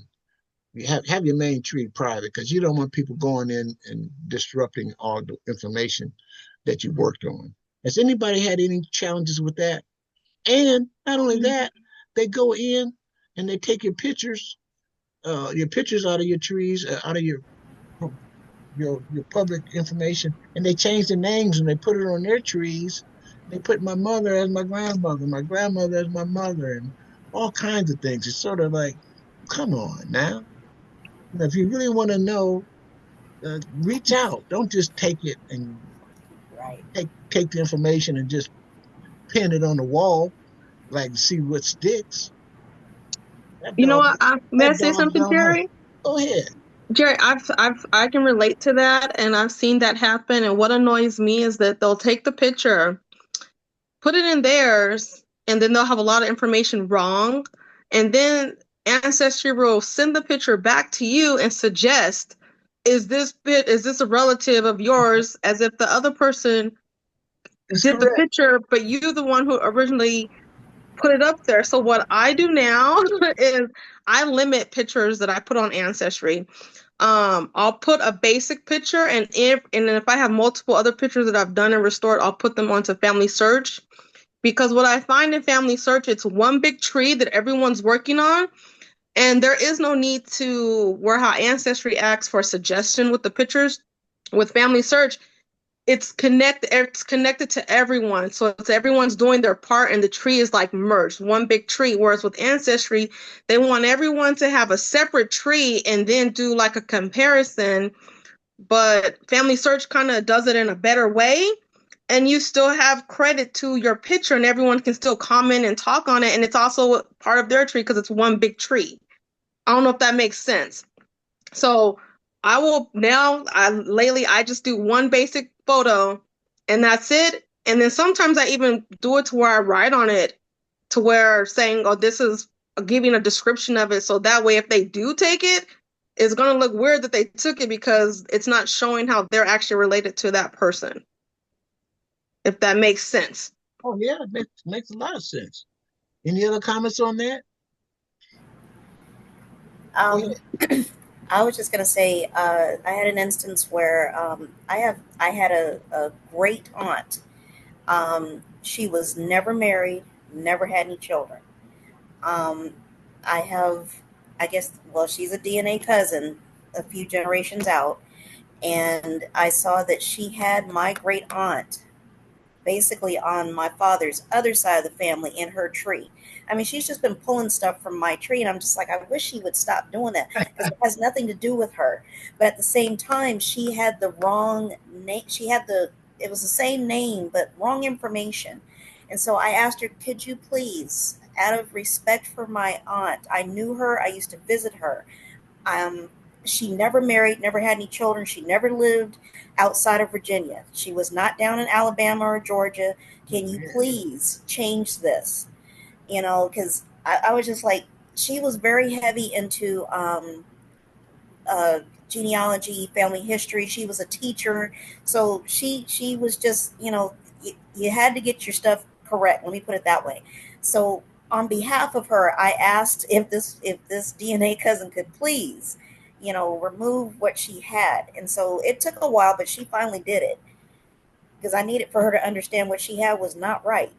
You have your main tree private because you don't want people going in and disrupting all the information that you worked on. Has anybody had any challenges with that? And not only that, they go in and they take your pictures out of your trees, out of your public information, and they change the names and they put it on their trees. They put my mother as my grandmother, my grandmother as my mother, and all kinds of things. It's sort of like, come on now. If you really want to know, reach out. Don't just take it and take the information and just pin it on the wall, like to see what sticks. That You know dog, what? May I that say dog something, don't know. Jerry? Go ahead. Jerry, I can relate to that, and I've seen that happen. And what annoys me is that they'll take the picture, put it in theirs, and then they'll have a lot of information wrong. And then Ancestry will send the picture back to you and suggest, is this a relative of yours? As if the other person It's did the correct. picture, but you the one who originally put it up there. So what I do now is I limit pictures that I put on Ancestry. I'll put a basic picture, and then if I have multiple other pictures that I've done and restored, I'll put them onto Family Search. Because what I find in Family Search, it's one big tree that everyone's working on, and there is no need to where how Ancestry asks for a suggestion with the pictures. With Family Search, it's connected to everyone, so it's everyone's doing their part, and the tree is like merged, one big tree. Whereas with Ancestry, they want everyone to have a separate tree and then do like a comparison, but Family Search kind of does it in a better way, and you still have credit to your picture and everyone can still comment and talk on it, and it's also part of their tree because it's one big tree. I don't know if that makes sense. So I will now, lately, I just do one basic photo and that's it. And then sometimes I even do it to where I write on it to where saying, oh, this is giving a description of it. So that way, if they do take it, it's going to look weird that they took it because it's not showing how they're actually related to that person. If that makes sense. Oh yeah, it makes a lot of sense. Any other comments on that? Um, I was just gonna say, I had an instance where I had a great aunt. She was never married, never had any children. Um, I have, I guess, well, she's a DNA cousin, a few generations out, and I saw that she had my great aunt basically on my father's other side of the family in her tree. I mean, she's just been pulling stuff from my tree, and I'm just like, I wish she would stop doing that because it has nothing to do with her. But at the same time, she had the wrong name. It was the same name, but wrong information. And so I asked her, could you please, out of respect for my aunt, I knew her, I used to visit her. Um, she never married, never had any children. She never lived outside of Virginia. She was not down in Alabama or Georgia. Can you please change this? You know, because I was just like, she was very heavy into uh, genealogy, family history. She was a teacher, so she was just, you had to get your stuff correct. Let me put it that way. So on behalf of her, I asked if this DNA cousin could please, remove what she had, and so it took a while, but she finally did it because I needed for her to understand what she had was not right.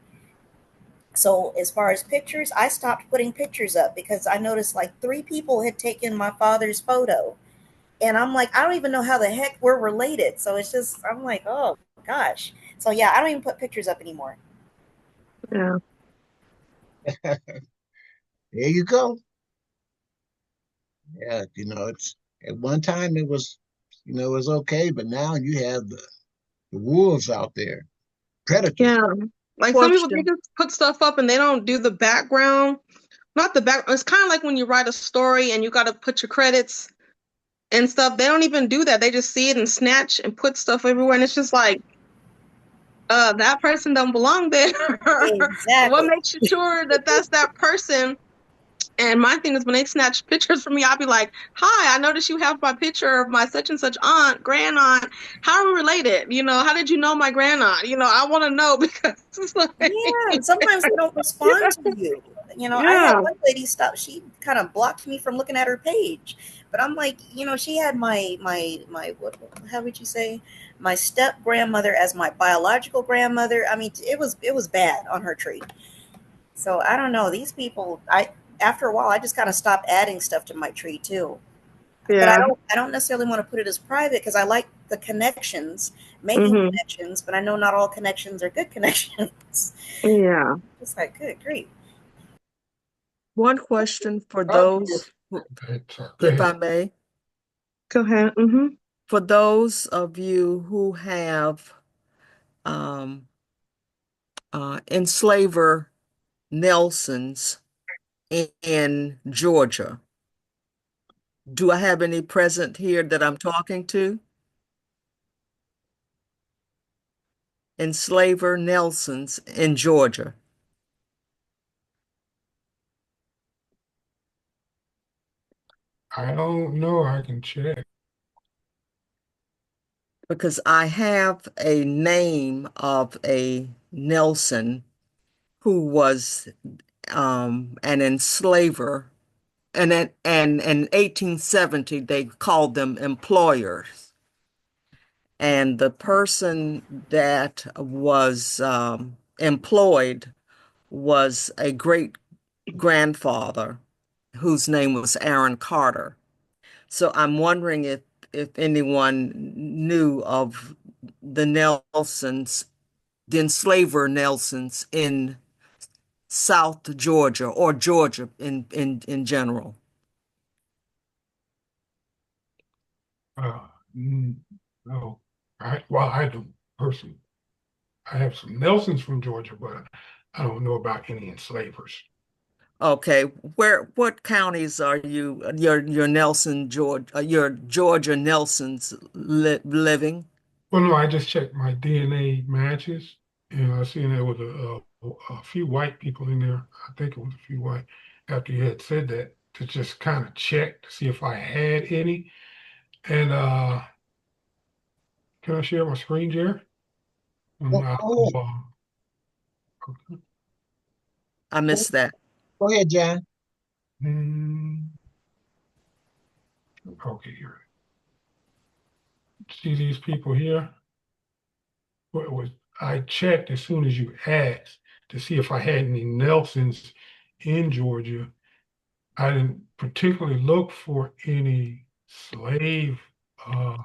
So as far as pictures, I stopped putting pictures up because I noticed like three people had taken my father's photo, and I'm like, I don't even know how the heck we're related. So it's just, I'm like, oh gosh. So yeah, I don't even put pictures up anymore. Yeah. There you go. Yeah, it's at one time it was okay, but now you have the wolves out there, predators. Yeah. Like some people, they Question. just put stuff up and they don't do the background. Not the back. It's kind of like when you write a story and you got to put your credits and stuff. They don't even do that. They just see it and snatch and put stuff everywhere. And it's just like, that person don't belong there. What Exactly. makes you sure that that's that person? And my thing is when they snatch pictures from me, I'll be like, hi, I noticed you have my picture of my such and such aunt, grand aunt. How are we related? How did you know my grand aunt? I want to know because it's Yeah, like, and sometimes they don't respond to you. I had yeah, one lady stop. She kind of blocked me from looking at her page, but I'm like, she had my how would you say, my step grandmother as my biological grandmother. I mean, it was bad on her tree. So I don't know these people. I After a while, I just kind of stopped adding stuff to my tree too. But I yeah, don't I don't necessarily want to put it as private because I like the connections, making hmm, connections, but I know not all connections are good connections. yeah. Just like, good grief. One question for Oh, those, okay, sorry. Go if I ahead. may, Go ahead. Hmm. for those of you who have um, enslaver Nelsons in Georgia, do I have any present here that I'm talking to? Enslaver Nelsons in Georgia. I don't know. I can check. Because I have a name of a Nelson who was an enslaver, and in 1870 they called them employers. And the person that was employed was a great grandfather whose name was Aaron Carter. So I'm wondering if anyone knew of the Nelsons, the enslaver Nelsons in South Georgia or Georgia in general. Uh, mm, no. Well, I do personally. I have some Nelsons from Georgia, but I don't know about any enslavers. Okay, what counties are your Nelson Georgia your Georgia Nelsons living? Well, no, I just checked my DNA matches, and I seen there was a few white people in there. I think it was a few white. After you had said that, to just kind of check to see if I had any. And can I share my screen, Jerry? And Go, go ahead. I missed that. Go ahead, John. mm, Okay, here. See these people here? What was I checked as soon as you asked to see if I had any Nelsons in Georgia. I didn't particularly look for any slave uh,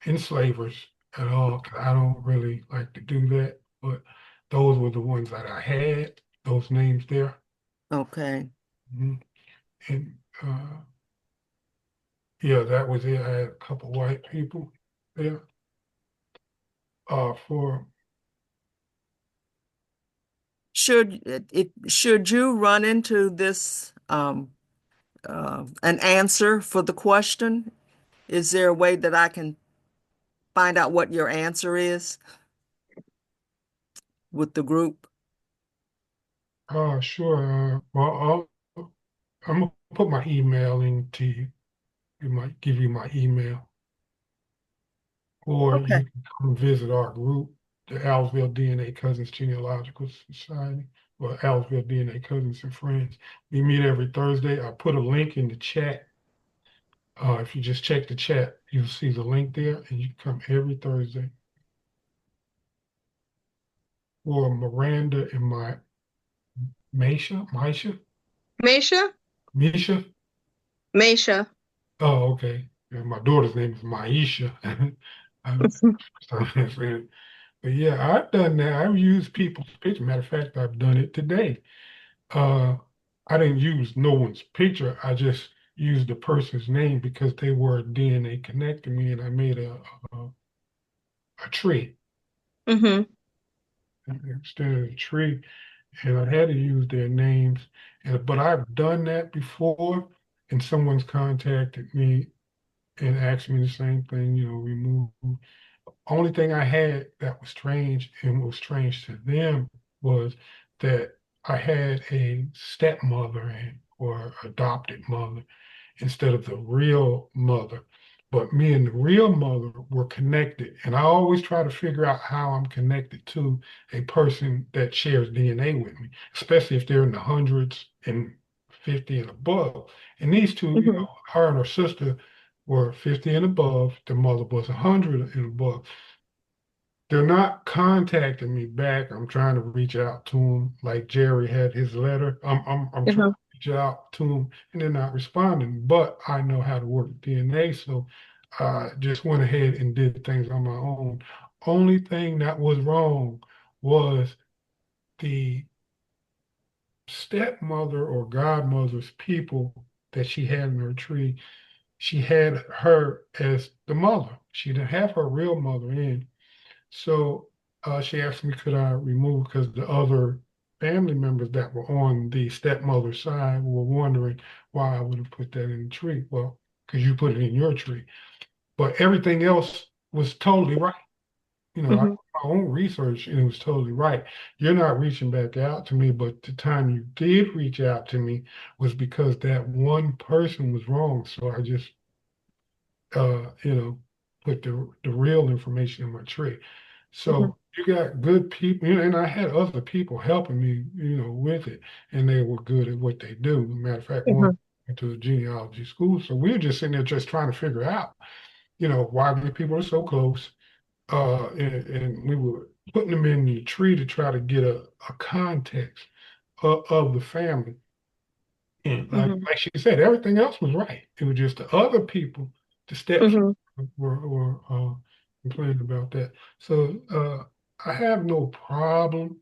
enslavers at all, 'cause I don't really like to do that. But those were the ones that I had, those names there. Okay. Mhm. And yeah, that was it. I had a couple white people there. For Should you run into this an answer for the question? Is there a way that I can find out what your answer is with the group? Sure. Well, I'm gonna put my email into you. It might give you my email, or Okay. you can come visit our group, the Alsville DNA Cousins Genealogical Society, or Alsville DNA Cousins and Friends. We meet every Thursday. I put a link in the chat. If you just check the chat, you'll see the link there, and you can come every Thursday. Or Miranda and my Misha, Mesha? Misha. Mesha. Oh, okay. Yeah, my daughter's name is Maisha. I'm sorry. But yeah, I've done that. I've used people's picture. Matter of fact, I've done it today. Uh, I didn't use no one's picture. I just used the person's name because they were DNA connected me, and I made a tree Mm-hmm. instead of a tree, and I had to use their names. But I've done that before, and someone's contacted me and asked me the same thing. Remove. Only thing I had that was strange and was strange to them was that I had a stepmother or adopted mother instead of the real mother. But me and the real mother were connected. And I always try to figure out how I'm connected to a person that shares DNA with me, especially if they're in the hundreds and 50 and above. And these two, Mm-hmm. her and her sister were 50 and above. The mother was 100 and above. They're not contacting me back. I'm trying to reach out to them, like Jerry had his letter. I'm trying Uh-huh. to reach out to them, and they're not responding. But I know how to work DNA, so I just went ahead and did things on my own. Only thing that was wrong was the stepmother or godmother's people that she had in her tree. She had her as the mother. She didn't have her real mother in. So she asked me, could I remove, because the other family members that were on the stepmother's side were wondering why I would have put that in the tree. Well, because you put it in your tree. But everything else was totally right. I did Mm-hmm. my own research and it was totally right. You're not reaching back out to me, but the time you did reach out to me was because that one person was wrong. So I just, put the real information in my tree. Mm-hmm. So you got good people, and I had other people helping me, with it, and they were good at what they do. Matter of fact, one Mm-hmm. went to the genealogy school, so we were just sitting there just trying to figure out, why the people are so close, and we were putting them in the tree to try to get a context of the family. And Mm-hmm. like she said, everything else was right. It was just the other people, the steps Mm-hmm. were complaining about that. So I have no problem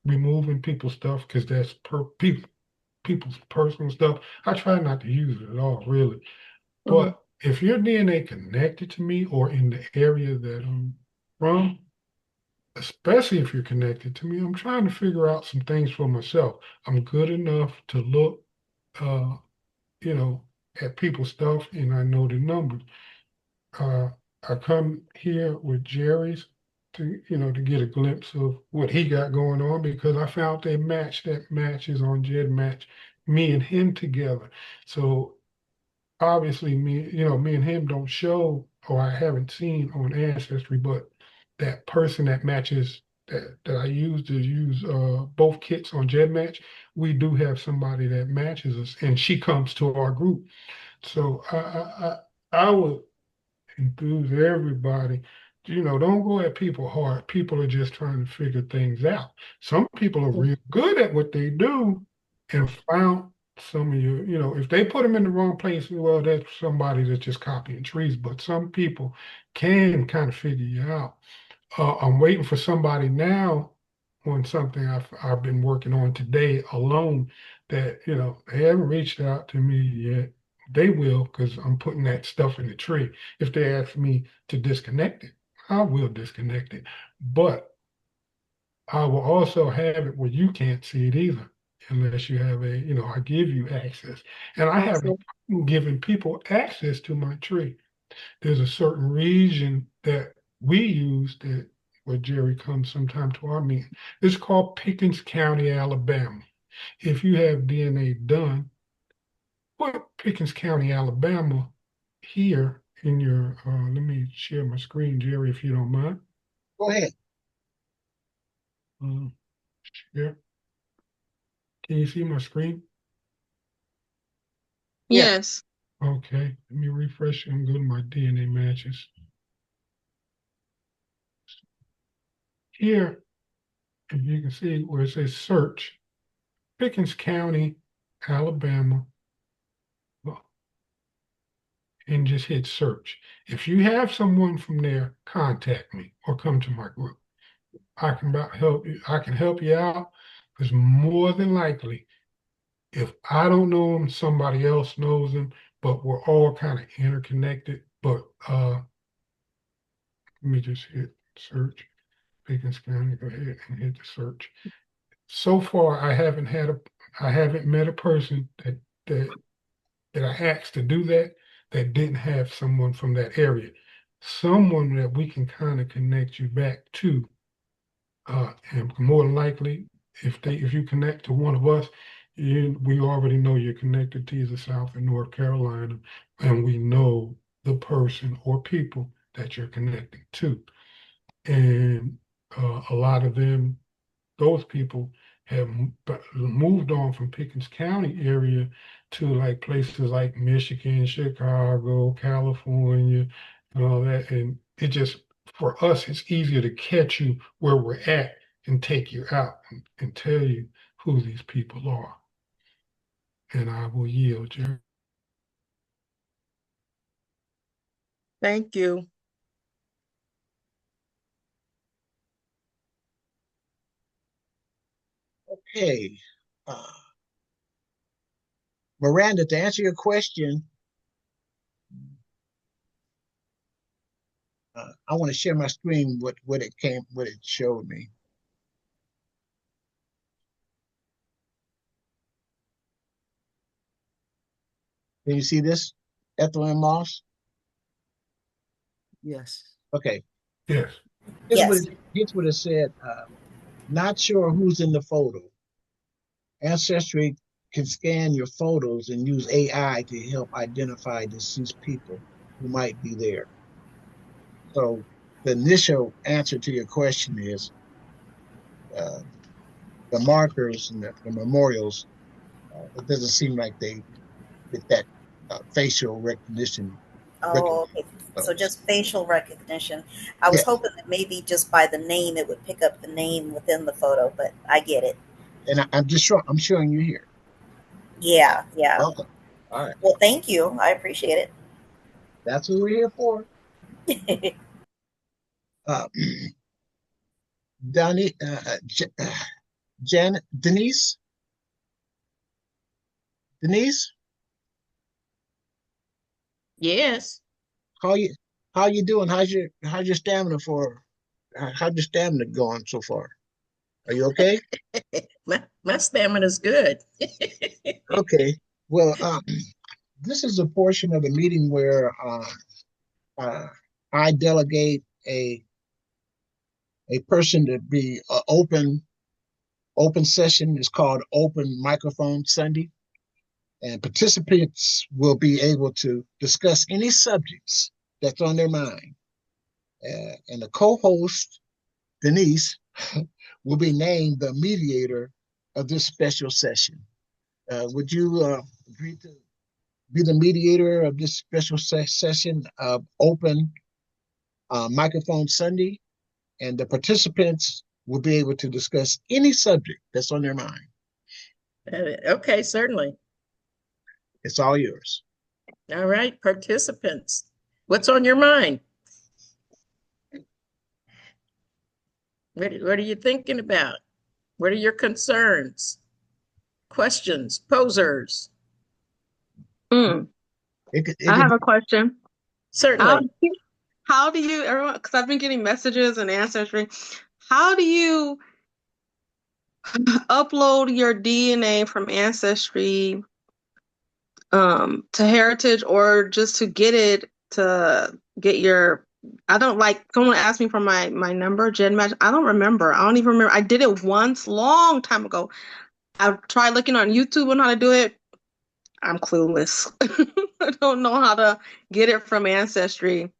removing people's stuff because that's people's personal stuff. I try not to use it at all, really. Mm-hmm. But if your DNA connected to me or in the area that I'm from, especially if you're connected to me, I'm trying to figure out some things for myself. I'm good enough to look. Uh, you know, at people's stuff and I know the numbers. Uh, I come here with Jerry's to get a glimpse of what he got going on because I found a match that matches on GEDmatch, me and him together. So obviously me and him don't show or I haven't seen on Ancestry, but that person that matches that I use to use both kits on GEDmatch, we do have somebody that matches us and she comes to our group. So I would enthuse everybody. Don't go at people hard. People are just trying to figure things out. Some people are real good at what they do and found some of if they put them in the wrong place, well, that's somebody that's just copying trees. But some people can kind of figure you out. I'm waiting for somebody now on something I've been working on today alone that, they haven't reached out to me yet. They will because I'm putting that stuff in the tree. If they ask me to disconnect it, I will disconnect it. But I will also have it where you can't see it either, unless you have I give you access. And I haven't given people access to my tree. There's a certain region that we use that where Jerry comes sometime to our meeting. It's called Pickens County, Alabama. If you have DNA done, put Pickens County, Alabama here in your, let me share my screen, Jerry, if you don't mind. Go ahead. Yeah. Can you see my screen? Yes. Okay, let me refresh and go to my DNA matches. Here, if you can see where it says search, Pickens County, Alabama, and just hit search. If you have someone from there, contact me or come to my group. I can help you. I can help you out because more than likely, if I don't know them, somebody else knows them, but we're all kind of interconnected. But let me just hit search. Pickens County, go ahead and hit the search. So far, I haven't met a person that I asked to do that didn't have someone from that area, someone that we can kind of connect you back to. And more than likely, if you connect to one of us, we already know you're connected to either South or North Carolina, and we know the person or people that you're connecting to. And a lot of those people have moved on from Pickens County area to like places like Michigan, Chicago, California, and all that. And it just, for us, it's easier to catch you where we're at and take you out and tell you who these people are. And I will yield, Jerry. Thank you. Okay. Miranda, to answer your question, I want to share my screen what it showed me. Can you see this? Ethel and Moss? Yes. Okay. Yes. Here's what it said. Not sure who's in the photo. Ancestry can scan your photos and use AI to help identify deceased people who might be there. So the initial answer to your question is uh, the markers and the memorials. It doesn't seem like they fit that facial recognition. Oh, okay. So just facial recognition. I was Yeah, hoping that maybe just by the name it would pick up the name within the photo, but I get it. and I'm showing you here. Yeah, yeah. Okay, all right. Well, thank you. I appreciate it. That's what we're here for. Uh, Donnie, Denise, Denise, Yes. how you doing? How's your stamina how's your stamina going so far? Are you okay? My stamina's good. Okay. Well, this is a portion of the meeting where uh, I delegate a person to be open session. It's called Open Microphone Sunday, and participants will be able to discuss any subjects that's on their mind. And the co-host, Denise, will be named the mediator of this special session. Would you agree to be the mediator of this special session of open microphone Sunday, and the participants will be able to discuss any subject that's on their mind. Okay, certainly. It's all yours. All right, participants, what's on your mind? What are you thinking about? What are your concerns? Questions, posers? I have a question. Certainly. How do you, everyone, because I've been getting messages and Ancestry, how do you upload your DNA from Ancestry to Heritage, or just to get it, to get your, I don't, like, someone asked me for my number, GEDmatch. I don't remember. I don't even remember. I did it once, long time ago. I tried looking on YouTube on how to do it. I'm clueless. I don't know how to get it from Ancestry.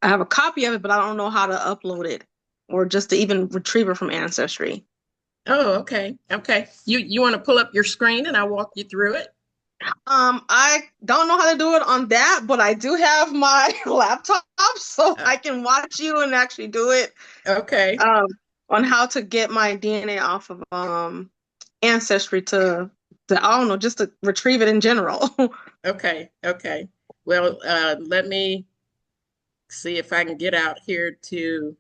I have a copy of it, but I don't know how to upload it, or just to even retrieve it from Ancestry. Oh, okay. Okay. You want to pull up your screen and I'll walk you through it? I don't know how to do it on that, but I do have my laptop, so I can watch you and actually do it. Okay. On how to get my DNA off of Ancestry to I don't know, just to retrieve it in general. Okay. Okay. Well, let me see if I can get out here to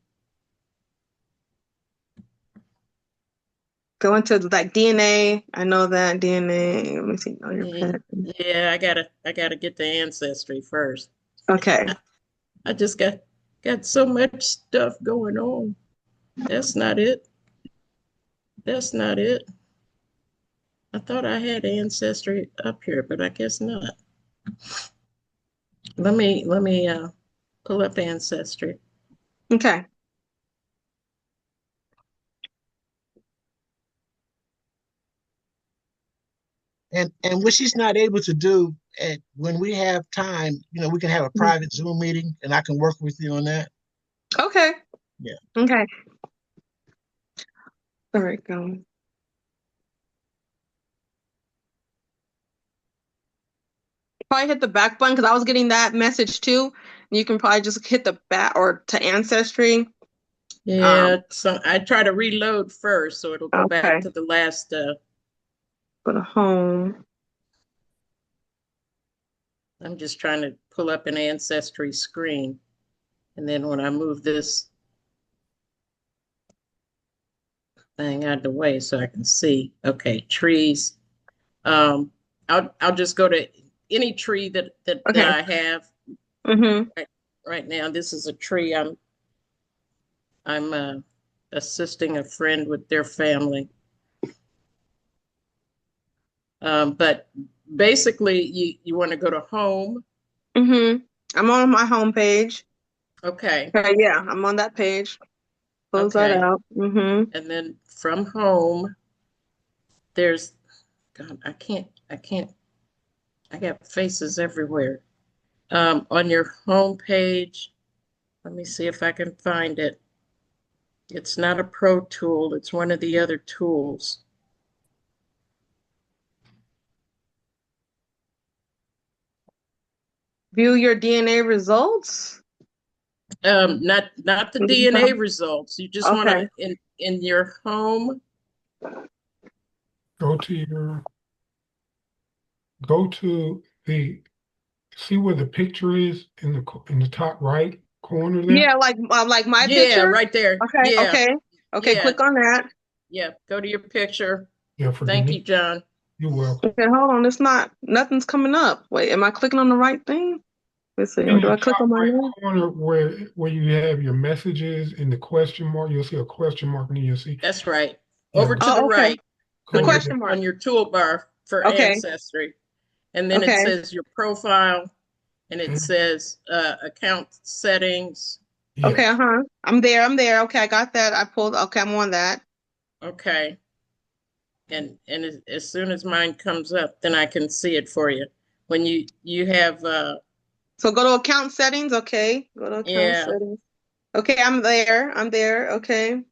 go into like DNA. I know that DNA. Let me see. Yeah, I gotta get the Ancestry first. Okay. I just got so much stuff going on. That's not it. That's not it. I thought I had Ancestry up here, but I guess not. Let me pull up Ancestry. Okay. And what she's not able to do, and when we have time, we can have a private Zoom meeting, and I can work with you on that. Okay. Yeah. Okay. All right, go. Probably hit the back button, because I was getting that message too. You can probably just hit the back or to Ancestry. Yeah, so I try to reload first, so it'll go back Okay. to the last. Go to home. I'm just trying to pull up an Ancestry screen, and then when I move this thing out of the way so I can see. Okay, trees. I'll just go to any tree that Okay. I have. Mm-hmm. Right now, this is a tree. I'm assisting a friend with their family. But basically, you want to go to home. Mm-hmm. I'm on my home page. Okay. Okay, yeah, I'm on that page. Close that out. Mm-hmm. And then from home, there's, God, I can't, I got faces everywhere. On your home page, let me see if I can find it. It's not a pro tool, it's one of the other tools. View your DNA results? Not the DNA results. You just want Okay. to in your home. Go to the see where the picture is in the top right corner there. Yeah, like my Yeah, picture. right there. Okay. Yeah. Okay. Yeah. Click on that. Yeah, go to your picture. Yeah, Thank you, John. You're welcome. Okay, hold on. It's not. Nothing's coming up. Wait, am I clicking on the right thing? Let's see. In Do the I click top on my right name? corner where you have your messages and the question mark, you'll see a question mark, and then you'll see. That's right. Yeah, Over to the okay. right. The On question mark. on your toolbar for Okay. Ancestry. And then it says your profile, and it says account settings. Yeah. Okay, I'm there. Okay, I got that. I pulled. Okay, I'm on that. Okay. And as soon as mine comes up, then I can see it for you. When you have so go to account settings. Okay, go to account settings. Okay, I'm there. Okay.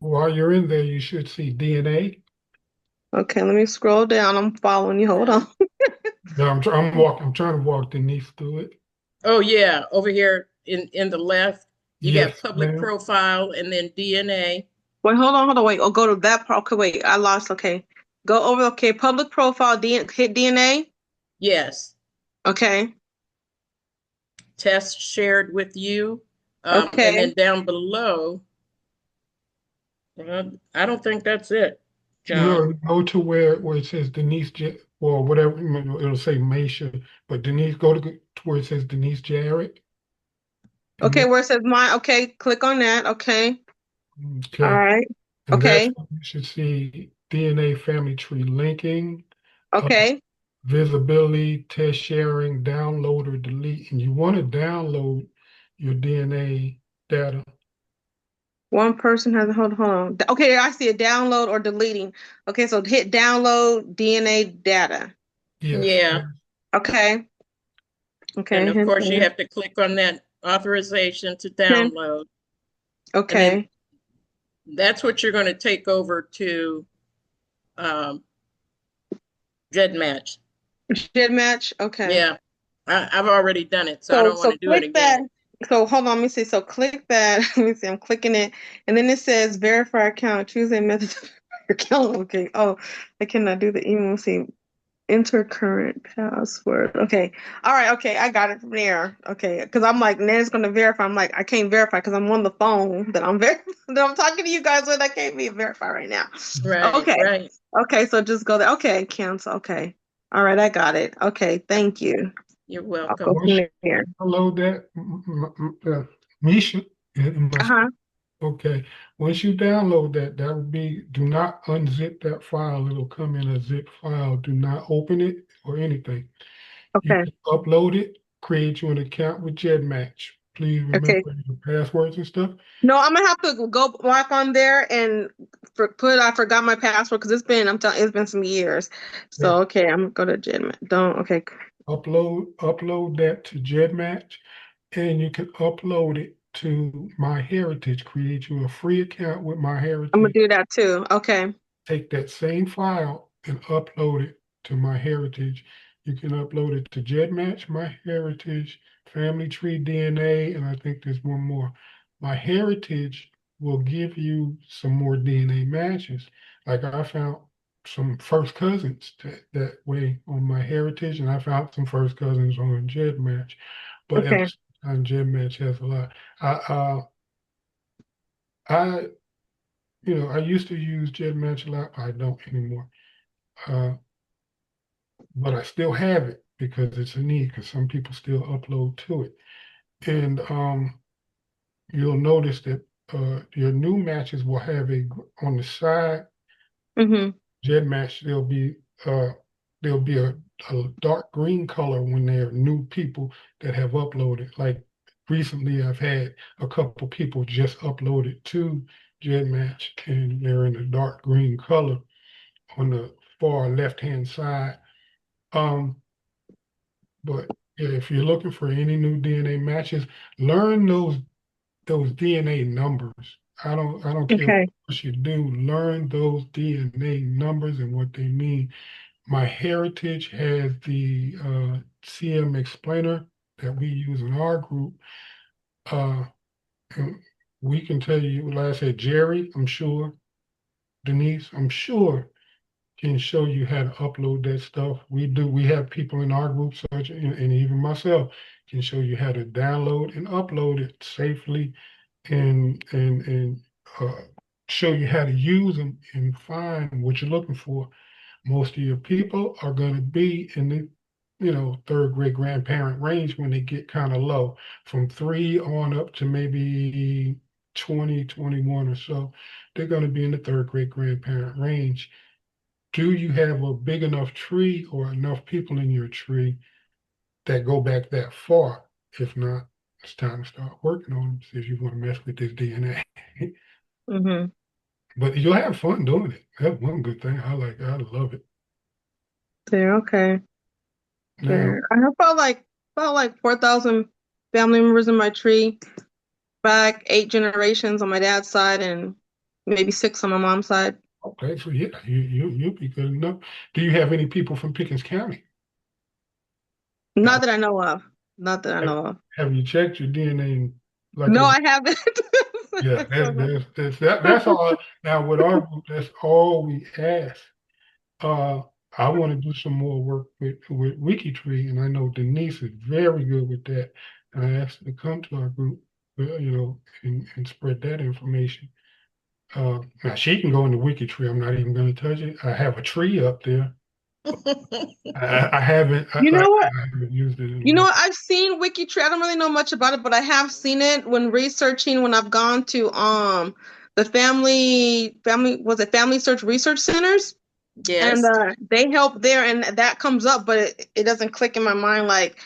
While you're in there, you should see DNA. Okay, let me scroll down. I'm following you. Hold on. Yeah, I'm trying to walk Denise through it. Oh yeah, over here in the left, you got Yes, public ma'am. profile and then DNA. Wait, hold on, wait. Oh, go to that part. Okay, wait, I lost. Okay, go over. Okay, public profile. Hit DNA. Yes, Okay. test shared with you. And Okay. then down below, I don't think that's it, John. No, go to where it says Denise or whatever, it'll say Maisha, but Denise, go to where it says Denise Jarrett. And Okay, then, where it says mine. Okay, click on that. Okay. All okay. right. And that's Okay. when you should see DNA family tree linking, uh, Okay. visibility, test sharing, download or delete. And you want to download your DNA data. One person has hold on. Okay, I see a download or deleting. Okay, so hit download DNA data. Yes. Yeah, Okay. and Okay. of Hit course you that. have to click on that authorization to Okay. download, and then Okay. that's what you're going to take over to um, GEDmatch. GEDmatch. Okay. Yeah, I've already done it, so I So don't want to do it click that. again. So hold on, let me see. So click that. Let me see. I'm clicking it, and then it says verify account. Choose a method to verify your account. Okay. Oh, I cannot do the email. Let's see. Enter current password. Okay. All right. Okay. I got it from there. Okay. Because I'm like, then it's going to verify. I'm like, I can't verify because I'm on the phone that that I'm talking to you guys with. I can't be verify right now. Right, Okay. right. Okay. So just go there. Okay. Cancel. Okay. All right. I got it. Okay. Thank you. You're I'll go welcome. Once from you there. download that, Misha, Uh-huh. okay. Once you download that, that will be, do not unzip that file. It'll come in a zip file. Do not open it or anything. You Okay. can upload it, create you an account with GEDmatch. Please Okay. remember your passwords and stuff. No, I'm gonna have to go back on there and I forgot my password because I'm telling it's been some years. Yeah. So okay, I'm gonna go to Gen. Don't okay. Upload that to GEDmatch, and you can upload it to MyHeritage. Create you a free account with I'm gonna MyHeritage. do that too. Okay. Take that same file and upload it to MyHeritage. You can upload it to GEDmatch, MyHeritage, Family Tree DNA, and I think there's one more. MyHeritage will give you some more DNA matches. Like I found some first cousins that way on MyHeritage, and I found some first cousins on GEDmatch. But at the Okay. same time, GEDmatch has a lot. I I used to use GEDmatch a lot. I don't anymore. Uh, but I still have it because it's a need because some people still upload to it. And you'll notice that your new matches will have on the side, Mm-hmm. GEDmatch, uh, there'll be a dark green color when there are new people that have uploaded. Like recently, I've had a couple people just uploaded to GEDmatch and they're in a dark green color on the far left-hand side. Um, But yeah, if you're looking for any new DNA matches, learn those DNA numbers. I don't care Okay. what you do, learn those DNA numbers and what they mean. MyHeritage has the CM explainer that we use in our group. Uh, and we can tell you, like I said, Jerry, I'm sure, Denise, I'm sure can show you how to upload that stuff. We have people in our group, such and even myself, can show you how to download and upload it safely and show you how to use them and find what you're looking for. Most of your people are going to be in the third great grandparent range when they get kind of low, from 3 on up to maybe 20, 21 or so. They're going to be in the third great grandparent range. Do you have a big enough tree or enough people in your tree that go back that far? If not, it's time to start working on them, see if you want to mess with this DNA. Mm-hmm. But you'll have fun doing it. That's one good thing. I love it. There. Okay. Now, There. I have about like 4,000 family members in my tree. Back 8 generations on my dad's side and maybe 6 on my mom's side. okay, so yeah, you'll be good enough. Do you have any people from Pickens County? Now, Not that I know of. Not that I know of. have you checked your DNA? Like No, a I haven't. Yeah, that's all. Now with our group, that's all we ask. Uh, I want to do some more work with Wikitree, and I know Denise is very good with that. And I asked her to come to our group, and spread that information. Now she can go into Wikitree. I'm not even going to touch it. I have a tree up there. I haven't, You know what? I haven't used it in a You know while. what? I've seen Wikitree. I don't really know much about it, but I have seen it when researching when I've gone to the family search research centers, and Yes. they help there, and that comes up, but it doesn't click in my mind like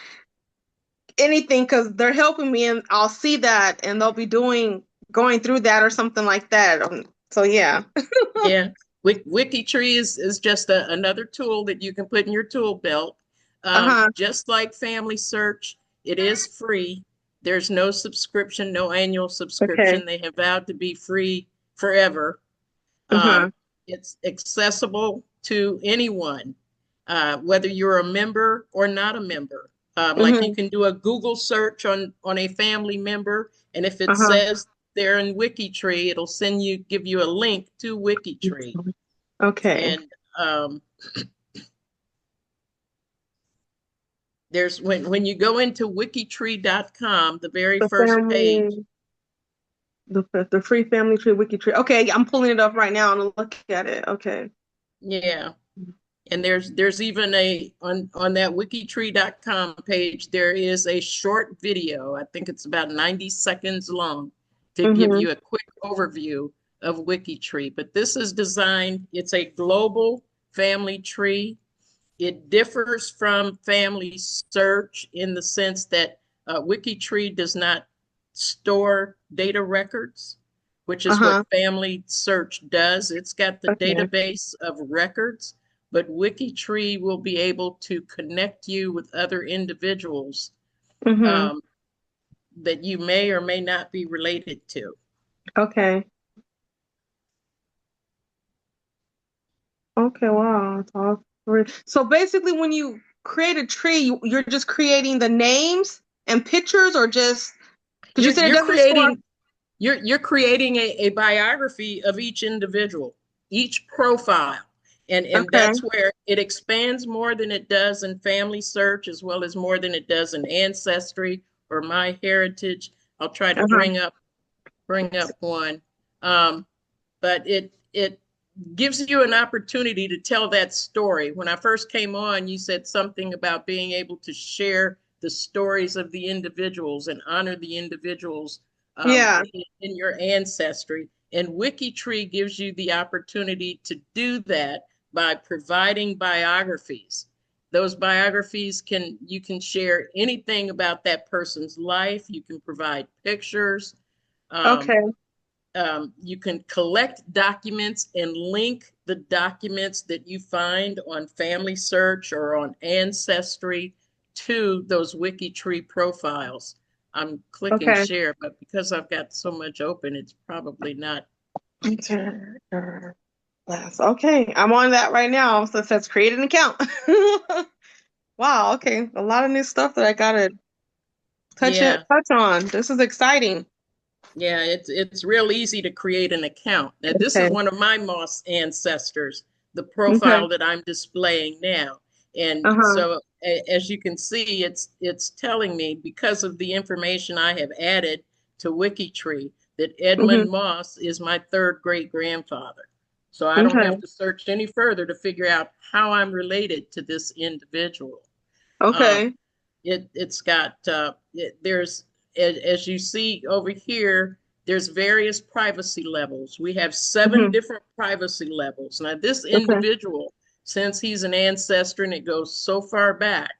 anything because they're helping me, and I'll see that, and they'll be going through that or something like that. So yeah. Yeah. Wikitree is just another tool that you can put in your tool belt. Uh-huh. Just like Family Search, it is free. There's no subscription, no annual Okay. subscription. They have vowed to be free forever. Uh-huh. It's accessible to anyone, whether you're a member or not a member. Like you Mm-hmm. can do a Google search on a family member, and if it Uh-huh. says they're in Wikitree, it'll give you a link to Wikitree. Okay. And there's when you go into wikitree.com, the very The first page. family, the free family tree wiki tree. Okay, I'm pulling it up right now and look at it. Okay. Yeah. And there's even on that wikitree.com page, there is a short video. I think it's about 90 seconds long to give Mm-hmm. you a quick overview of Wikitree. But this is designed, it's a global family tree. It differs from Family Search in the sense that Wikitree does not store data records, which is what Uh-huh. Family Search does. It's got the Okay. database of records, but Wikitree will be able to connect you with other individuals Mm-hmm. um, that you may or may not be related to. Okay. Okay, wow. It's all three. So basically when you create a tree, you're just creating the names and pictures or just because you You're said it you're doesn't store. creating you're creating a biography of each individual, each profile. And Okay. that's where it expands more than it does in Family Search, as well as more than it does in Ancestry or My Heritage. I'll try to Uh-huh. bring up one. But it gives you an opportunity to tell that story. When I first came on, you said something about being able to share the stories of the individuals and honor the individuals Yeah. in your ancestry. And Wikitree gives you the opportunity to do that by providing biographies. Those biographies you can share anything about that person's life. You can provide pictures. Um, Okay. you can collect documents and link the documents that you find on Family Search or on Ancestry to those Wikitree profiles. I'm clicking Okay. share, but because I've got so much open, it's probably not. Okay, I'm on that right now. So it says create an account. Wow, okay. A lot of new stuff that I gotta Yeah, touch on. This is exciting. yeah, it's real easy to create an account. Now, this Okay. is one of my Moss ancestors, the Okay. profile that I'm displaying now. And Uh-huh. so as you can see, it's telling me because of the information I have added to Wikitree that Mm-hmm. Edmund Moss is my third great grandfather. So I don't Okay. have to search any further to figure out how I'm related to this individual. Um, Okay. it's got there's as you see over here, there's various privacy levels. We have 7 Mm-hmm. different privacy levels. Now this Okay. individual, since he's an ancestor and it goes so far back,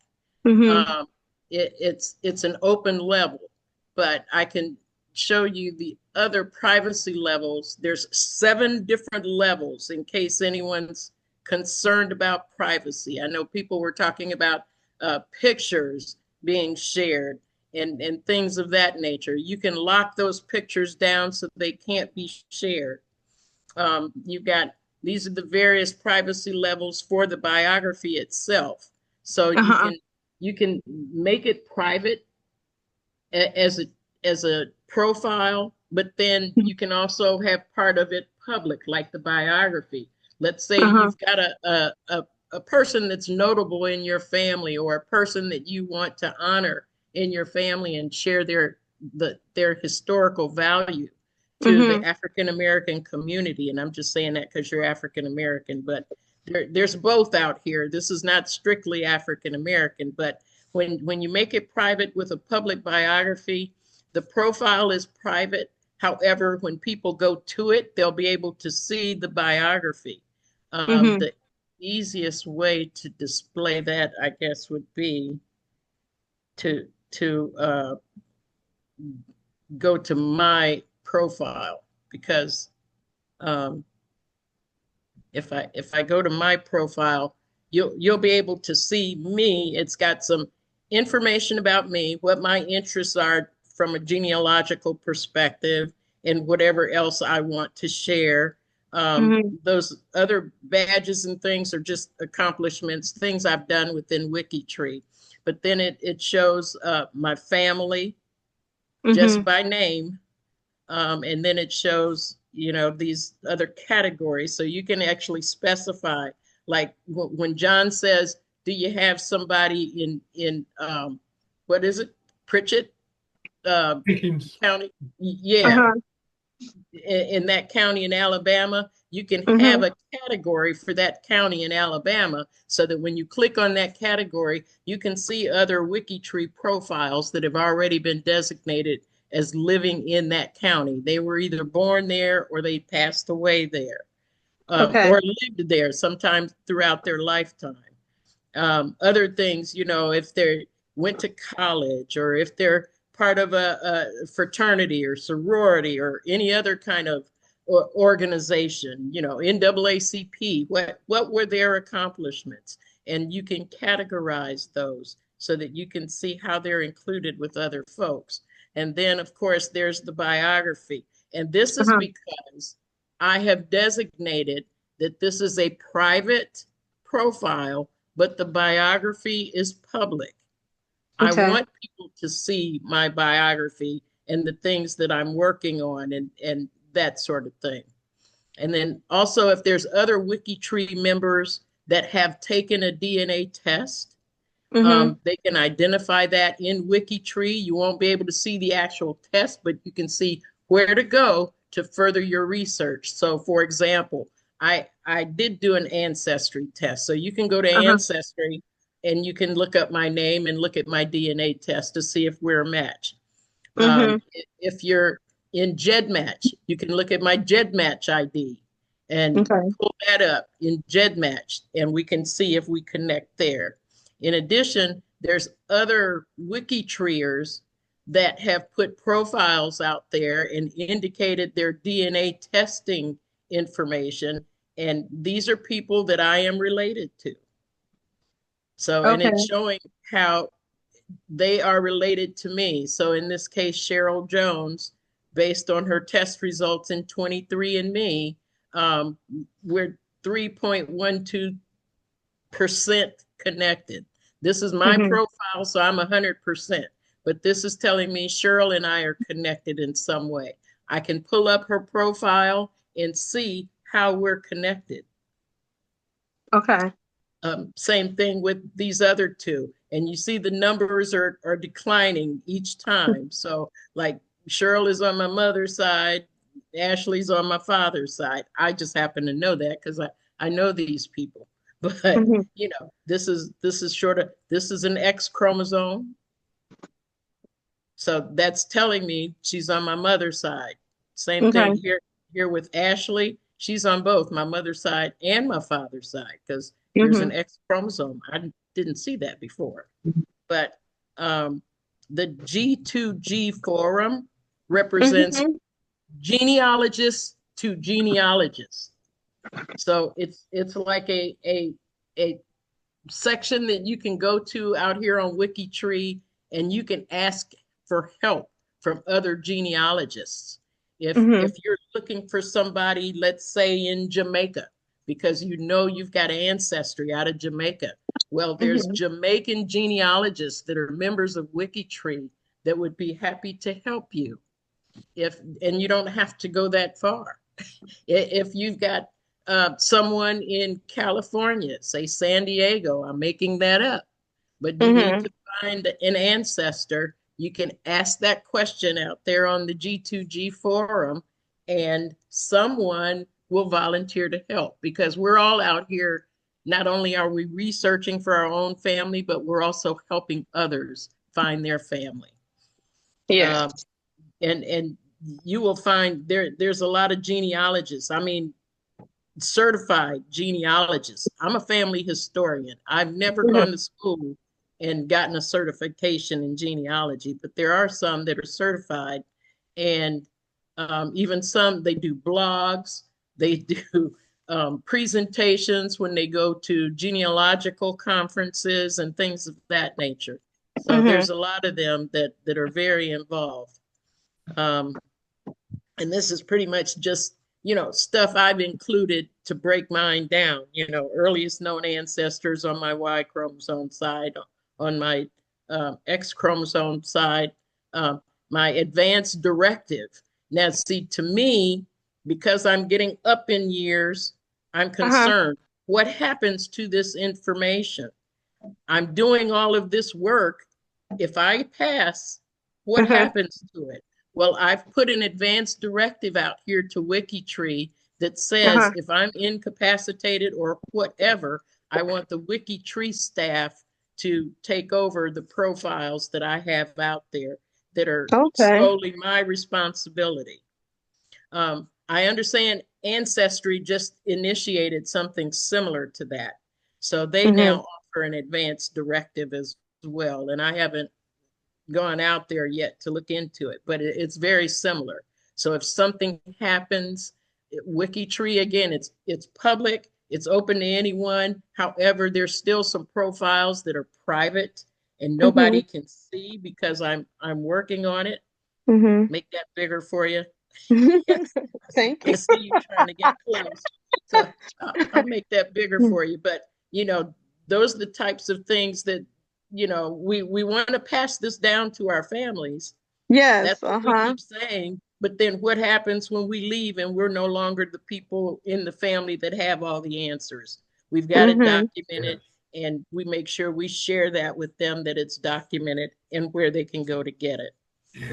Mm-hmm. um, it's an open level, but I can show you the other privacy levels. There's 7 different levels in case anyone's concerned about privacy. I know people were talking about pictures being shared and things of that nature. You can lock those pictures down so they can't be shared. You've got these are the various privacy levels for the biography itself. So you Uh-huh. can you can make it private as a profile, but then you can also have part of it public, like the biography. Let's say you've got a person that's notable in your family, or a person that you want to honor in your family and share their historical value to the African American community. And I'm just saying that because you're African American, but there's both out here. This is not strictly African American, but when you make it private with a public biography, the profile is private. However, when people go to it, they'll be able to see the biography. The easiest way to display that, I guess, would be to go to my profile, because if I go to my profile, you'll be able to see me. It's got some information about me, what my interests are from a genealogical perspective, and whatever else I want to share. Those other badges and things are just accomplishments, things I've done within Wikitree. But then it shows my family just by name. And then it shows, these other categories. So you can actually specify, like when John says, do you have somebody in what is it? Pritchett County? Yeah. In that county in Alabama, you can have a category for that county in Alabama, so that when you click on that category, you can see other Wikitree profiles that have already been designated as living in that county. They were either born there or they passed away there, or lived there sometimes throughout their lifetime. Other things, if they went to college, or if they're part of a fraternity or sorority or any other kind of organization, NAACP, what were their accomplishments? And you can categorize those so that you can see how they're included with other folks. And then, of course, there's the biography. And this is because I have designated that this is a private profile, but the biography is public. I want people to see my biography and the things that I'm working on, and that sort of thing. And then also, if there's other Wikitree members that have taken a DNA test, they can identify that in Wikitree. You won't be able to see the actual test, but you can see where to go to further your research. So for example, I did do an ancestry test. So you can go to Ancestry and you can look up my name and look at my DNA test to see if we're a match. If you're in GEDmatch, you can look at my GEDmatch ID and pull that up in GEDmatch, and we can see if we connect there. In addition, there's other Wikitreers that have put profiles out there and indicated their DNA testing information. And these are people that I am related to. So, and it's showing how they are related to me. So in this case, Cheryl Jones, based on her test results in 23andMe, we're 3.12% connected. This is my profile, so I'm 100%. But this is telling me Cheryl and I are connected in some way. I can pull up her profile and see how we're connected. Same thing with these other two. And you see the numbers are declining each time. So like Cheryl is on my mother's side, Ashley's on my father's side. I just happen to know that because I know these people. But this is this is an X chromosome. So that's telling me she's on my mother's side. Same thing here with Ashley. She's on both my mother's side and my father's side, because there's an X chromosome. I didn't see that before. But the G2G forum represents genealogists to genealogists. So it's like a section that you can go to out here on Wikitree, and you can ask for help from other genealogists. If you're looking for somebody, let's say in Jamaica, because you know you've got ancestry out of Jamaica. Well, there's Jamaican genealogists that are members of Wikitree that would be happy to help you and you don't have to go that far. If you've got someone in California, say San Diego, I'm making that up, but you need to find an ancestor, you can ask that question out there on the G2G forum, and someone will volunteer to help, because we're all out here. Not only are we researching for our own family, but we're also helping others find their family. Yeah. And you will find there's a lot of genealogists. I mean, certified genealogists. I'm a family historian. I've never gone to school and gotten a certification in genealogy, but there are some that are certified, and even some, they do blogs, they do presentations when they go to genealogical conferences and things of that nature. So there's a lot of them that are very involved. And this is pretty much just, stuff I've included to break mine down, earliest known ancestors on my Y chromosome side, on my X chromosome side, my advance directive. Now, see, to me, because I'm getting up in years, I'm concerned. What happens to this information? I'm doing all of this work. If I pass, what happens to it? Well, I've put an advance directive out here to Wikitree that says if I'm incapacitated or whatever, I want the Wikitree staff to take over the profiles that I have out there that are solely my responsibility. I understand Ancestry just initiated something similar to that. So they now offer an advance directive as well. And I haven't gone out there yet to look into it, but it's very similar. So if something happens, Wikitree, again, it's public, it's open to anyone. However, there's still some profiles that are private and nobody can see because I'm working on it. Make that bigger for you. Thank you. I see you trying to get close. So I'll make that bigger for you. But, those are the types of things that, we want to pass this down to our families. Yes. That's what we keep saying. But then what happens when we leave and we're no longer the people in the family that have all the answers? We've got it documented, and we make sure we share that with them, that it's documented and where they can go to get it.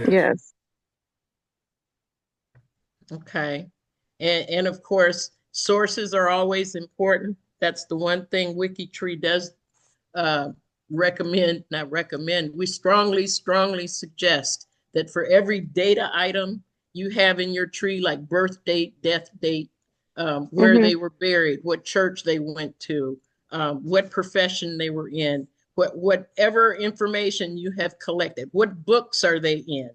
Yes. Okay. And of course, sources are always important. That's the one thing Wikitree does not recommend. We strongly suggest that for every data item you have in your tree, like birth date, death date, where they were buried, what church they went to, what profession they were in, whatever information you have collected, what books are they in,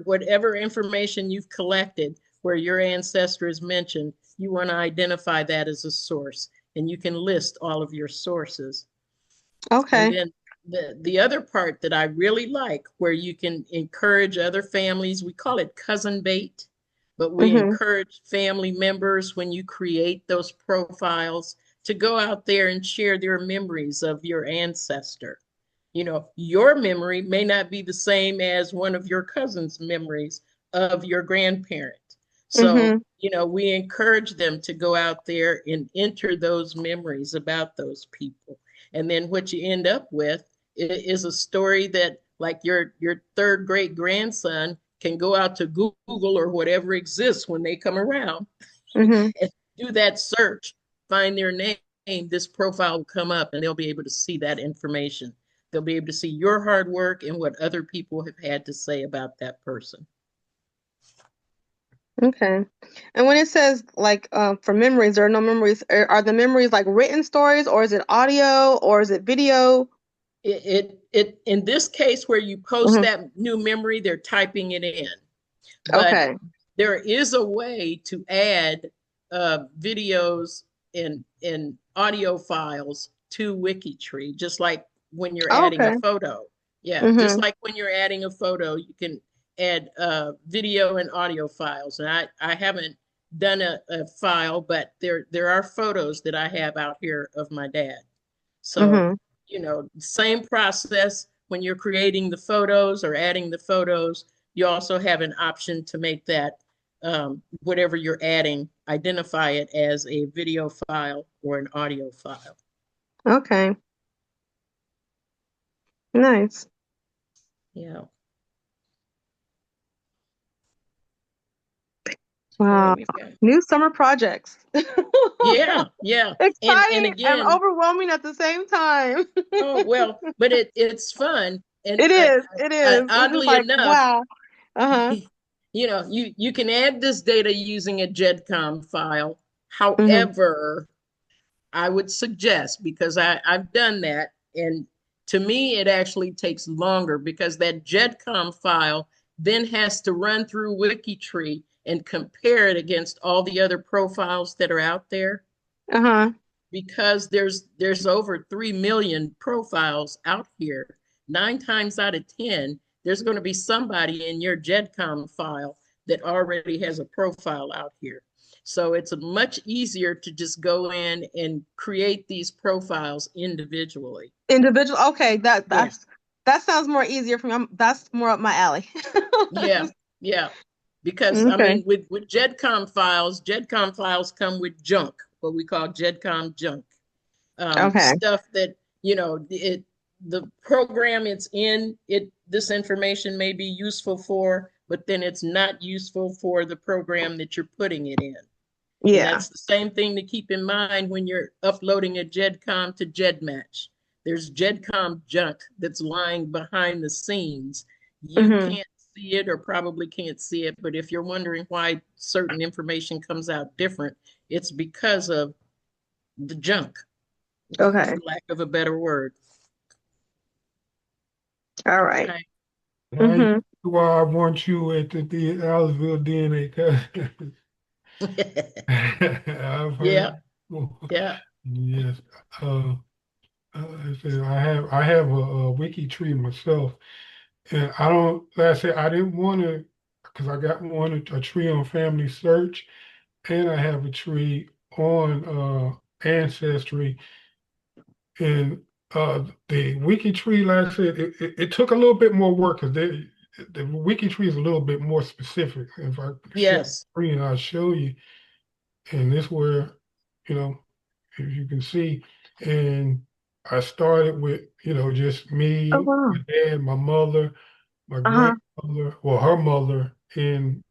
whatever information you've collected where your ancestor is mentioned, you want to identify that as a source, and you can list all of your sources. Okay. And then the other part that I really like, where you can encourage other families, we call it cousin bait, but we encourage family members, when you create those profiles, to go out there and share their memories of your ancestor. Your memory may not be the same as one of your cousin's memories of your grandparent. So, we encourage them to go out there and enter those memories about those people. And then what you end up with is a story that, like, your third great grandson can go out to Google or whatever exists when they come around and do that search, find their name, this profile will come up, and they'll be able to see that information. They'll be able to see your hard work and what other people have had to say about that person. Okay. And when it says like for memories, there are no memories. Are the memories like written stories, or is it audio, or is it video? It in this case, where you post that new memory, they're typing it in. But there is a way to add videos and audio files to Wikitree, just like when you're adding a photo. Yeah, just like when you're adding a photo, you can add video and audio files. And I haven't done a file, but there are photos that I have out here of my dad. So, Mm-hmm. you know, same process when you're creating the photos or adding the photos, you also have an option to make that whatever you're adding, identify it as a video file or an audio file. Okay. Nice. Yeah. Wow. New summer projects. Yeah, yeah. And Exciting and again, overwhelming at the same time. oh well, but it's fun. And It is. It is. It's just oddly like, enough, wow. Uh-huh. you know, you can add this data using a GEDcom file. Mm-hmm. However, I would suggest, because I've done that, and to me, it actually takes longer because that GEDcom file then has to run through Wikitree and compare it against all the other profiles that are out there. Uh-huh. Because there's over 3 million profiles out here. 9 times out of 10, there's going to be somebody in your GEDcom file that already has a profile out here. So it's much easier to just go in and create these profiles individually. Individual. Okay, Yeah. that sounds more easier for me. That's more up my alley. Yeah. Yeah. Because I Okay. mean, with GEDcom files come with junk, what we call GEDcom junk. Okay. Stuff that, you know, the program it's in, this information may be useful for, but then it's not useful for the program that you're putting it in. And Yeah. that's the same thing to keep in mind when you're uploading a GEDcom to GEDmatch. There's GEDcom junk that's lying behind the scenes. You Mm-hmm. can't see it or probably can't see it, but if you're wondering why certain information comes out different, it's because of the junk, Okay. for lack of a better word. All right. Okay. Why, Mm-hmm. why I want you at the Aliceville DNA test. I've Yeah, heard. yeah, Yes. Uh, I said I have a wiki tree myself, and I don't. Like I said, I didn't want to because I got a tree on Family Search, and I have a tree on Ancestry, and the wiki tree. Like I said, it took a little bit more work because the wiki tree is a little bit more specific. If I share the yes. screen, I'll show you, and this where you know. If you can see. And I started with, just Oh me, wow. my dad, my mother, my Uh-huh. grandmother, well, her mother and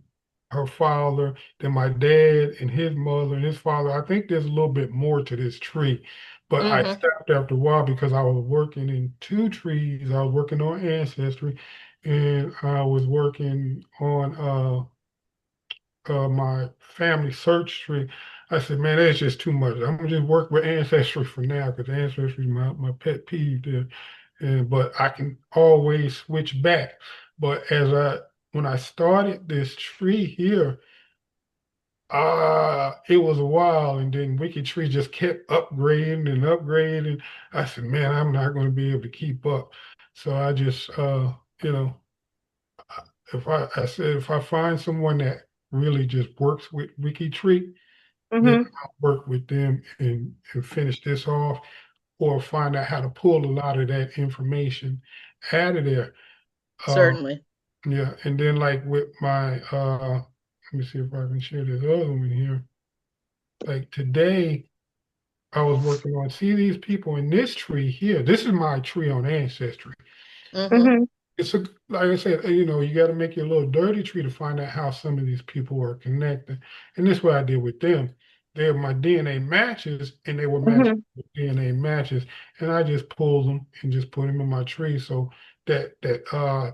her father, then my dad and his mother and his father. I think there's a little bit more to this tree, but I Mm-hmm. stopped after a while because I was working in two trees. I was working on Ancestry and I was working on my family search tree. I said, man, that's just too much. I'm gonna just work with Ancestry for now because Ancestry is my pet peeve there. But I can always switch back. But when I started this tree here, it was a while, and then Wikitree just kept upgrading and upgrading. I said, man, I'm not going to be able to keep up. So I just, you know, I said if I find someone that really just works with Wikitree, then Mm-hmm. I'll work with them and finish this off or find out how to pull a lot of that information out of there. Uh, Certainly. yeah, and then like with my let me see if I can share this other one here. Like today, I was working on see these people in this tree here. This is my tree on Ancestry. Mm-hmm. Mm-hmm. It's like I said, you got to make your little dirty tree to find out how some of these people are connected. And this is what I did with them. They're my DNA matches, and they were matching Mm-hmm. with DNA matches. And I just pulled them and just put them in my tree. So that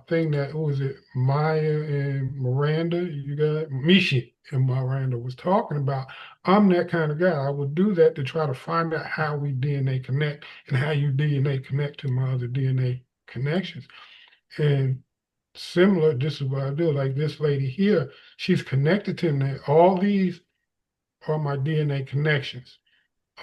thing that who was it, Maya and Miranda, you got Mishi and Miranda was talking about. I'm that kind of guy. I would do that to try to find out how we DNA connect and how you DNA connect to my other DNA connections. And similar, this is what I do. Like this lady here, she's connected to me. All these are my DNA connections.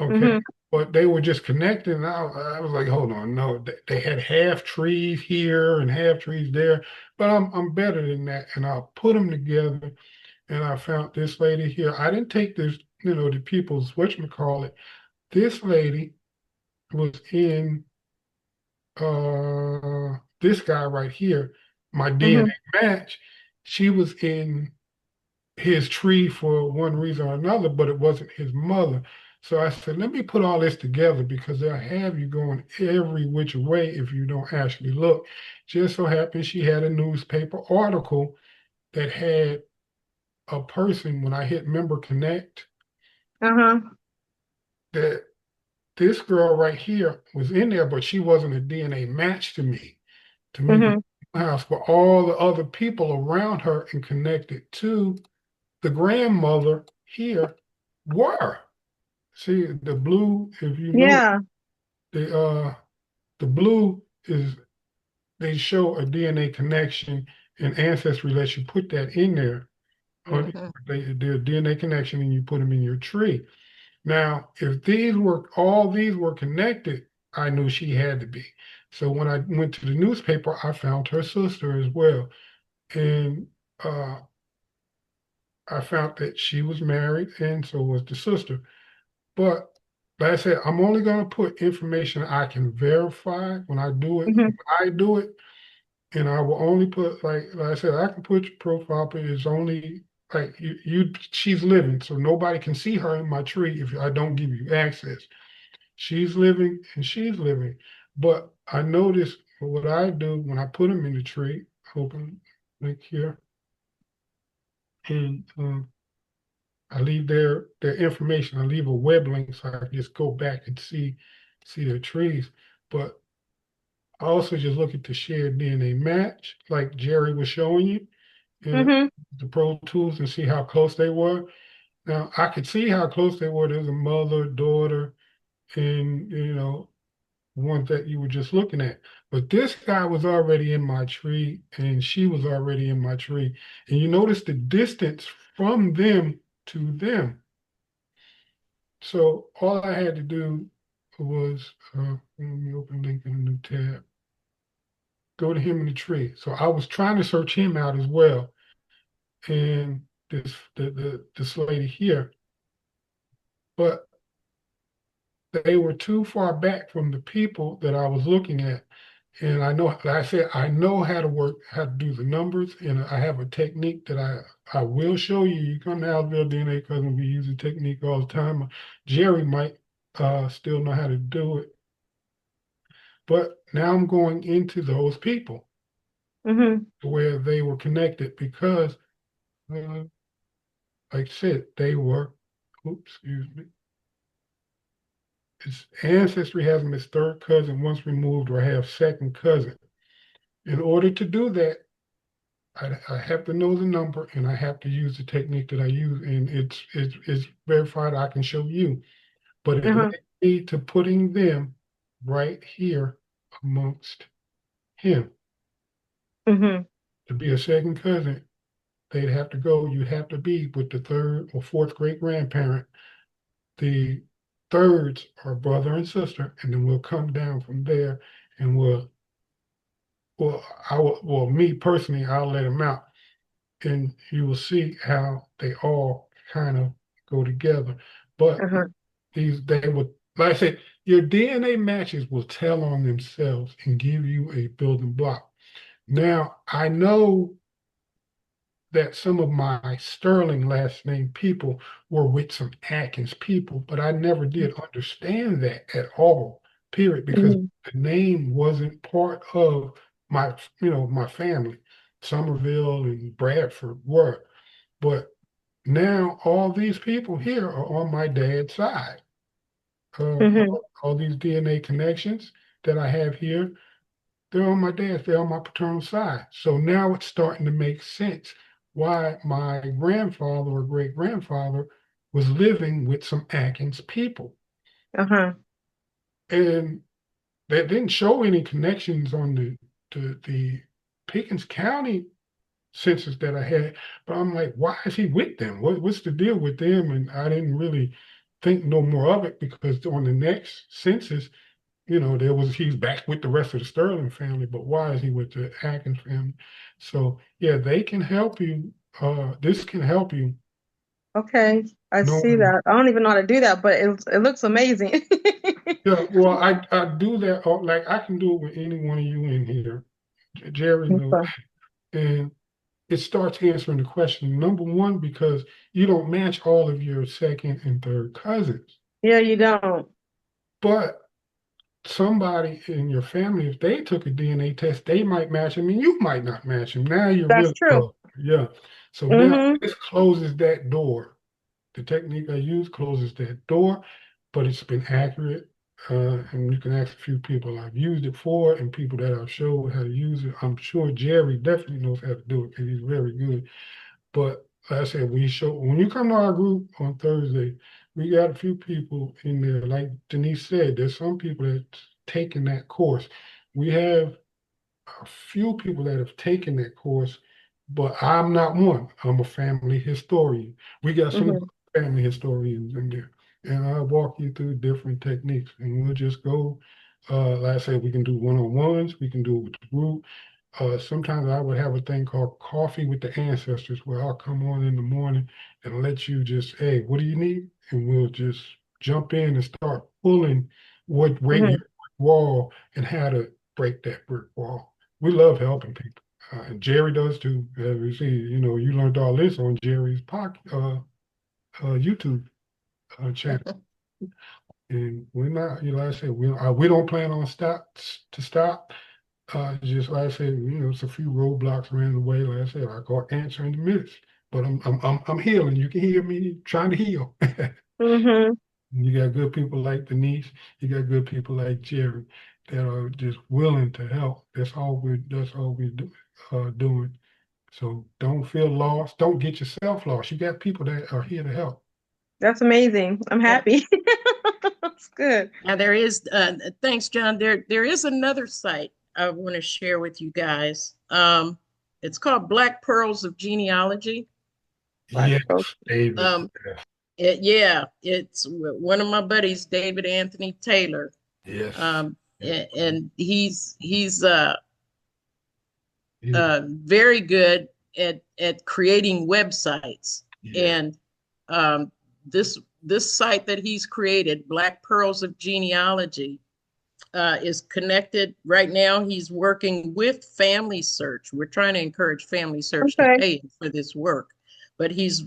Okay. Mm-hmm. But they were just connected. And I was like, hold on, no, they had half trees here and half trees there. But I'm better than that. And I'll put them together and I found this lady here. I didn't take this, the people's whatchamacallit. This lady was in this guy right here, my DNA match. She was in his tree for one reason or another, but it wasn't his mother. So I said, let me put all this together because they'll have you going every which way if you don't actually look. Just so happened she had a newspaper article that had a person, when I hit member connect, that this girl right here was in there, but she wasn't a DNA match to me. To me, the house, but all the other people around her and connected to the grandmother here were. See, the blue, if you know, Yeah. the blue is they show a DNA connection, and Ancestry lets you put that in there. Or they're DNA connection and you put them in your tree. Now, if all these were connected, I knew she had to be. So when I went to the newspaper, I found her sister as well. And I found that she was married and so was the sister. But like I said, I'm only going to put information I can verify when I do it. When I do it, and I will only put like I said, I can put your profile, but it's only like she's living, so nobody can see her in my tree if I don't give you access. She's living and she's living. But I notice what I do when I put them in the tree, open link here, and I leave their information. I leave a web link so I can just go back and see their trees. But I also just look at the shared DNA match, like Jerry was showing you in the Pro Tools, and see how close they were. Now I could see how close they were. There's a mother, daughter, and one that you were just looking at. But this guy was already in my tree, and she was already in my tree. And you notice the distance from them to them. So all I had to do was, let me open link in a new tab, go to him in the tree. So I was trying to search him out as well. And this lady here, but they were too far back from the people that I was looking at. And I know, like I said, I know how to do the numbers, and I have a technique that I will show you. You come to Alville DNA because we use the technique all the time. Jerry might still know how to do it. But now I'm going into those people where they were connected because, like I said, they were, excuse me, its ancestry has them as third cousin once removed or have second cousin. In order to do that, I have to know the number and I have to use the technique that I use, and it's verified. I can show you, but it led me to putting them right here amongst him. To be a second cousin, they'd have to go. You have to be with the third or fourth great grandparent. The thirds are brother and sister, and then we'll come down from there, and me personally, I'll let them out, and you will see how they all kind of go together. But they would, like I said, your DNA matches will tell on themselves and give you a building block. Now, I know that some of my Sterling last name people were with some Atkins people, but I never did understand that at all, period, because the name wasn't part of my family. Somerville and Bradford were, but now all these people here are on my dad's side. All these DNA connections that I have here, they're on my dad's, they're on my paternal side. So now it's starting to make sense why my grandfather or great grandfather was living with some Atkins people. And that didn't show any connections on the Pickens County census that I had. But I'm like, why is he with them? What's the deal with them? And I didn't really think no more of it because on the next census, he's back with the rest of the Sterling family, but why is he with the Atkins family? So yeah, they can help you This can help you Okay, I see knowing. that. I don't even know how to do that, but it looks amazing. Yeah, well, I do that. Like I can do it with any one of you in here. Jerry knows, Okay. and it starts answering the question. Number one, because you don't match all of your second and third cousins, Yeah, you don't. but somebody in your family, if they took a DNA test, they might match them and you might not match them. Now you're That's really true. close. Yeah. So now Mm-hmm. this closes that door. The technique I use closes that door, but it's been accurate. And you can ask a few people I've used it for and people that I've showed how to use it. I'm sure Jerry definitely knows how to do it because he's very good. But like I said, when you come to our group on Thursday, we got a few people in there. Like Denise said, there's some people that's taken that course. We have a few people that have taken that course, but I'm not one. I'm a family historian. We got some Mm-hmm. family historians in there, and I'll walk you through different techniques, and we'll just go. Like I said, we can do one-on-ones. We can do it with the group. Sometimes I would have a thing called Coffee with the Ancestors, where I'll come on in the morning and let you just, hey, what do you need? And we'll just jump in and start pulling what rate Mm-hmm. your wall and how to break that brick wall. We love helping people. And Jerry does too. As we see, you learned all this on Jerry's YouTube channel. And we're not, like I said, we don't plan on stop. Just like I said, it's a few roadblocks around the way. Like I said, I got answer in the midst, but I'm healing. You can hear me trying to heal. Mm-hmm. You got good people like Denise. You got good people like Jerry that are just willing to help. That's all we're doing. So don't feel lost. Don't get yourself lost. You got people that are here to help. That's amazing. I'm Yeah. happy. That's good. Now thanks, John. There is another site I want to share with you guys. It's called Black Pearls of Genealogy. Black Yes, Pearl. David. Um, yeah, it's one of my buddies, David Anthony Taylor. Yes. And he's Yeah. very good at creating websites. Yeah. And um, this site that he's created, Black Pearls of Genealogy, is connected right now. He's working with Family Search. We're trying to encourage Family Search to Okay. pay him for this work, but he's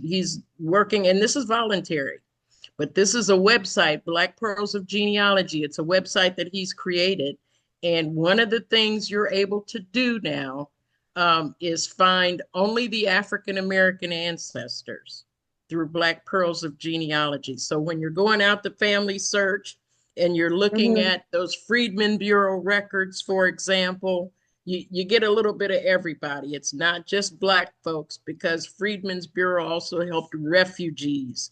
working, and this is voluntary. But this is a website, Black Pearls of Genealogy. It's a website that he's created, and one of the things you're able to do now is find only the African American ancestors through Black Pearls of Genealogy. So when you're going out to Family Search and you're looking Mm-hmm. at those Freedmen Bureau records, for example, you get a little bit of everybody. It's not just Black folks, because Freedmen's Bureau also helped refugees.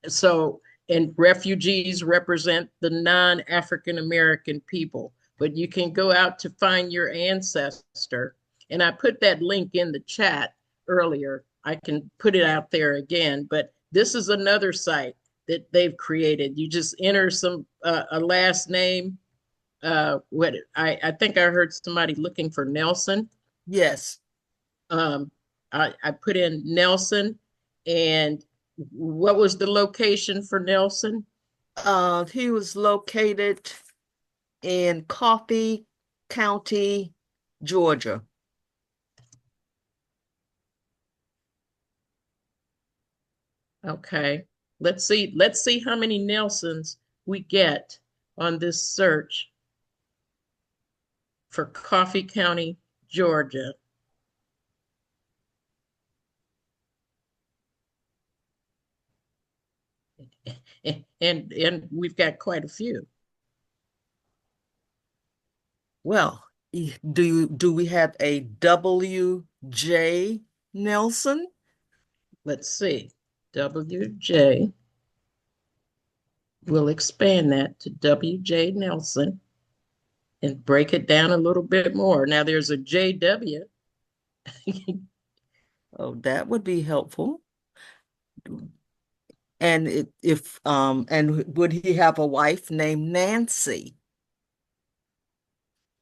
So, and refugees represent the non-African American people, but you can go out to find your ancestor. And I put that link in the chat earlier. I can put it out there again, but this is another site that they've created. You just enter a last name. I think I heard somebody looking for Nelson. Yes. Um, I put in Nelson, and what was the location for Nelson? He was located in Coffee County, Georgia. Okay, let's see how many Nelsons we get on this search for Coffee County, Georgia. And we've got quite a few. Well, do we have a W.J. Nelson? Let's see. WJ. We'll expand that to WJ Nelson and break it down a little bit more. Now there's a JW. Oh, that would be helpful. And and would he have a wife named Nancy?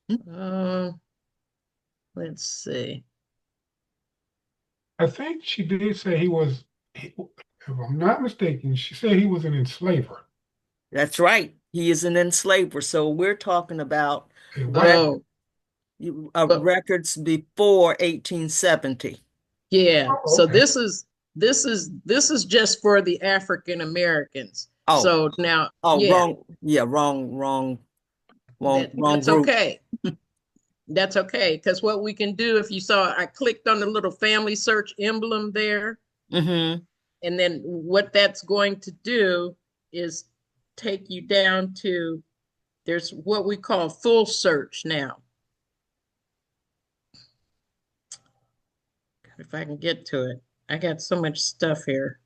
Um, let's see. I think she did say if I'm not mistaken, she said he was an enslaver. That's right. He is an enslaver. So we're talking about A white. rec Oh, but records before 1870. yeah. Oh, So okay. this is just for the African Americans. Oh, So now, oh, yeah, wrong. Yeah, wrong that's group. okay. That's okay. Because what we can do, if you saw, I clicked on the little family search emblem there. Mm-hmm. And then what that's going to do is take you down to, there's what we call full search now. If I can get to it. I got so much stuff here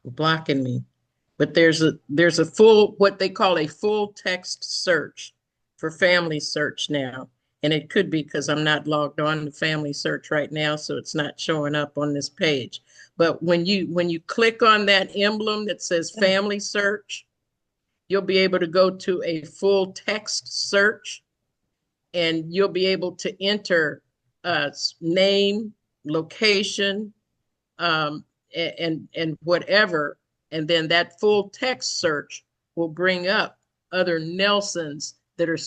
blocking me. But there's a full, what they call a full text search for family search now. And it could be because I'm not logged on to family search right now, so it's not showing up on this page. But when you click on that emblem that says family search, you'll be able to go to a full text search, and you'll be able to enter name, location, um, and whatever, and then that full text search will bring up other Nelsons that are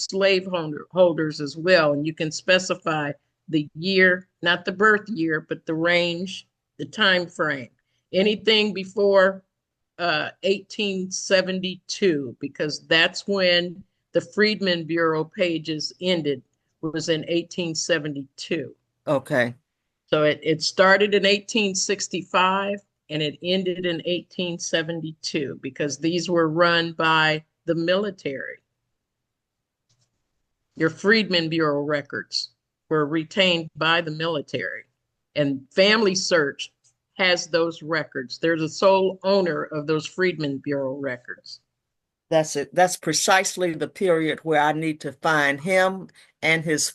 holders as well, and you can specify the year, not the birth year, but the range, the time frame, anything before 1872, because that's when the Freedmen Bureau pages ended, was in 1872. Okay. So it started in 1865 and it ended in 1872 because these were run by the military. Your Freedmen Bureau records were retained by the military, and Family Search has those records. They're the sole owner of those Freedmen Bureau records. That's it. That's precisely the period where I need to find him and his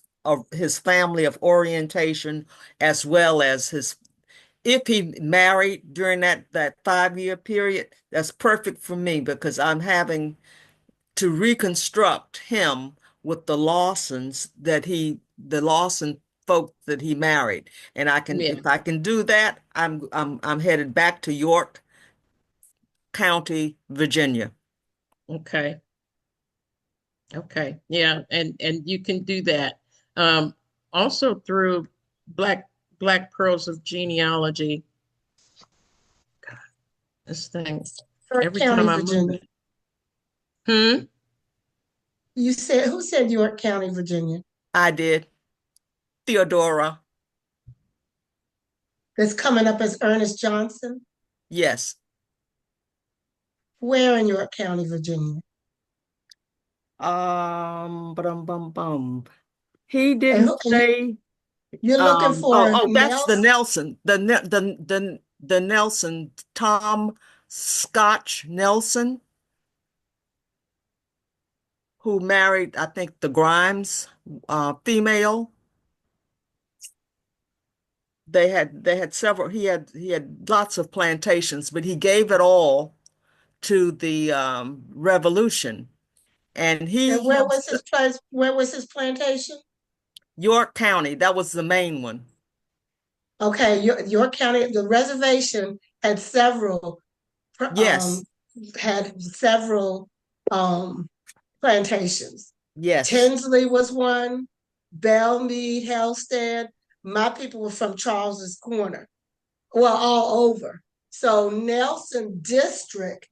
family of orientation, as well as his, if he married during that 5 year period, that's perfect for me because I'm having to reconstruct him with the Lawson folk that he married. And Yeah. if I can do that, I'm headed back to York County, Virginia. Okay. Okay. Yeah. And you can do that. Also through Black Black Pearls of Genealogy. God, this thing, York every County, time I move Virginia. it. Hmm. You said, who said York County, Virginia? I did. Theodora. That's coming up as Ernest Johnson. Yes. Where in York County, Virginia? Bum, bum. He And, didn't say. you're looking for That's the Nelson? Nelson, the Nelson, Tom Scotch Nelson, who married, I think, the Grimes female. They had several. He had lots of plantations, but he gave it all to the Revolution, and And he where was his place? Where was his plantation? York County. That was the main one. Okay, York County, the reservation Yes, um, had several plantations. yes, Tinsley was one, Belmead, Hellstead. My people were from Charles's Corner, well, all over. So Nelson District,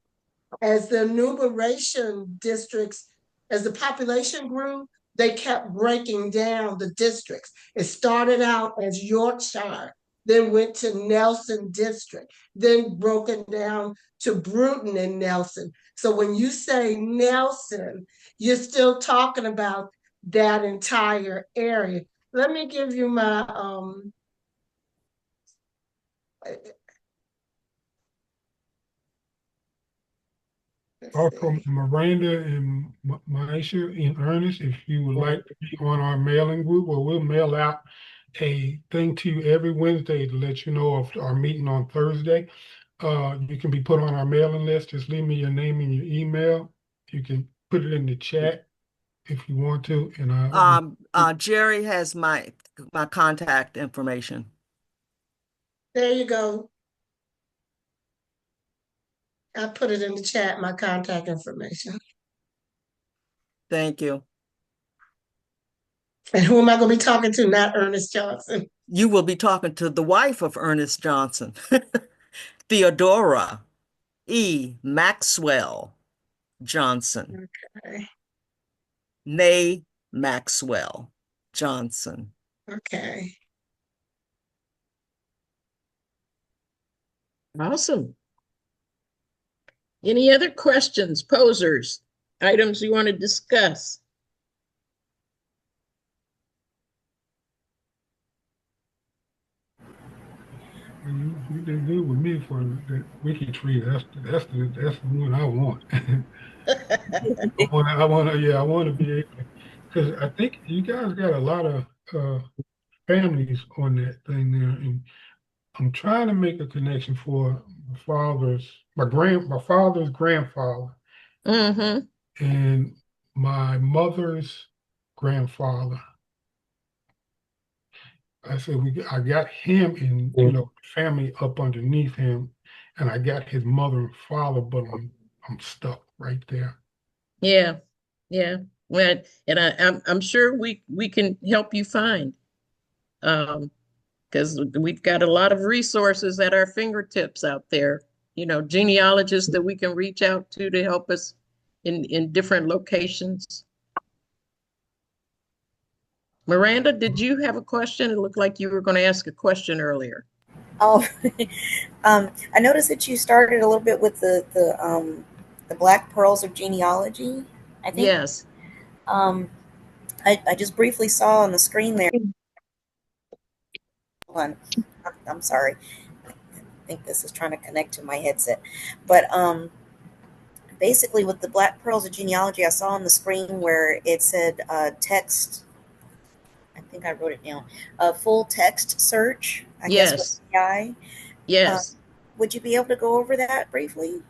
as the enumeration districts, as the population grew, they kept breaking down the districts. It started out as Yorkshire, then went to Nelson District, then broken down to Bruton and Nelson. So when you say Nelson, you're still talking about that entire area. Let me give you my Also, Miranda and Maisha and Ernest, if you would like to be on our mailing group, well, we'll mail out a thing to you every Wednesday to let you know of our meeting on Thursday. You can be put on our mailing list. Just leave me your name and your email. You can put it in the chat if you want to, and Jerry has my contact information. There you go. I put it in the chat, my contact information. Thank you. And who am I going to be talking to? Not Ernest Johnson. You will be talking to the wife of Ernest Johnson, Theodora E. Maxwell Johnson. Okay. Nay Maxwell Johnson. Okay. Awesome. Any other questions, posers, items you want to discuss? you did good with me for the Wikitree. That's the one I want. I want to be able to, because I think you guys got a lot of families on that thing there, and I'm trying to make a connection for my father's grandfather Mm-hmm. and my mother's grandfather. I said I got him in, family up underneath him, and I got his mother and father, but I'm stuck right there. Yeah, yeah. Well, and I'm sure we can help you find, because we've got a lot of resources at our fingertips out there. Genealogists that we can reach out to help us in different locations. Miranda, did you have a question? It looked like you were going to ask a question earlier. Oh, I noticed that you started a little bit with the Black Pearls of Genealogy, I think. Yes. I just briefly saw on the screen there. Hold on. I'm sorry. I think this is trying to connect to my headset. But basically with the Black Pearls of Genealogy, I saw on the screen where it said text. I think I wrote it down. Full text search, I guess with AI. Yes. Would you be able to go over that briefly?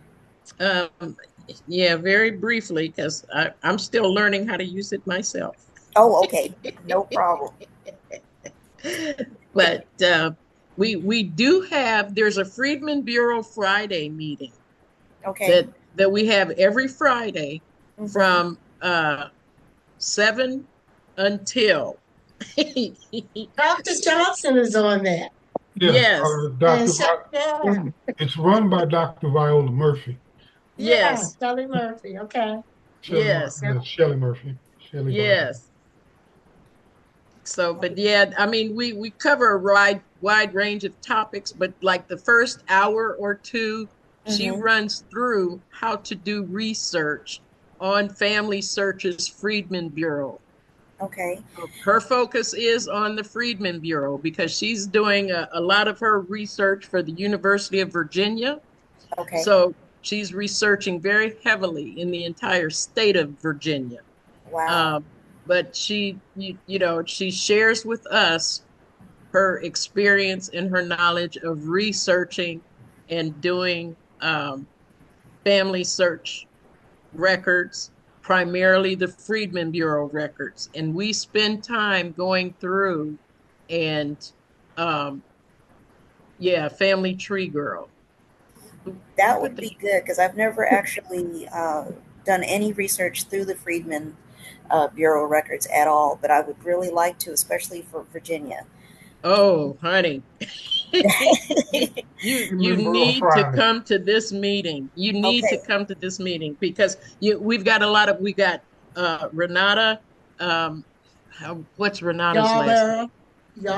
Yeah, very briefly, because I'm still learning how to use it myself. Oh, okay. No problem. But we do have, there's a Freedmen Bureau Friday meeting. Okay. That we have every Friday from 7 until. Dr. Johnson is on that. Yes. It's run by Dr. Viola Murphy. Yes. Shelley Murphy. Okay. Shelley Murphy. Yes. So, but yeah, I mean, we cover a wide range of topics, but like the first hour or two, she runs through how to do research on Family Search's Freedmen Bureau. Okay. Her focus is on the Freedmen Bureau because she's doing a lot of her research for the University of Virginia. Okay. So she's researching very heavily in the entire state of Virginia. Wow. But she shares with us her experience and her knowledge of researching and doing family search records, primarily the Freedmen Bureau records. And we spend time going through and Family Tree Girl. That would be good because I've never actually done any research through the Freedmen Bureau records at all, but I would really like to, especially for Virginia. Oh, honey. you need to come to this meeting. You need to come to this meeting because we got Renata. What's Renata's last name?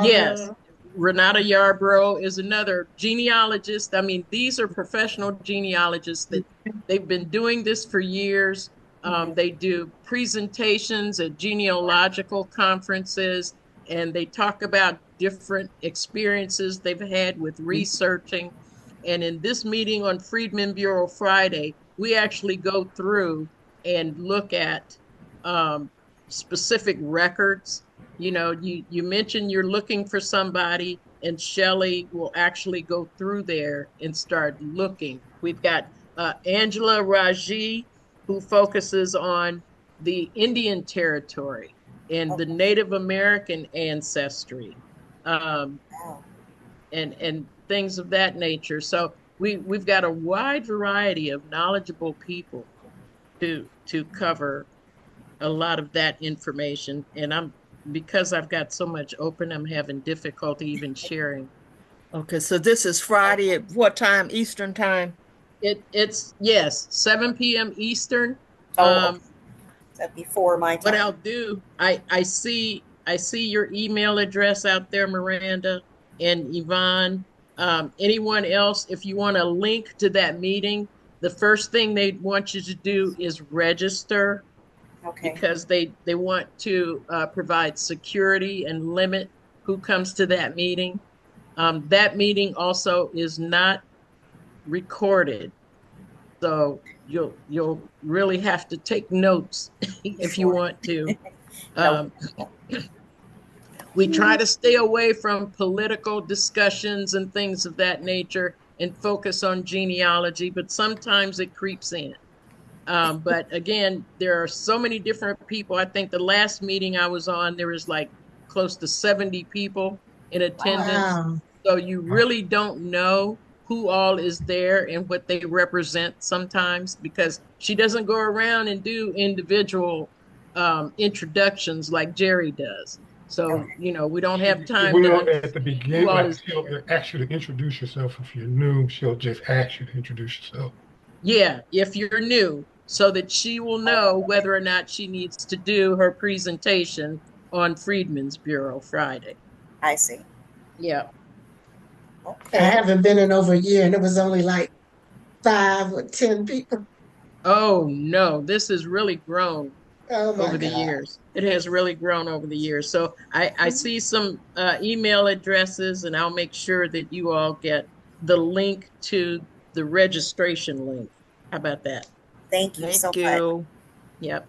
Yes. Renata Yarbrough is another genealogist. I mean, these are professional genealogists that they've been doing this for years. They do presentations at genealogical conferences, and they talk about different experiences they've had with researching. And in this meeting on Freedmen Bureau Friday, we actually go through and look at specific records. You mentioned you're looking for somebody, and Shelley will actually go through there and start looking. We've got Angela Raji, who focuses on the Indian Territory and the Native American ancestry, um, and things of that nature. So we've got a wide variety of knowledgeable people to cover a lot of that information. And because I've got so much open, I'm having difficulty even sharing. Okay, so this is Friday at what time? Eastern time? It's yes, 7 p.m. Eastern. Oh, okay. So before my What time. I'll do, I see your email address out there, Miranda and Yvonne. Anyone else, if you want a link to that meeting, the first thing they want you to do is register, Okay. because they want to provide security and limit who comes to that meeting. That meeting also is not recorded, so you'll really have to take notes if you Sure. want to. No. Um, we try to stay away from political discussions and things of that nature and focus on genealogy, but sometimes it creeps in. But again, there are so many different people. I think the last meeting I was on, there was like close to 70 people in attendance. Wow. So you really don't know who all is there and what they represent sometimes, because she doesn't go around and do individual introductions like Jerry does. So, Okay. we don't have time to Well, at the understand who beginning, all like is she'll ask you to introduce yourself. If you're new, she'll just ask you to introduce yourself. Yeah, if you're new, so that she will know whether or not she needs to do her presentation on Freedmen's Bureau Friday. I see. Yeah. I Okay. haven't been in over a year, and it was only like 5 or 10 people. Oh no, this has really grown Oh my over the God. years. It has really grown over the years. So I see some email addresses, and I'll make sure that you all get the link to the registration link. How about that? Thank you so Thank much. you. Yep.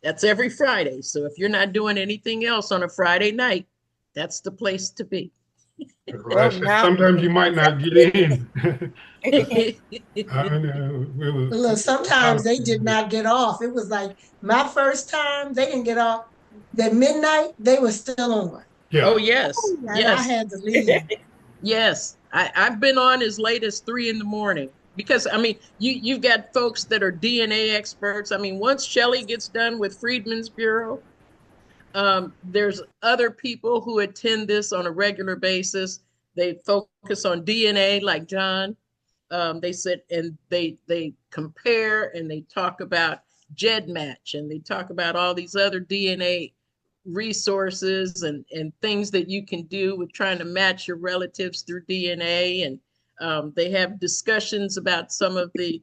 That's every Friday. So if you're not doing anything else on a Friday night, that's the place to be. Right. Well, So now, sometimes you might not get in. I know it was. Look, sometimes they did not get off. It was like my first time, they didn't get off. At midnight, they were still on. Yeah. Oh, yes. And I Yes. had to leave. Yes. I've been on as late as 3 in the morning, because I mean, you've got folks that are DNA experts. I mean, once Shelley gets done with Freedmen's Bureau, there's other people who attend this on a regular basis. They focus on DNA, like John. They sit and they compare, and they talk about GEDmatch, and they talk about all these other DNA resources and things that you can do with trying to match your relatives through DNA. And they have discussions about some of the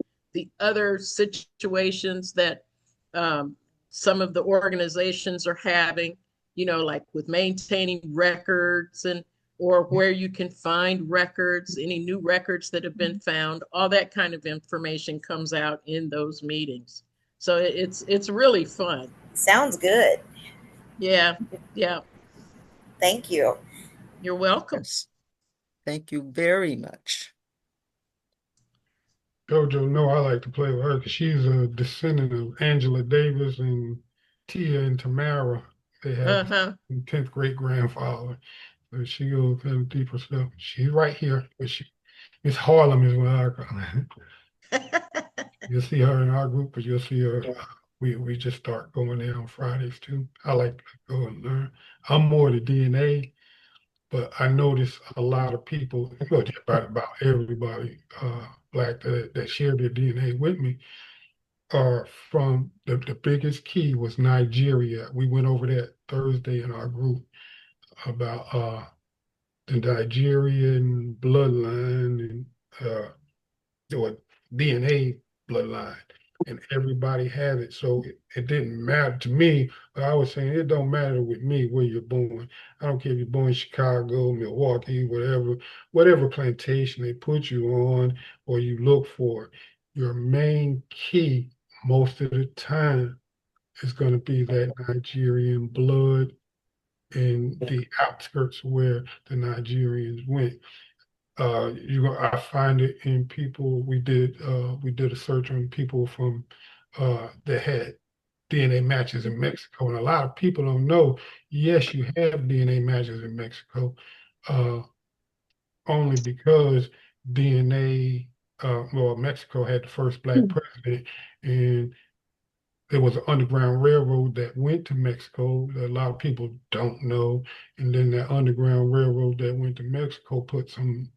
other situations that um, some of the organizations are having, like with maintaining records, and or where you can find records, any new records that have been found. All that kind of information comes out in those meetings. So it's really fun. Sounds good. Yeah, yeah. Thank you. You're welcome. yes. Thank you very much. Jojo, no, I like to play with her because she's a descendant of Angela Davis and Tia and Tamara. They have Uh-huh. 10th great grandfather. So she goes kind of deeper stuff. She's right here, but Miss Harlem is what I call her. You'll see her in our group, but you'll see her. We just start going there on Fridays too. I like to go and learn. I'm more the DNA, but I notice a lot of people, well, just about everybody black that share their DNA with me are from the biggest key was Nigeria. We went over that Thursday in our group about the Nigerian bloodline and or DNA bloodline, and everybody had it. So it didn't matter to me. But I was saying it don't matter with me where you're born. I don't care if you're born in Chicago, Milwaukee, whatever plantation they put you on or you look for. Your main key most of the time is going to be that Nigerian blood in the outskirts where the Nigerians went. I find it in people. We did a search on people from that had DNA matches in Mexico. And a lot of people don't know, yes, you have DNA matches in Mexico, only because DNA, well, Mexico had the first Black president, and there was an underground railroad that went to Mexico that a lot of people don't know. And then that underground railroad that went to Mexico put some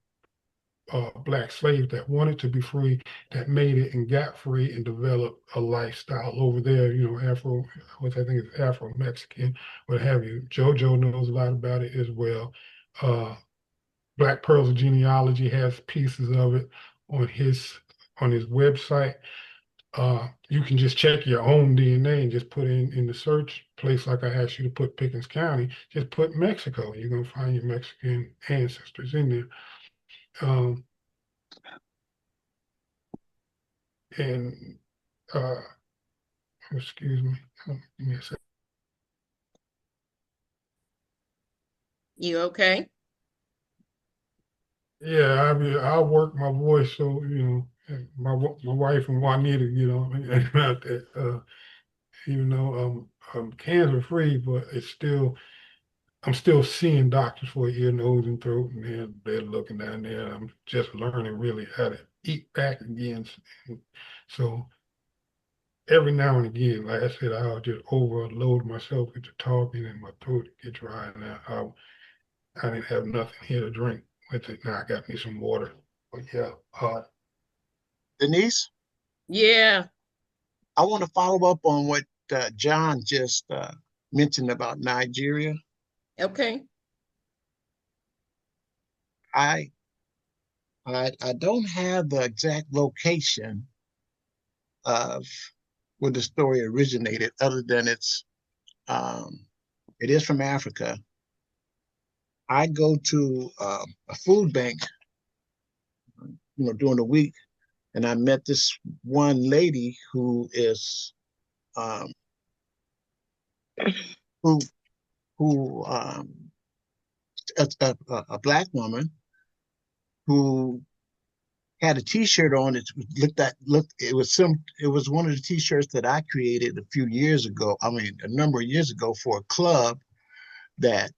Black slaves that wanted to be free, that made it and got free and developed a lifestyle over there, Afro, which I think is Afro-Mexican, what have you. JoJo knows a lot about it as well. Black Pearls of Genealogy has pieces of it on his website. You can just check your own DNA and just put in the search place, like I asked you to put Pickens County, just put Mexico. You're going to find your Mexican ancestors in there. And excuse me, give me a second. You okay? Yeah, I'll work my voice so my wife and Juanita, about that. Even though I'm cancer free, but I'm still seeing doctors for ear, nose, and throat, and they're looking down there. I'm just learning really how to eat back again. So every now and again, like I said, I'll just overload myself with the talking and my throat get dry. And I didn't have nothing here to drink with it. Now I got me some water. But yeah. Denise, Yeah. I want to follow up on what John just mentioned about Nigeria. Okay. I don't have the exact location of where the story originated, other than it is from Africa. I go to a food bank, during the week, and I met this one lady who is who a black woman who had a T-shirt on. It was one of the T-shirts that I created a few years ago. I mean, a number of years ago for a club that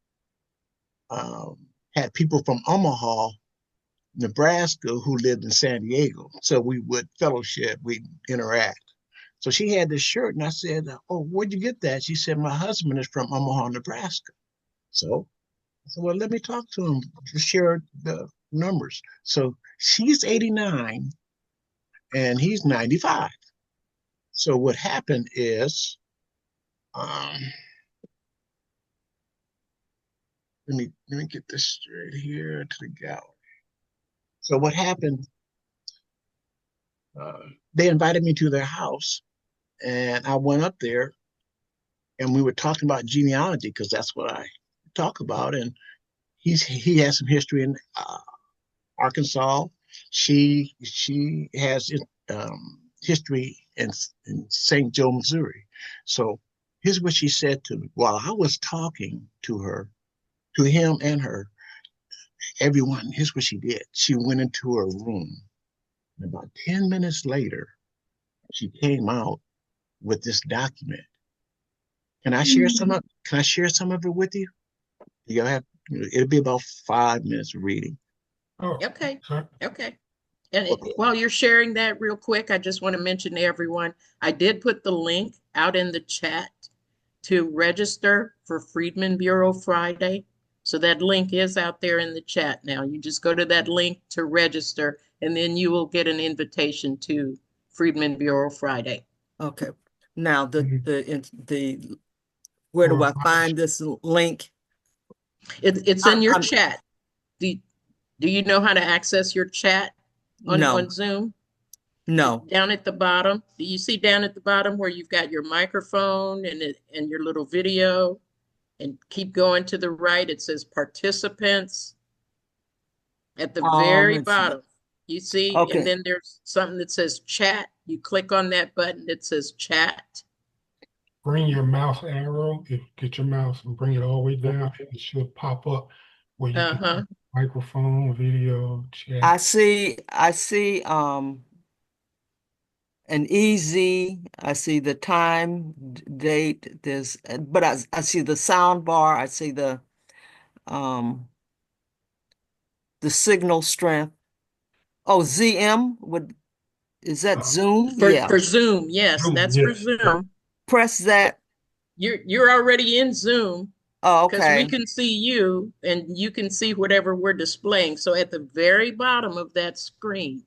had people from Omaha, Nebraska, who lived in San Diego. So we would fellowship, we interact. So she had this shirt, and I said, "Oh, where'd you get that?" She said, "My husband is from Omaha, Nebraska." So I said, "Well, let me talk to him to share the numbers." So she's 89 and he's 95. So what happened is, um, let me get this straight here to the gallery. So what happened? They invited me to their house, and I went up there, and we were talking about genealogy because that's what I talk about. And he has some history in Arkansas. She has history in St. Joe, Missouri. So here's what she said to me while I was talking to him and her. Everyone, here's what she did. She went into her room, and about 10 minutes later, she came out with this document. Can I share some of it with you? You have It'll be about 5 minutes of reading. Oh, Okay. sorry. Okay. And Okay. while you're sharing that real quick, I just want to mention to everyone, I did put the link out in the chat to register for Freedmen Bureau Friday. So that link is out there in the chat now. You just go to that link to register, and then you will get an invitation to Freedmen Bureau Friday. Okay. Now the where do Well, I find this link? It's in your chat. Do you know how to access your chat No. on Zoom? No. Down at the bottom, do you see down at the bottom where you've got your microphone and your little video? And keep going to the right, it says participants. At the very Let's see. bottom, you see, Okay. and then there's something that says chat. You click on that button that says chat. bring your mouse arrow, get your mouse and bring it all the way down. It should pop up where you Uh-huh. can microphone, video, chat. I see an easy. I see the time, date. But I see the sound bar. I see um the signal strength. Oh, ZM is that Zoom? Yeah. For Zoom, yes, Zoom, that's for yes. Zoom. Press that. You're already in Zoom Oh, because we okay. can see you and you can see whatever we're displaying. So at the very bottom of that screen.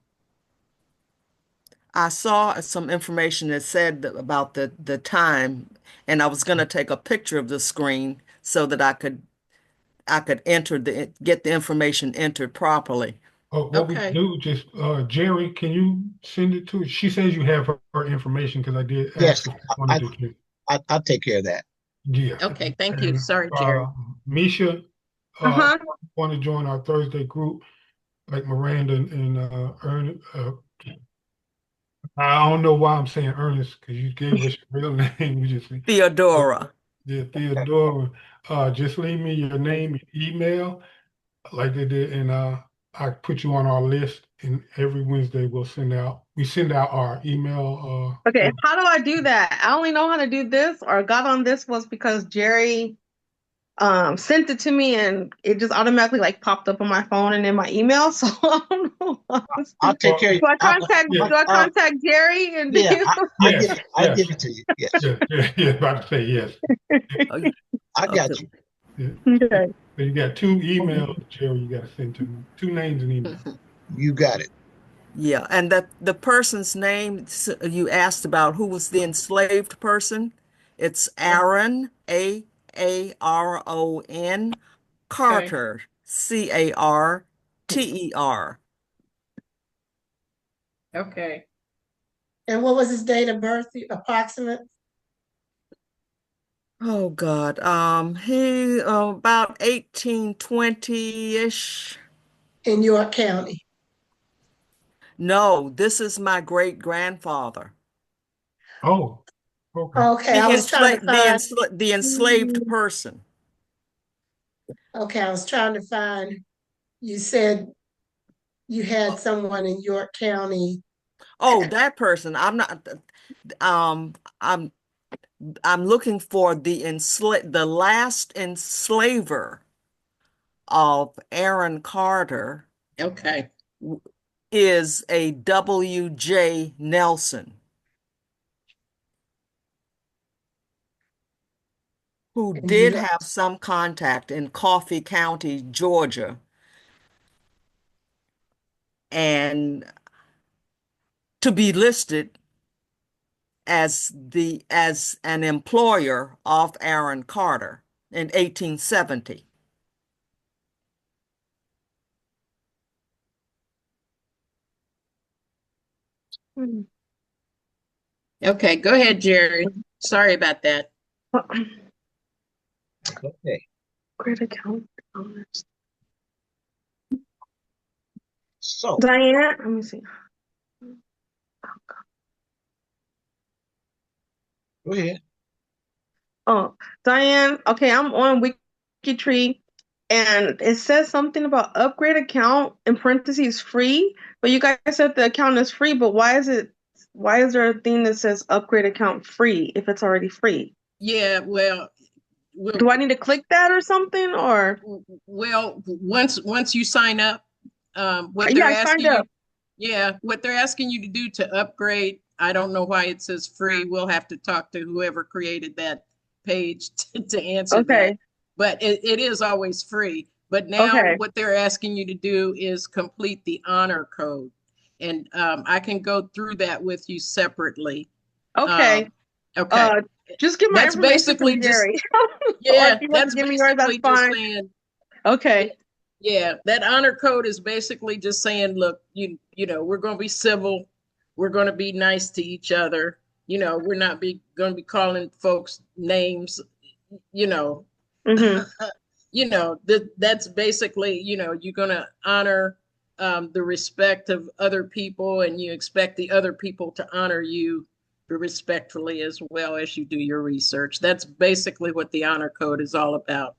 I saw some information that said about the time, and I was going to take a picture of the screen so that I could get the information entered properly. What we Okay. do, just Jerry, can you send it to her? She says you have her information because I did ask Yes, if she wanted to. I'll take care of that. Yeah. Okay, thank you. And Sorry, Jerry. Misha, Uh-huh. want to join our Thursday group, like Miranda and Ernest. I don't know why I'm saying Ernest because you gave us your real name. We just Theodora. yeah, Theodora. Just leave me your name and email like they did, and I put you on our list. And every Wednesday we send out our email. Okay, how do I do that? I only know how to do this or got on this was because Jerry sent it to me and it just automatically like popped up on my phone and in my email. So I don't know. I'll take care of Do I contact Yeah, do I contact Jerry and yeah, do yes, I yes, give it to you. Yes, yeah, about to say yes. Oh, I okay. got you. Yeah. Okay. So you got two emails, Jerry, you got to send to me. Two names and email. You got it. Yeah, and that the person's name you asked about who was the enslaved person. It's Aaron, Aaron, Okay. Carter, Carter. Okay. And what was his date of birth, approximate? Oh God, he about 1820-ish. In York County. No, this is my great grandfather. Oh, okay. Okay, I was trying to find. The enslaved person. Okay, I was trying to find. You said you had someone in York County. Oh, that person. I'm not. Um, I'm I'm looking for the last enslaver of Aaron Carter Okay. is a W.J. Nelson, who And did you, have some contact in Coffee County, Georgia, and to be listed as an employer of Aaron Carter in 1870. Okay, go ahead, Jerry. Sorry about that. Okay. Great account. So Diane, let me see. go ahead. Oh, Diane. Okay, I'm on Wikitree, and it says something about upgrade account in parentheses free. But you guys said the account is free. But why is it? Why is there a thing that says upgrade account free if it's already free? Yeah, well, Do I need to click that or something? Or once you sign up, what yeah, they're I signed asking you, up. yeah, what they're asking you to do to upgrade, I don't know why it says free. We'll have to talk to whoever created that page to answer that. Okay. But it is always free. But now Okay. what they're asking you to do is complete the honor code. And I can go through that with you separately. Okay. Okay. Just get my That's information basically from just, Jerry. Or if yeah, you want to that's give me yours, that's basically just fine. saying, Okay. yeah, that honor code is basically just saying, look, you know, we're going to be civil. We're going to be nice to each other. You know, we're not going to be calling folks names, you know. Mm-hmm. You know, that's basically, you know, you're going to honor the respect of other people, and you expect the other people to honor you respectfully as well as you do your research. That's basically what the honor code is all about.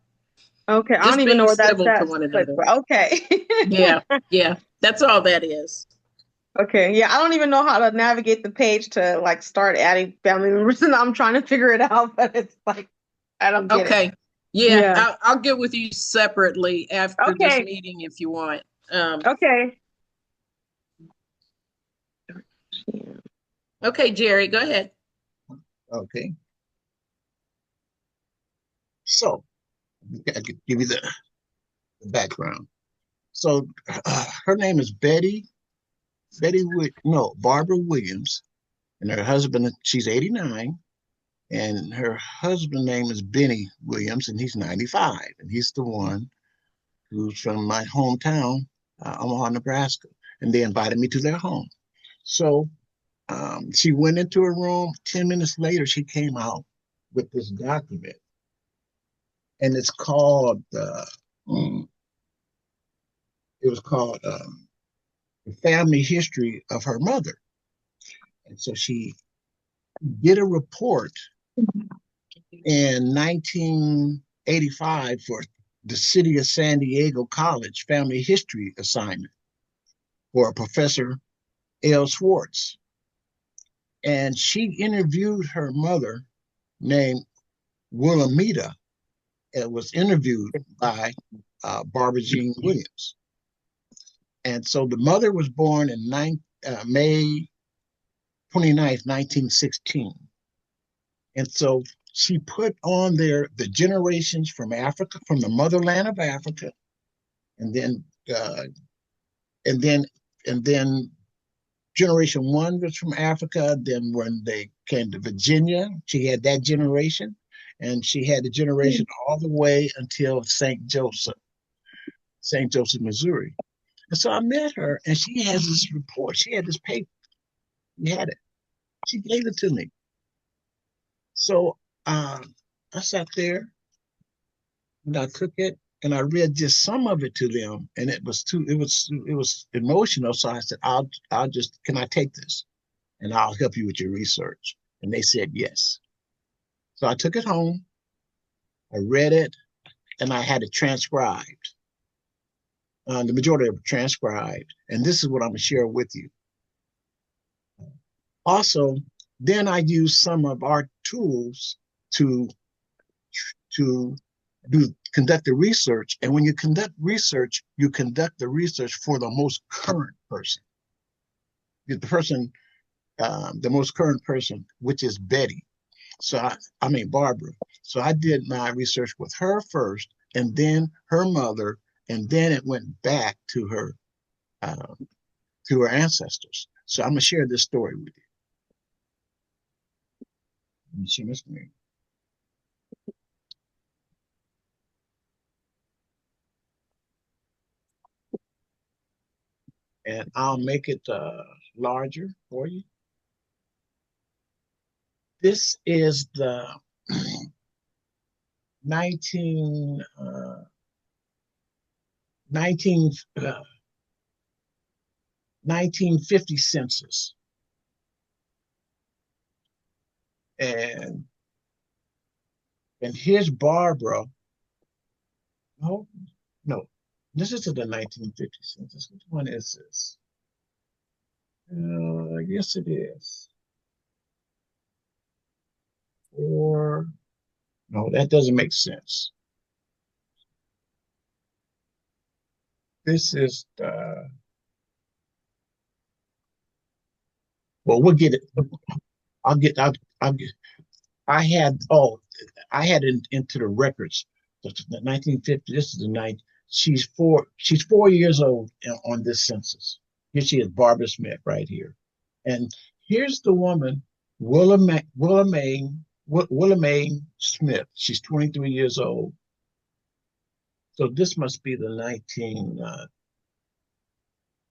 Okay. I don't Just even know being where that's civil to at. one But another. okay. Yeah, yeah, that's all that is. Okay, yeah, I don't even know how to navigate the page to like start adding family members, and I'm trying to figure it out, but it's like I don't get it. Okay. Yeah, Yeah. I'll get with you separately after this Okay. meeting if you want. Okay. Okay, Jerry, go ahead. Okay. So I could give you the background. So her name is Barbara Williams, and her husband, she's 89, and her husband's name is Benny Williams, and he's 95, and he's the one who's from my hometown, Omaha, Nebraska, and they invited me to their home. So she went into her room. 10 minutes later, she came out with this document, and it's called. It was called the family history of her mother, and so she did a report in 1985 for the City of San Diego College family history assignment for Professor L. Schwartz. And she interviewed her mother named Willamita. It was interviewed by Barbara Jean Williams. And so the mother was born in May 29th, 1916. And so she put on there the generations from Africa, from the motherland of Africa, and then uh, and then and then generation one was from Africa. Then when they came to Virginia, she had that generation, and she had the generation all the way until St. Joseph, Missouri. And so I met her, and she has this report. She had this paper. We had it. She gave it to me. So I sat there and I took it and I read just some of it to them, and it was emotional. So I said, I'll just can I take this and I'll help you with your research. And they said yes. So I took it home, I read it, and I had it transcribed. The majority of it transcribed, and this is what I'm gonna share with you. Also, then I used some of our tools to to conduct the research. And when you conduct research, you conduct the research for the most current person. The most current person, which is Betty. So I mean Barbara. So I did my research with her first, and then her mother, and then it went back uh, to her ancestors. So I'm gonna share this story with you. Let me share my screen. And I'll make it larger for you. This is the 19, 19, 1950 census. And here's Barbara. No, no, this is to the 1950 census. Which one is this? Yes, it is. Or, no, that doesn't make sense. This is the, well, we'll get it. I'll get, I had it into the records. The 1950, this is the night. She's 4 years old on this census. Here she is, Barbara Smith, right here. And here's the woman, Willamane Smith. She's 23 years old. So this must be the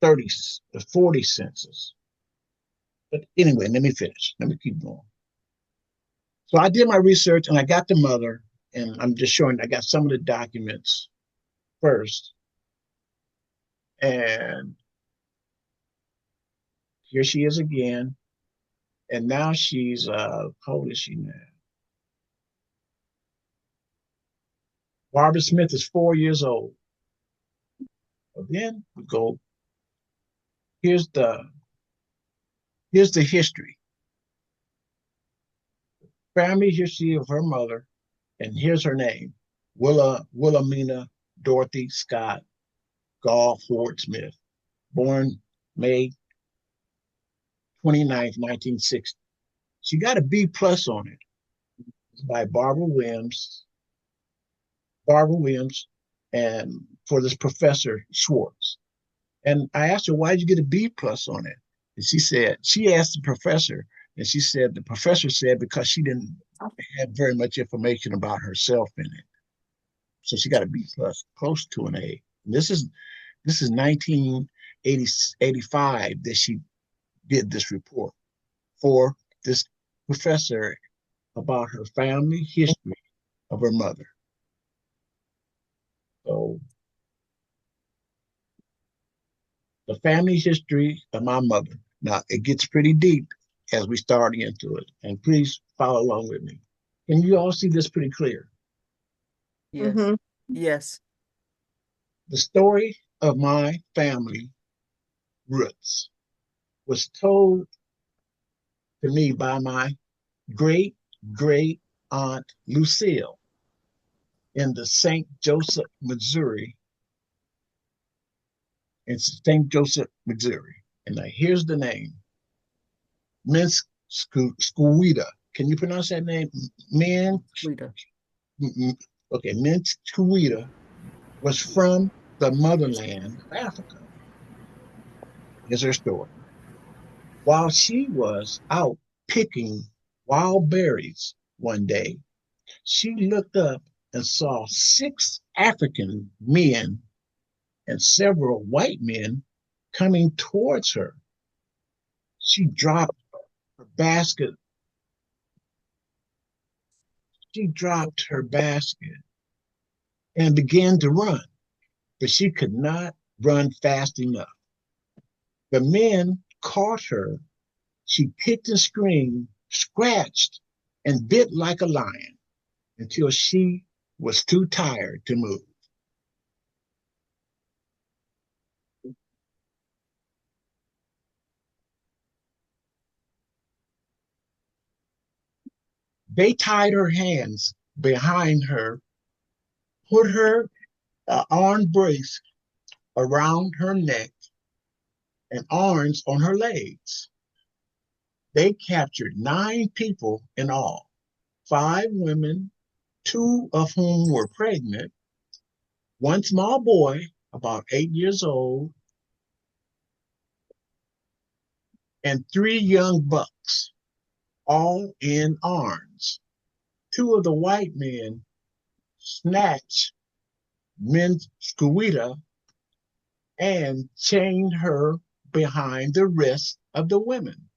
1930s, the 40 census. But anyway, let me finish. Let me keep going. So I did my research and I got the mother, and I'm just showing I got some of the documents first. And here she is again. And now she's how old is she now? Barbara Smith is 4 years old. But then we go, here's the Here's the history. Family history of her mother, and here's her name. Wilhelmina Dorothy Scott Gall Ford Smith, born May 29th, 1960. She got a B plus on it by Barbara Williams, and for this professor Schwartz. And I asked her, why'd you get a B plus on it? And she asked the professor, and she said, the professor said because she didn't have very much information about herself in it. So she got a B plus, close to an A. And this is 1985 that she did this report for this professor about her family history of her mother. So the family history of my mother. Now it gets pretty deep as we start into it, and please follow along with me. Can you all see this pretty clear? Yes. Mhm. Yes. The story of my family roots was told to me by my great great aunt Lucille in the St. Joseph, Missouri, in St. Joseph, Missouri. And now here's the name. Minskawita. Can you pronounce that name? Rita. Okay, Minskawita was from the motherland of Africa. Here's her story. While she was out picking wild berries one day, she looked up and saw 6 African men and several white men coming towards her. She dropped her basket. She dropped her basket and began to run, but she could not run fast enough. The men caught her. She kicked and screamed, scratched, and bit like a lion until she was too tired to move. They tied her hands behind her, put her arm brace around her neck and arms on her legs. They captured 9 people in all, 5 women, 2 of whom were pregnant, 1 small boy, about 8 years old, and 3 young bucks, all in arms. 2 of the white men snatched Minskawita and chained her behind the wrists of the women.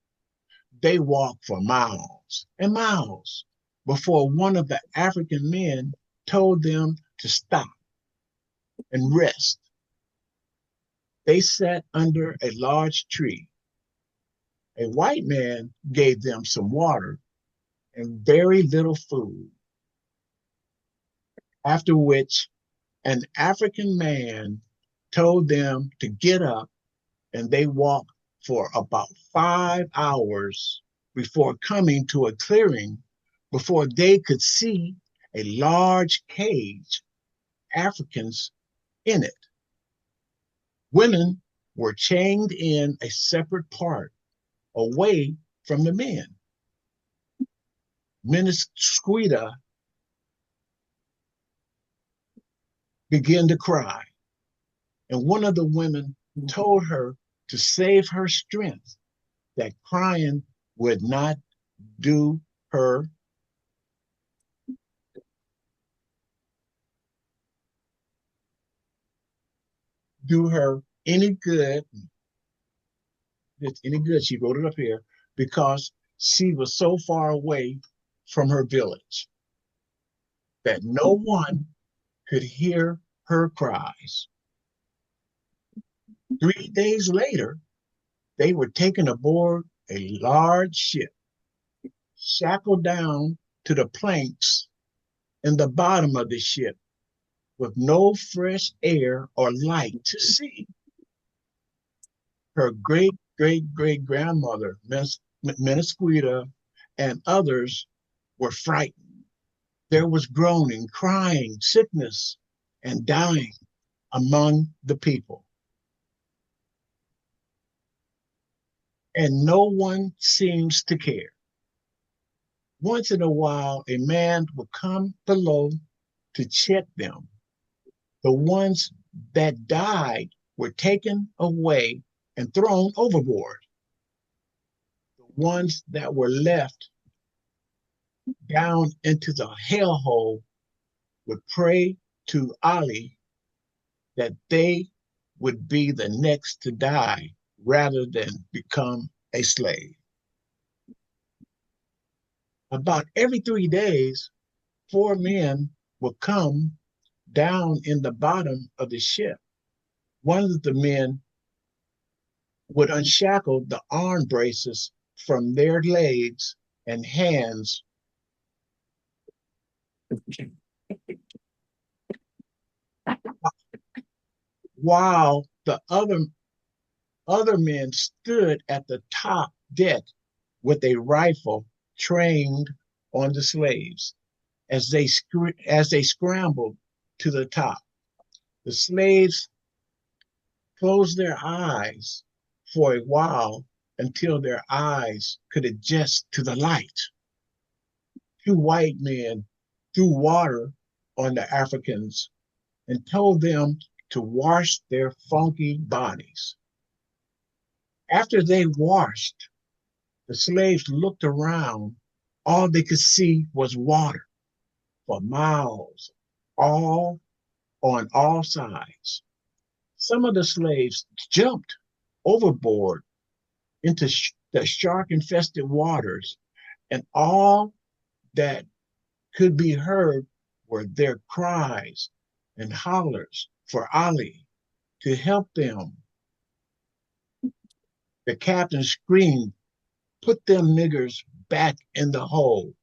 They walked for miles and miles before one of the African men told them to stop and rest. They sat under a large tree. A white man gave them some water and very little food, after which an African man told them to get up, and they walked for about 5 hours before coming to a clearing before they could see a large cage, Africans in it. Women were chained in a separate part away from the men. Minnesquita began to cry, and one of the women told her to save her strength, that crying would not do her any good. Any good, she wrote it up here, because she was so far away from her village that no one could hear her cries. 3 days later, they were taken aboard a large ship, shackled down to the planks in the bottom of the ship with no fresh air or light to see. Her great great-great-grandmother, Menisquita, and others were frightened. There was groaning, crying, sickness, and dying among the people. And no one seems to care. Once in a while, a man would come below to check them. The ones that died were taken away and thrown overboard. The ones that were left down into the hellhole would pray to Ali that they would be the next to die rather than become a slave. About every 3 days, 4 men would come down in the bottom of the ship. One of the men would unshackle the arm braces from their legs and hands while the other men stood at the top deck with a rifle trained on the slaves as they scrambled to the top. The slaves closed their eyes for a while until their eyes could adjust to the light. 2 white men threw water on the Africans and told them to wash their funky bodies. After they washed, the slaves looked around. All they could see was water for miles, all on all sides. Some of the slaves jumped overboard into the shark-infested waters, and all that could be heard were their cries and hollers for Ali to help them. The captain screamed, "Put them niggers back in the hole,"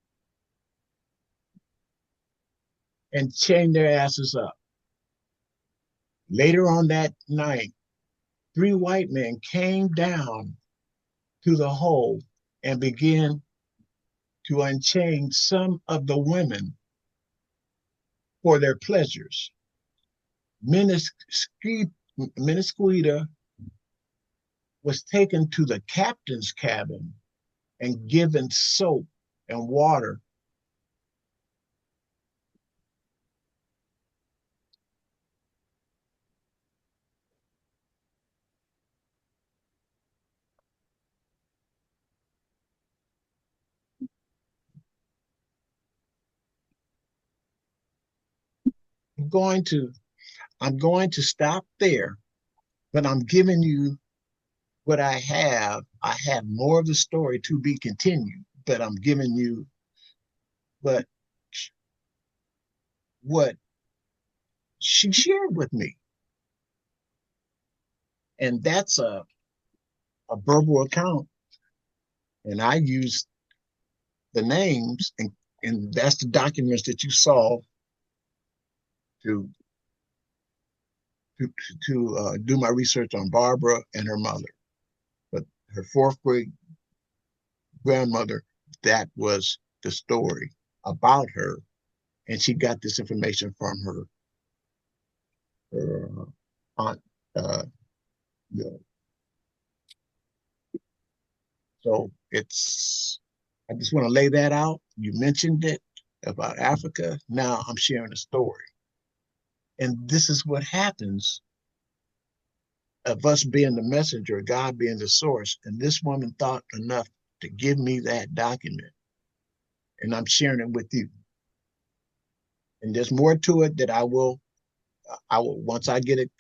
and chained their asses up. Later on that night, 3 white men came down to the hole and began to unchain some of the women for their pleasures. Menisquita was taken to the captain's cabin and given soap and water. I'm going to stop there, but I'm giving you what I have. I have more of the story to be continued, but I'm giving you what she shared with me. And that's a verbal account. And I use the names, and that's the documents that you saw to do my research on Barbara and her mother. But her fourth great grandmother, that was the story about her. And she got this information from her aunt. So I just want to lay that out. You mentioned it about Africa. Now I'm sharing a story. And this is what happens of us being the messenger, God being the source. And this woman thought enough to give me that document. And I'm sharing it with you. And there's more to it that I will once I get it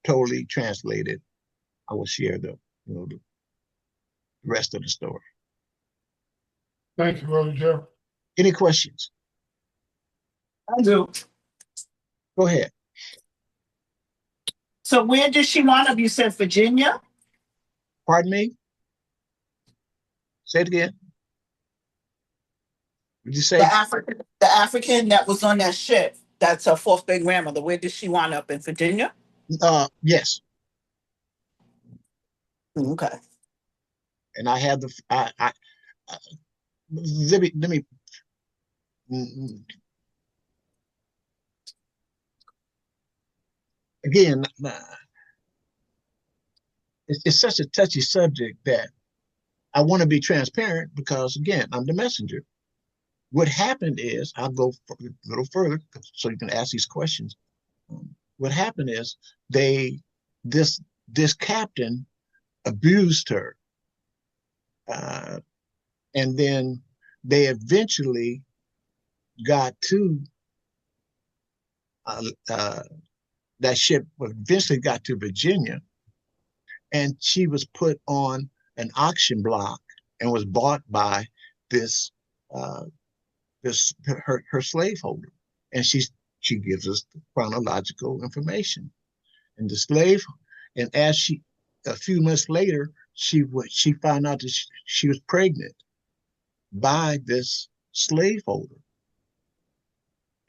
totally translated, I will share the rest of the story. Thank you, Brother Jeff. Any questions? I do. Go ahead. So where did she wind up? You said Virginia? Pardon me? Say it again. What did you say? The African that was on that ship, that's her fourth great grandmother. Where did she wind up? In Virginia? Yes. Okay. And I have let me again, it's such a touchy subject that I want to be transparent because, again, I'm the messenger. What happened is, I'll go a little further so you can ask these questions. What happened is this captain abused her, and then they eventually got to that ship eventually got to Virginia, and she was put on an auction block and was bought by this uh, her slaveholder, and she gives us the chronological information. And the slave, and as she a few months later, she found out that she was pregnant by this slaveholder,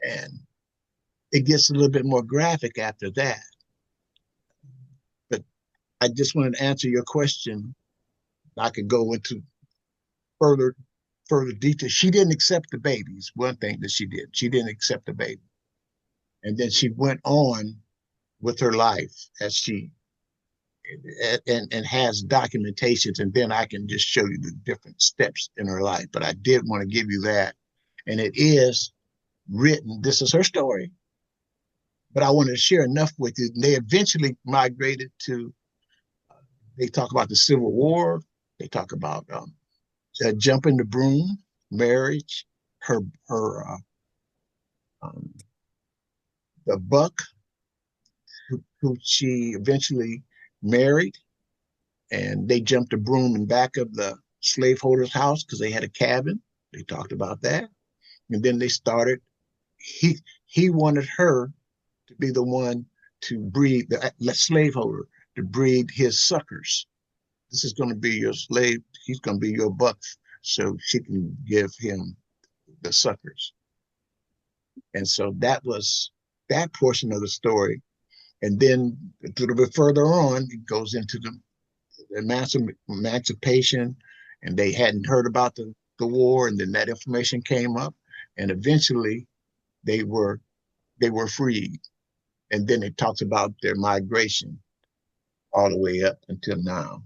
and it gets a little bit more graphic after that. But I just wanted to answer your question. I could go into further detail. She didn't accept the babies. One thing that she did, she didn't accept the baby, and then she went on with her life as she and has documentations, and then I can just show you the different steps in her life. But I did want to give you that, and it is written. This is her story, but I wanted to share enough with you. They eventually migrated to. They talk about the Civil War. They talk about jumping the broom, marriage, her the buck who she eventually married, and they jumped the broom in back of the slaveholder's house because they had a cabin. They talked about that, and then they started. He wanted her to be the one to breed the slaveholder to breed his suckers. This is going to be your slave. He's going to be your buck, so she can give him the suckers. And so that was that portion of the story. And then a little bit further on, it goes into the emancipation, and they hadn't heard about the war, and then that information came up, and eventually they were freed. And then it talks about their migration all the way up until now.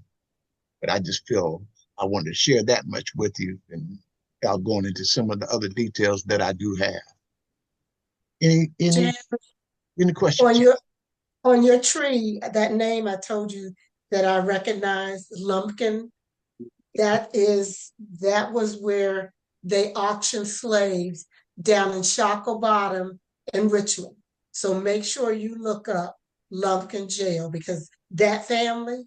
But I just feel I wanted to share that much with you, and without going into some of the other details that I do have. Any questions? On your tree, that name I told you that I recognized, Lumpkin, that was where they auctioned slaves down in Shackle Bottom in Richmond. So make sure you look up Lumpkin Jail, because that family,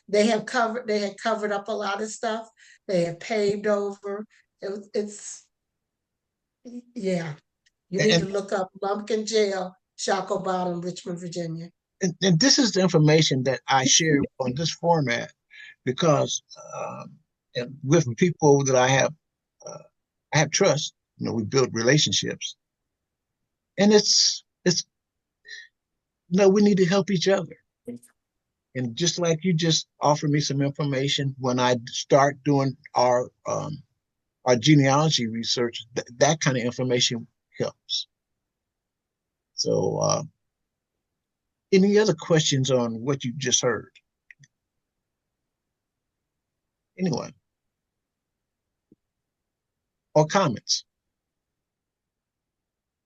they had covered up a lot of stuff. They had paved over. It's yeah. You need to look up Lumpkin Jail, Shackle Bottom, Richmond, Virginia. And this is the information that I share on this format because with people that I have trust. You know, we build relationships, and it's we need to help each other. And just like you just offered me some information, when I start doing our genealogy research, that kind of information helps. So, any other questions on what you just heard? Anyone? Or comments?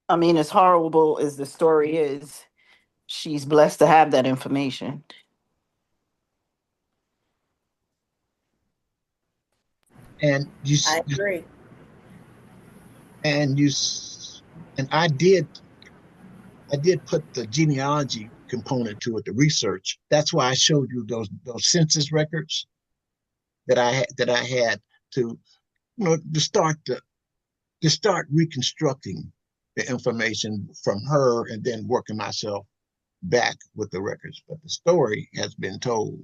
I mean, as horrible as the story is, she's blessed to have that information. And I agree. And I did put the genealogy component to it, the research. That's why I showed you those census records that I had to, to start reconstructing the information from her, and then working myself back with the records. But the story has been told,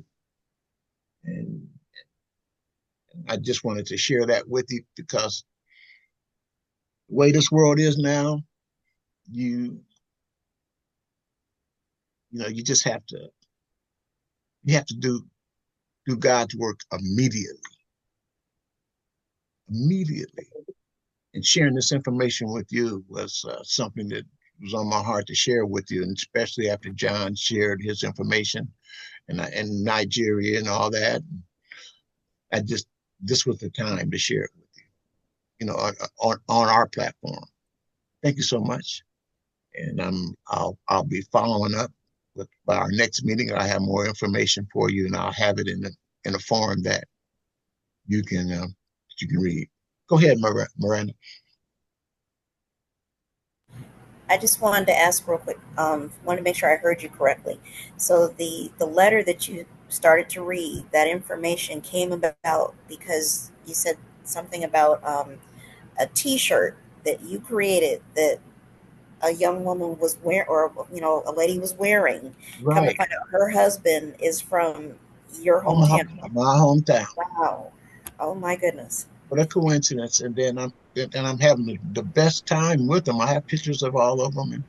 and I just wanted to share that with you because the way this world is now, you just have to do do God's work immediately. Immediately. And sharing this information with you was something that was on my heart to share with you, and especially after John shared his information and Nigeria and all that. This was the time to share it with you, on our platform. Thank you so much. And I'll be following up by our next meeting. I have more information for you, and I'll have it in a form that you can read. Go ahead, Miranda. I just wanted to ask real quick. Wanted to make sure I heard you correctly. So the letter that you started to read, that information came about because you said something about a T-shirt that you created that a young woman was wearing, or a lady was wearing. Right. Come to find out, her husband is from your hometown. My hometown. Wow. Oh my goodness. What a coincidence! And then I'm having the best time with them. I have pictures of all of them, and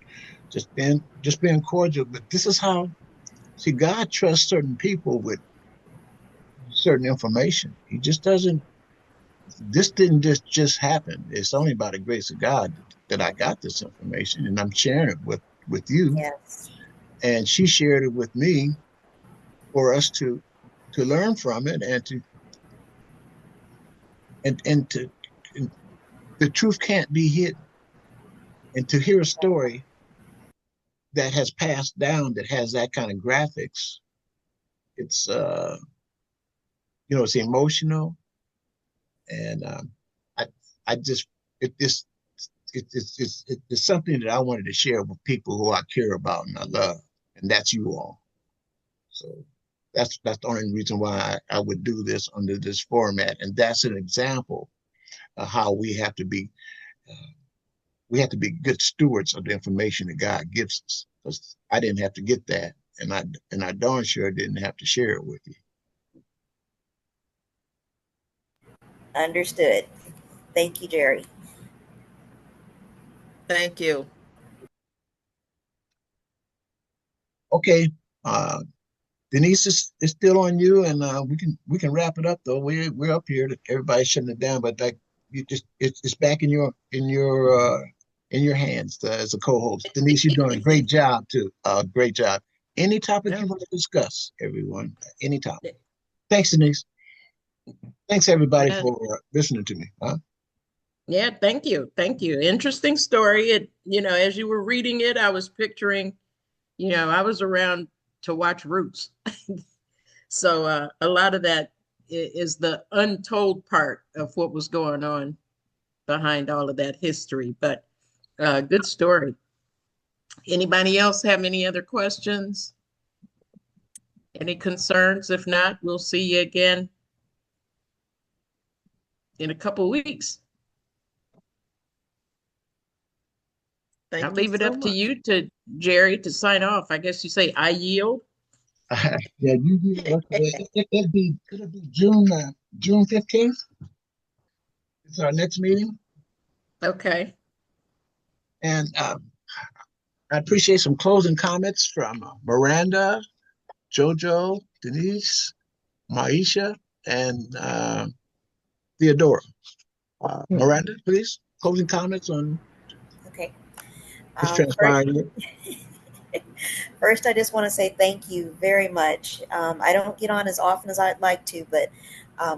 just being cordial. But this is how, see, God trusts certain people with certain information. He just doesn't. This didn't just happen. It's only by the grace of God that I got this information, and I'm sharing it with you. Yes. And she shared it with me for us to learn from it, and the truth can't be hidden. And to hear a story that has passed down that has that kind of graphics, it's it's emotional, and I I just it's something that I wanted to share with people who I care about and I love, and that's you all. So that's the only reason why I would do this under this format, and that's an example of how we have to be good stewards of the information that God gives us. Because I didn't have to get that, and I darn sure didn't have to share it with you. Understood. Thank you, Jerry. Thank you. Okay, Denise is still on you, and we can wrap it up though. We're up here. Everybody's shutting it down, but like it's back in your hands as a co-host. Denise, you're doing a great job too. Great job. Any topic you want to discuss, everyone. Any topic. Thanks, Denise. Thanks everybody for listening to me. Yeah, thank you. Thank you. Interesting story. It, as you were reading it, I was picturing, I was around to watch Roots. So a lot of that is the untold part of what was going on behind all of that history. But good story. Anybody else have any other questions? Any concerns? If not, we'll see you again in a couple of weeks. I'll leave it up to you, Jerry, to sign off. I guess you say I yield. Yeah, it'll be June 15th. It's our next meeting. Okay. And I appreciate some closing comments from Miranda, Jojo, Denise, Maisha, and Theodora. Miranda, please, closing comments on what's transpiring. First, I just want to say thank you very much. I don't get on as often as I'd like to, but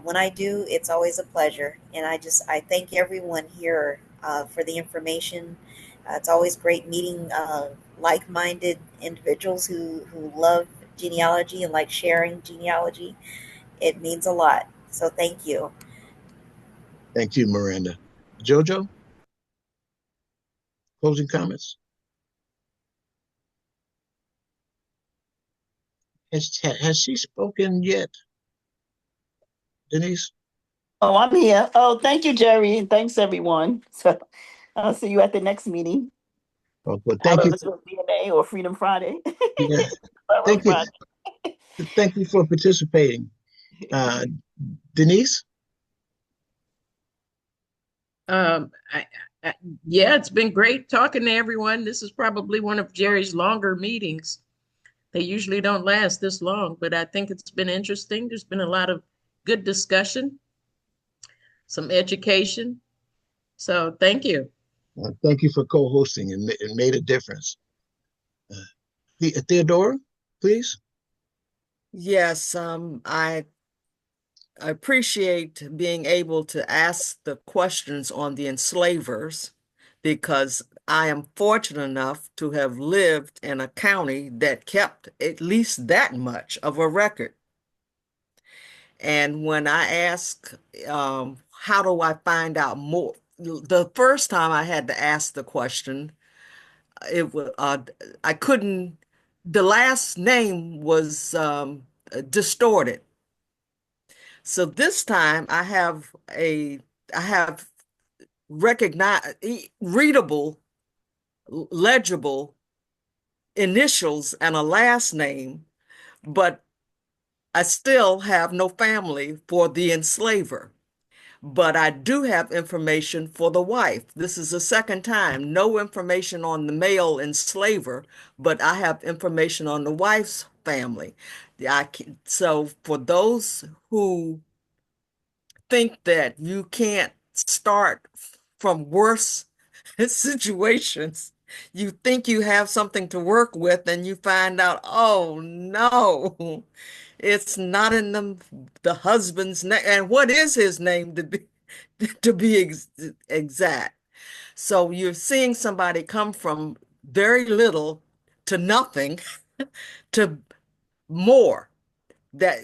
when I do, it's always a pleasure. And I thank everyone here for the information. It's always great meeting like-minded individuals who love genealogy and like sharing genealogy. It means a lot. So thank you. Thank you, Miranda. Jojo, closing comments? Has she spoken yet, Denise? Oh, I'm here. Oh, thank you, Jerry, and thanks everyone. So I'll see you at the next meeting. Oh, well, thank you. DNA or Freedom Friday. Yeah. Thank you. Thank you for participating. Denise? Yeah, it's been great talking to everyone. This is probably one of Jerry's longer meetings They usually don't last this long, but I think it's been interesting. There's been a lot of good discussion, some education. So thank you. Thank you for co-hosting. It made a difference. Theodora, please. Yes, I appreciate being able to ask the questions on the enslavers because I am fortunate enough to have lived in a county that kept at least that much of a record. And when I ask, how do I find out more? The first time I had to ask the question, it was I couldn't. The last name was distorted. So this time I have recognize readable, legible initials and a last name, but I still have no family for the enslaver. But I do have information for the wife. This is the second time. No information on the male enslaver, but I have information on the wife's family. So for those who think that you can't start from worse situations, you think you have something to work with, and you find out, oh no, it's not in the husband's name. And what is his name to be exact? So you're seeing somebody come from very little to nothing to more. That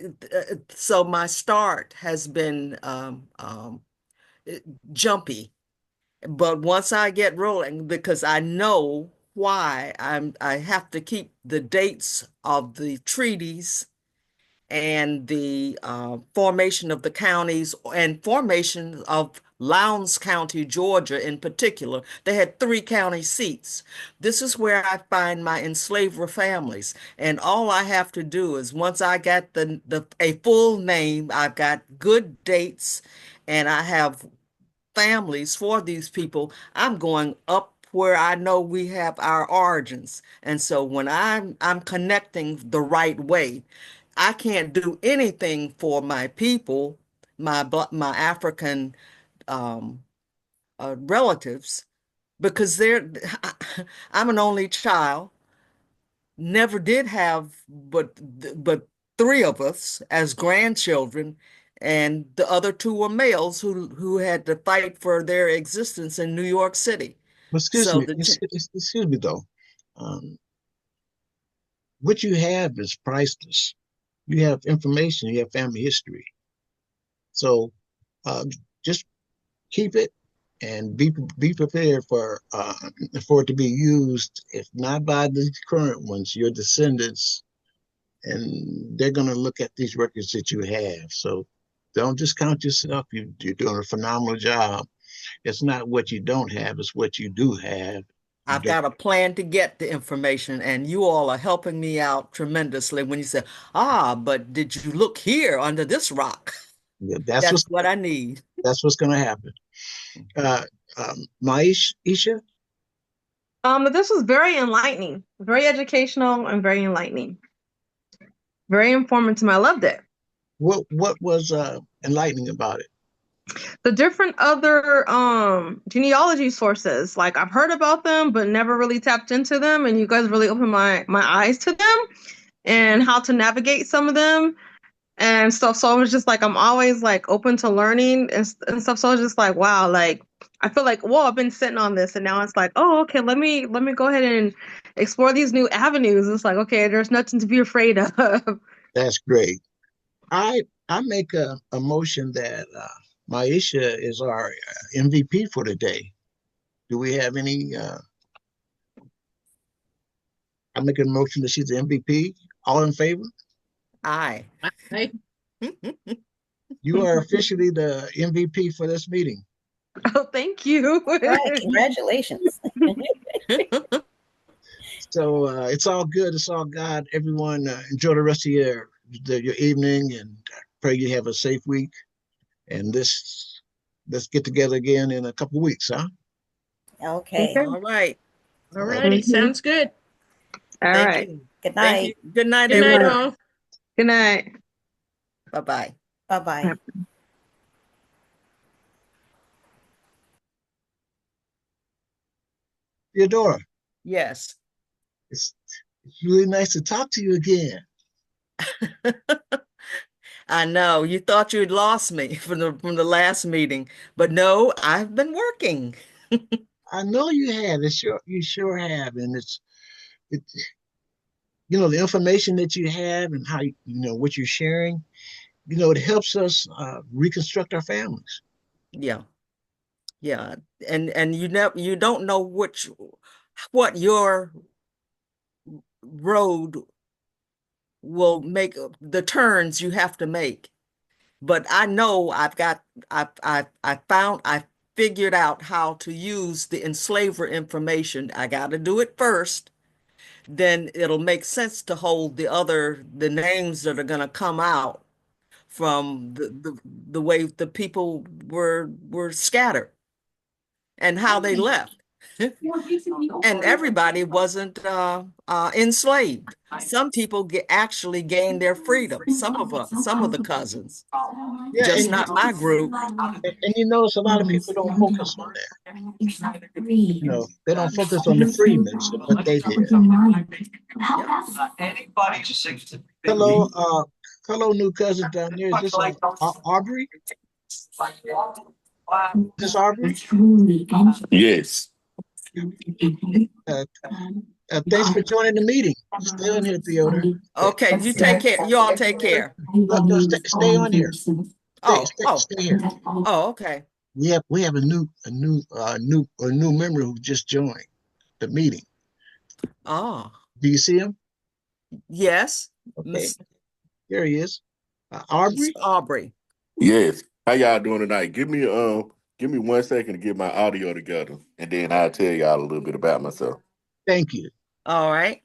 so my start has been jumpy, but once I get rolling, because I know why I have to keep the dates of the treaties and the formation of the counties and formation of Lowndes County, Georgia in particular. They had 3 county seats. This is where I find my enslaver families. And all I have to do is once I got a full name, I've got good dates, and I have families for these people, I'm going up where I know we have our origins. And so when I'm connecting the right way, I can't do anything for my people, my African relatives, because I'm an only child, never did have but 3 of us as grandchildren, and the other 2 were males who had to fight for their existence in New York City. Excuse So me, excuse me though. Um, what you have is priceless. You have information, you have family history. So uh, just keep it and be prepared for it to be used, if not by the current ones, your descendants, and they're going to look at these records that you have. So don't discount yourself. You're doing a phenomenal job. It's not what you don't have; it's what you do have. You I've don't. got a plan to get the information, and you all are helping me out tremendously when you say, but did you look here under this rock? That's That's what I need. what's going to happen. Maisha, This was very enlightening, very educational, and very enlightening. Very informative. I loved it. what was enlightening about it? The different other genealogy sources, like I've heard about them, but never really tapped into them. And you guys really opened my eyes to them and how to navigate some of them and stuff. So I was just like, I'm always like open to learning and stuff. So I was just like, wow, like I feel like, whoa, I've been sitting on this, and now it's like, oh, okay, let me go ahead and explore these new avenues. It's like, okay, there's nothing to be afraid of. That's great. I make a motion that Maisha is our MVP for today. Do we have any? I make a motion that she's the MVP. All in favor? Aye. Right? You are officially the MVP for this meeting. Oh, thank you. Right, congratulations. So it's all good. It's all God. Everyone, enjoy the rest of your evening, and pray you have a safe week. And let's get together again in a couple of weeks, huh? Okay. All right. All righty. Mhm. Sounds good. All Thank right. you. Good Thank night. you. Good night, Good night, everyone. all. Good night. Bye-bye. Bye-bye. Theodora, Yes. it's, it's really nice to talk to you again. I know you thought you'd lost me from the last meeting, but no, I've been working. I know you have. You sure have, and it you know the information that you have and how you know what you're sharing. You know it helps us reconstruct our families. Yeah, yeah, and you don't know what your road will make, the turns you have to make. But I know I figured out how to use the enslaver information. I got to do it first, then it'll make sense to hold the names that are going to come out from the way the people were scattered and how they left. And everybody wasn't enslaved. Some people actually gained their freedom. Some of the cousins, Yeah, just not my group. and you notice a lot of people don't focus on that. You know, they don't focus on the freemen and what they did. Hello, hello, new cousins down there. Is this Aubrey? Is this Aubrey? Yes. Uh, thanks for joining the meeting. Stay on here, Theodore. Okay, you take care. You all take care. No, stay on here. Oh, Stay here. oh, okay. We have a new member who just joined the meeting. Oh, Do you see him? yes, Okay, there he is. Aubrey. Mr. Aubrey. Yes. How y'all doing tonight? Give me 1 second to get my audio together, and then I'll tell y'all a little bit about myself. Thank you. All right.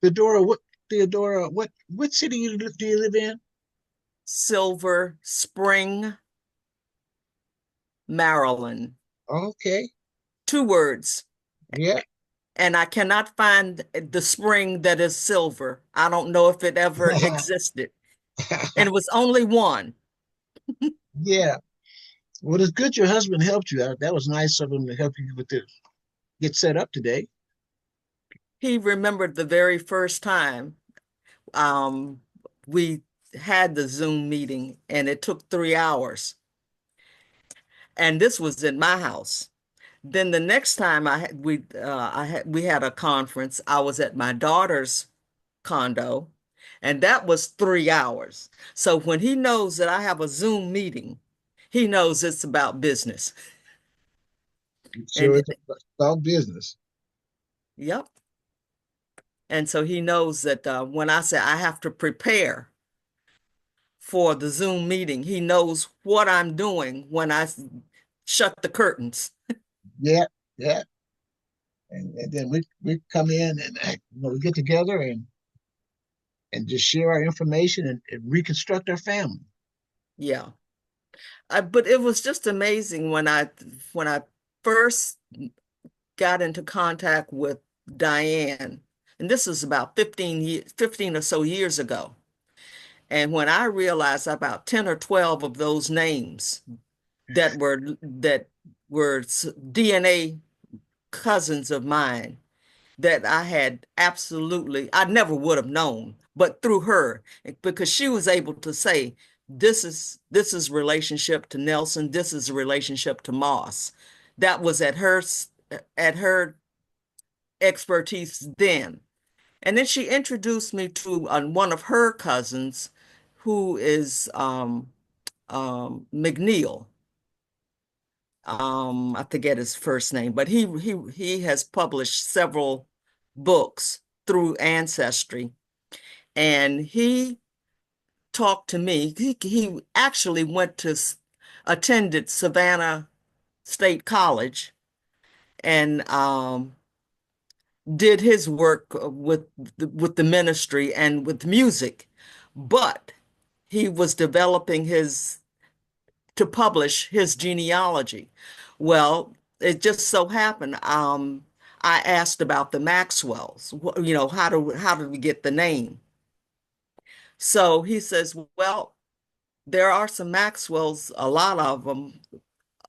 Theodora, what city do you live in? Silver Spring, Maryland. Okay. 2 words. Yeah. And I cannot find the spring that is silver. I don't know if it ever existed. And it was only one. Yeah. Well, it's good your husband helped you out. That was nice of him to help you with this. Get set up today. He remembered the very first time we had the Zoom meeting, and it took 3 hours. And this was in my house. Then the next time we had a conference, I was at my daughter's condo, and that was 3 hours. So when he knows that I have a Zoom meeting, he knows it's about business. Sure, And it's about business. yep. And so he knows that when I say I have to prepare for the Zoom meeting, he knows what I'm doing when I shut the curtains. Yeah, yeah. And then we come in and we get together and just share our information and reconstruct our family. Yeah. But it was just amazing when I first got into contact with Diane, and this was about 15 or so years ago. And when I realized about 10 or 12 of those names that were DNA cousins of mine that I never would have known, but through her, because she was able to say, this is relationship to Nelson, this is a relationship to Moss. That was at her expertise then. And then she introduced me to one of her cousins who is McNeil. I forget his first name, but he has published several books through Ancestry, and he talked to me. He actually attended Savannah State College and did his work with the ministry and with music, but he was developing to publish his genealogy. Well, it just so happened, I asked about the Maxwells, how did we get the name? So he says, well, there are some Maxwells, a lot of them,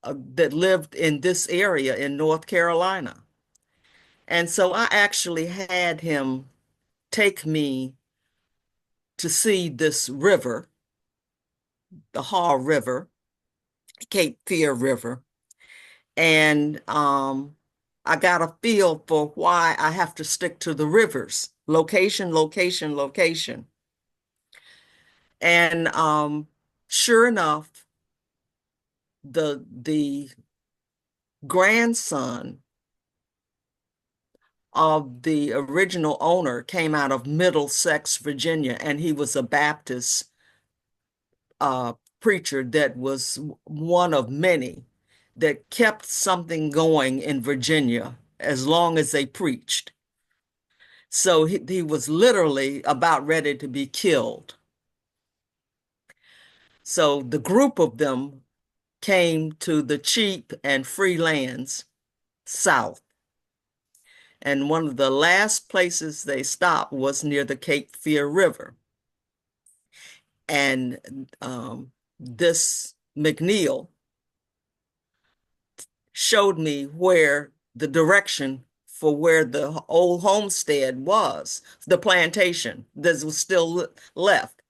that lived in this area in North Carolina. And so I actually had him take me to see this river, the Haw River, Cape Fear River. And I got a feel for why I have to stick to the rivers, location, location, location. And sure enough, the grandson of the original owner came out of Middlesex, Virginia, and he was a Baptist preacher that was one of many that kept something going in Virginia as long as they preached. So he was literally about ready to be killed. So the group of them came to the cheap and free lands south. And one of the last places they stopped was near the Cape Fear River. And this McNeil showed me where the direction for where the old homestead was, the plantation that was still left.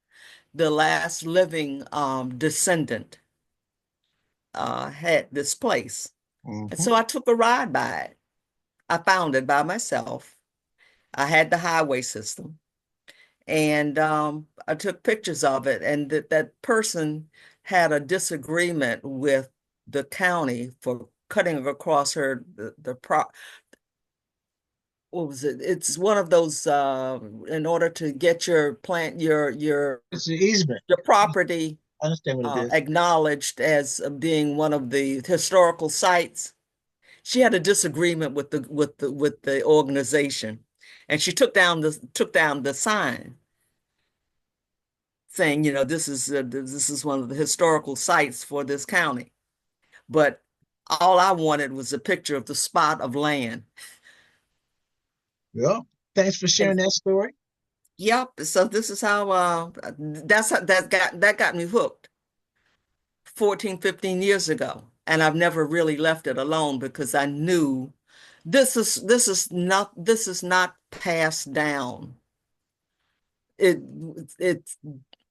The last living descendant had this place. And so I took a ride by it. I found it by myself. I had the highway system. And I took pictures of it. And that person had a disagreement with the county for cutting across what was it? It's one of those in order to get your It's an easement. your property I understand what it is. acknowledged as being one of the historical sites. She had a disagreement with the organization, and she took down the sign saying, this is one of the historical sites for this county. But all I wanted was a picture of the spot of land. Well, thanks for sharing that story. Yep. So this is how that got me hooked 14, 15 years ago. And I've never really left it alone because I knew this is not passed down. It's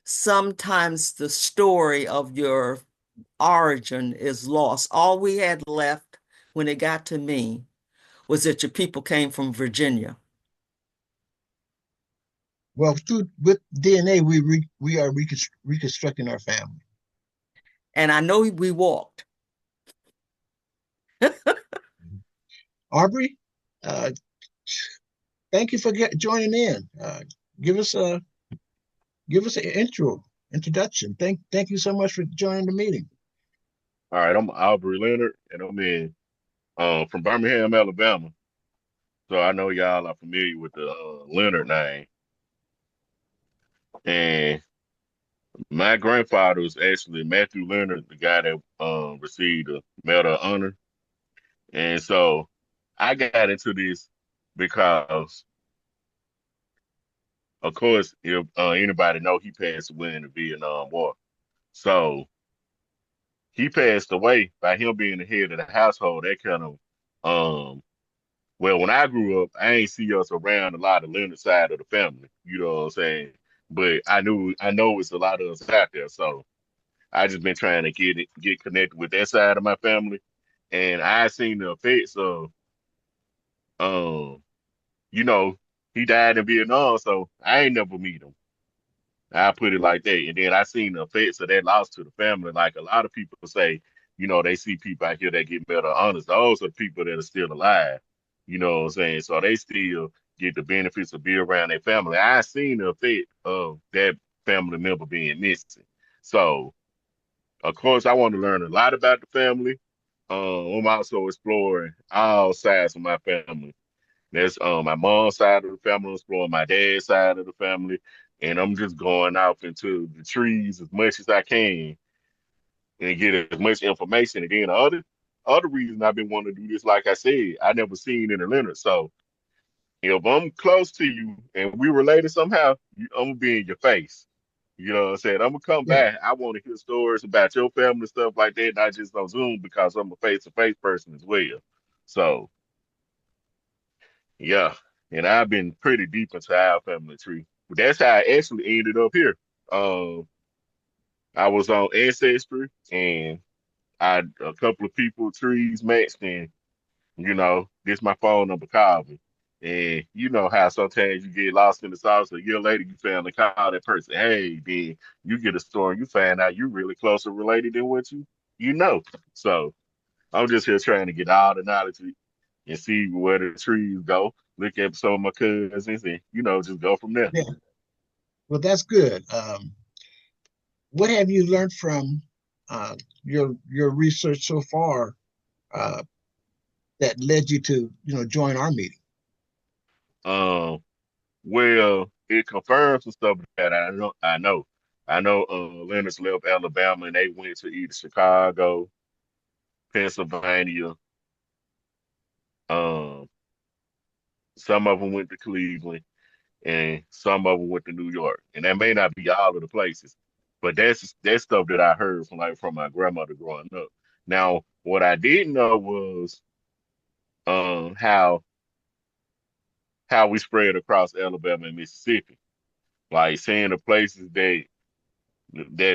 sometimes the story of your origin is lost. All we had left when it got to me was that your people came from Virginia. Well, with DNA, we are reconstructing our family. And I know we walked. Aubrey, thank you for joining in. Give us an introduction. Thank you so much for joining the meeting. All right, I'm Aubrey Leonard, and I'm in from Birmingham, Alabama. So I know y'all are familiar with the Leonard name. And my grandfather was actually Matthew Leonard, the guy that received the Medal of Honor. And so I got into this because, of course, if anybody know, he passed away in the Vietnam War. So he passed away by him being the head of the household. That kind of, well, when I grew up, I ain't see us around a lot of Leonard side of the family. You know what I'm saying? But I know it's a lot of us out there. So I just been trying to get connected with that side of my family, and I seen the effects of, um, you know, he died in Vietnam, so I ain't never meet him. I put it like that. And then I seen the effects of that loss to the family. Like a lot of people say, they see people out here that get better honors. Those are people that are still alive. You know what I'm saying? So they still get the benefits of being around their family. I seen the effect of that family member being missing. So, of course, I want to learn a lot about the family. I'm also exploring all sides of my family. That's my mom's side of the family, I'm exploring my dad's side of the family, and I'm just going off into the trees as much as I can and get as much information. And then the other reason I've been wanting to do this, like I said, I never seen in Atlanta. So if I'm close to you and we related somehow, I'm gonna be in your face. You know what I'm saying? I'm gonna come Yeah. back. I want to hear stories about your family, stuff like that, not just on Zoom because I'm a face-to-face person as well. So yeah, and I've been pretty deep into our family tree. But that's how I actually ended up here. Um, I was on Ancestry, and a couple of people trees matched, and this my phone number called me. And you know how sometimes you get lost in the sauce. A year later, you finally call that person. Hey, then you get a story. You find out you're really closer related than what you know. So I'm just here trying to get all the knowledge and see where the trees go. Look at some of my cousins and just go from there. Yeah. Well, that's good. What have you learned from your research so far uh, that led you to join our meeting? Um, well, it confirms some stuff that I know. Leonard's left Alabama and they went to either Chicago, Pennsylvania. Um, some of them went to Cleveland, and some of them went to New York. And that may not be all of the places, but that's stuff that I heard from my grandmother growing up. Now, what I didn't know was how we spread across Alabama and Mississippi. Like seeing the places that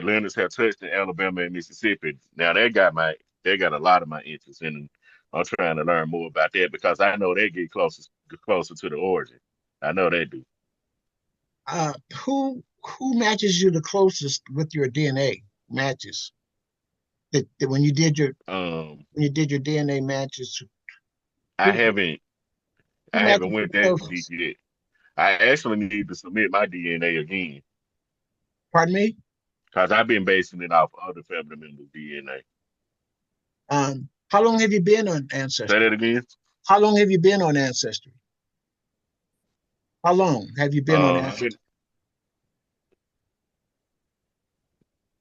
Leonard's have touched in Alabama and Mississippi. Now they got a lot of my interest in. I'm trying to learn more about that because I know they get closer to the origin. I know they do. Who matches you the closest with your DNA matches? That when you did your Um, DNA matches, I who haven't who I matches haven't you went the that deep closest? yet. I actually need to submit my DNA again Pardon me. because I've been basing it off other family members' DNA. How long have you been on Say Ancestry? that again. How long have you been on Ancestry? How long have you been on I've been Ancestry?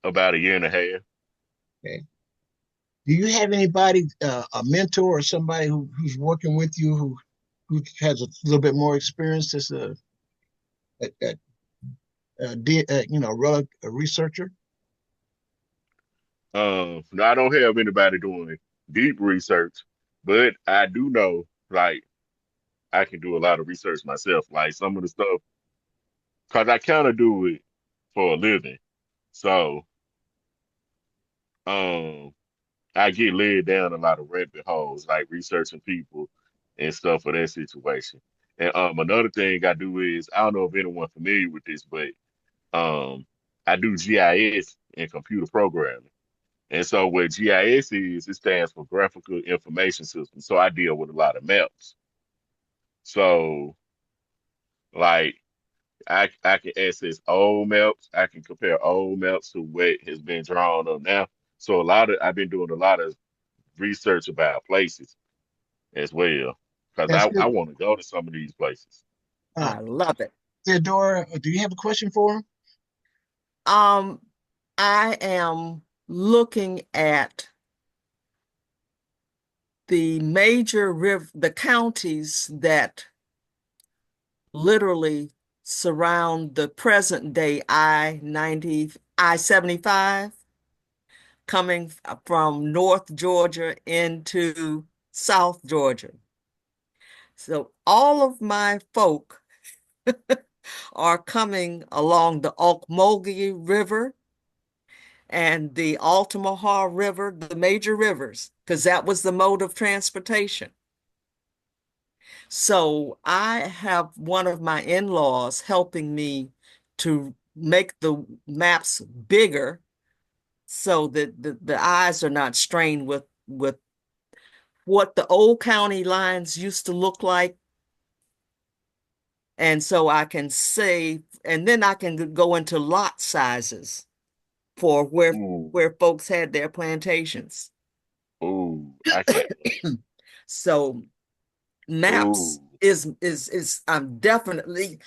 about a year and a half. Okay. Do you have anybody, a mentor or somebody who's working with you who has a little bit more experience as a researcher? No, I don't have anybody doing deep research, but I do know like I can do a lot of research myself. Like some of the stuff, because I kind of do it for a living. So um, I get led down a lot of rabbit holes, like researching people and stuff for that situation. And another thing I do is I don't know if anyone familiar with this, but um, I do GIS and computer programming. And so what GIS is, it stands for Graphical Information System. So I deal with a lot of maps. So like I can access old maps. I can compare old maps to what has been drawn up now. So I've been doing a lot of research about places as well because That's I good. want to go to some of these places. Uh, I love it. Theodora, do you have a question for him? Um, I am looking at the counties that literally surround the present day I-75 coming from North Georgia into South Georgia. So all of my folk are coming along the Ocmulgee River and the Altamaha River, the major rivers, because that was the mode of transportation. So I have one of my in-laws helping me to make the maps bigger so that the eyes are not strained with what the old county lines used to look like. And so I can say, and then I can go into lot sizes for Ooh, where folks had their plantations. ooh, I can. So maps Ooh, is I'm definitely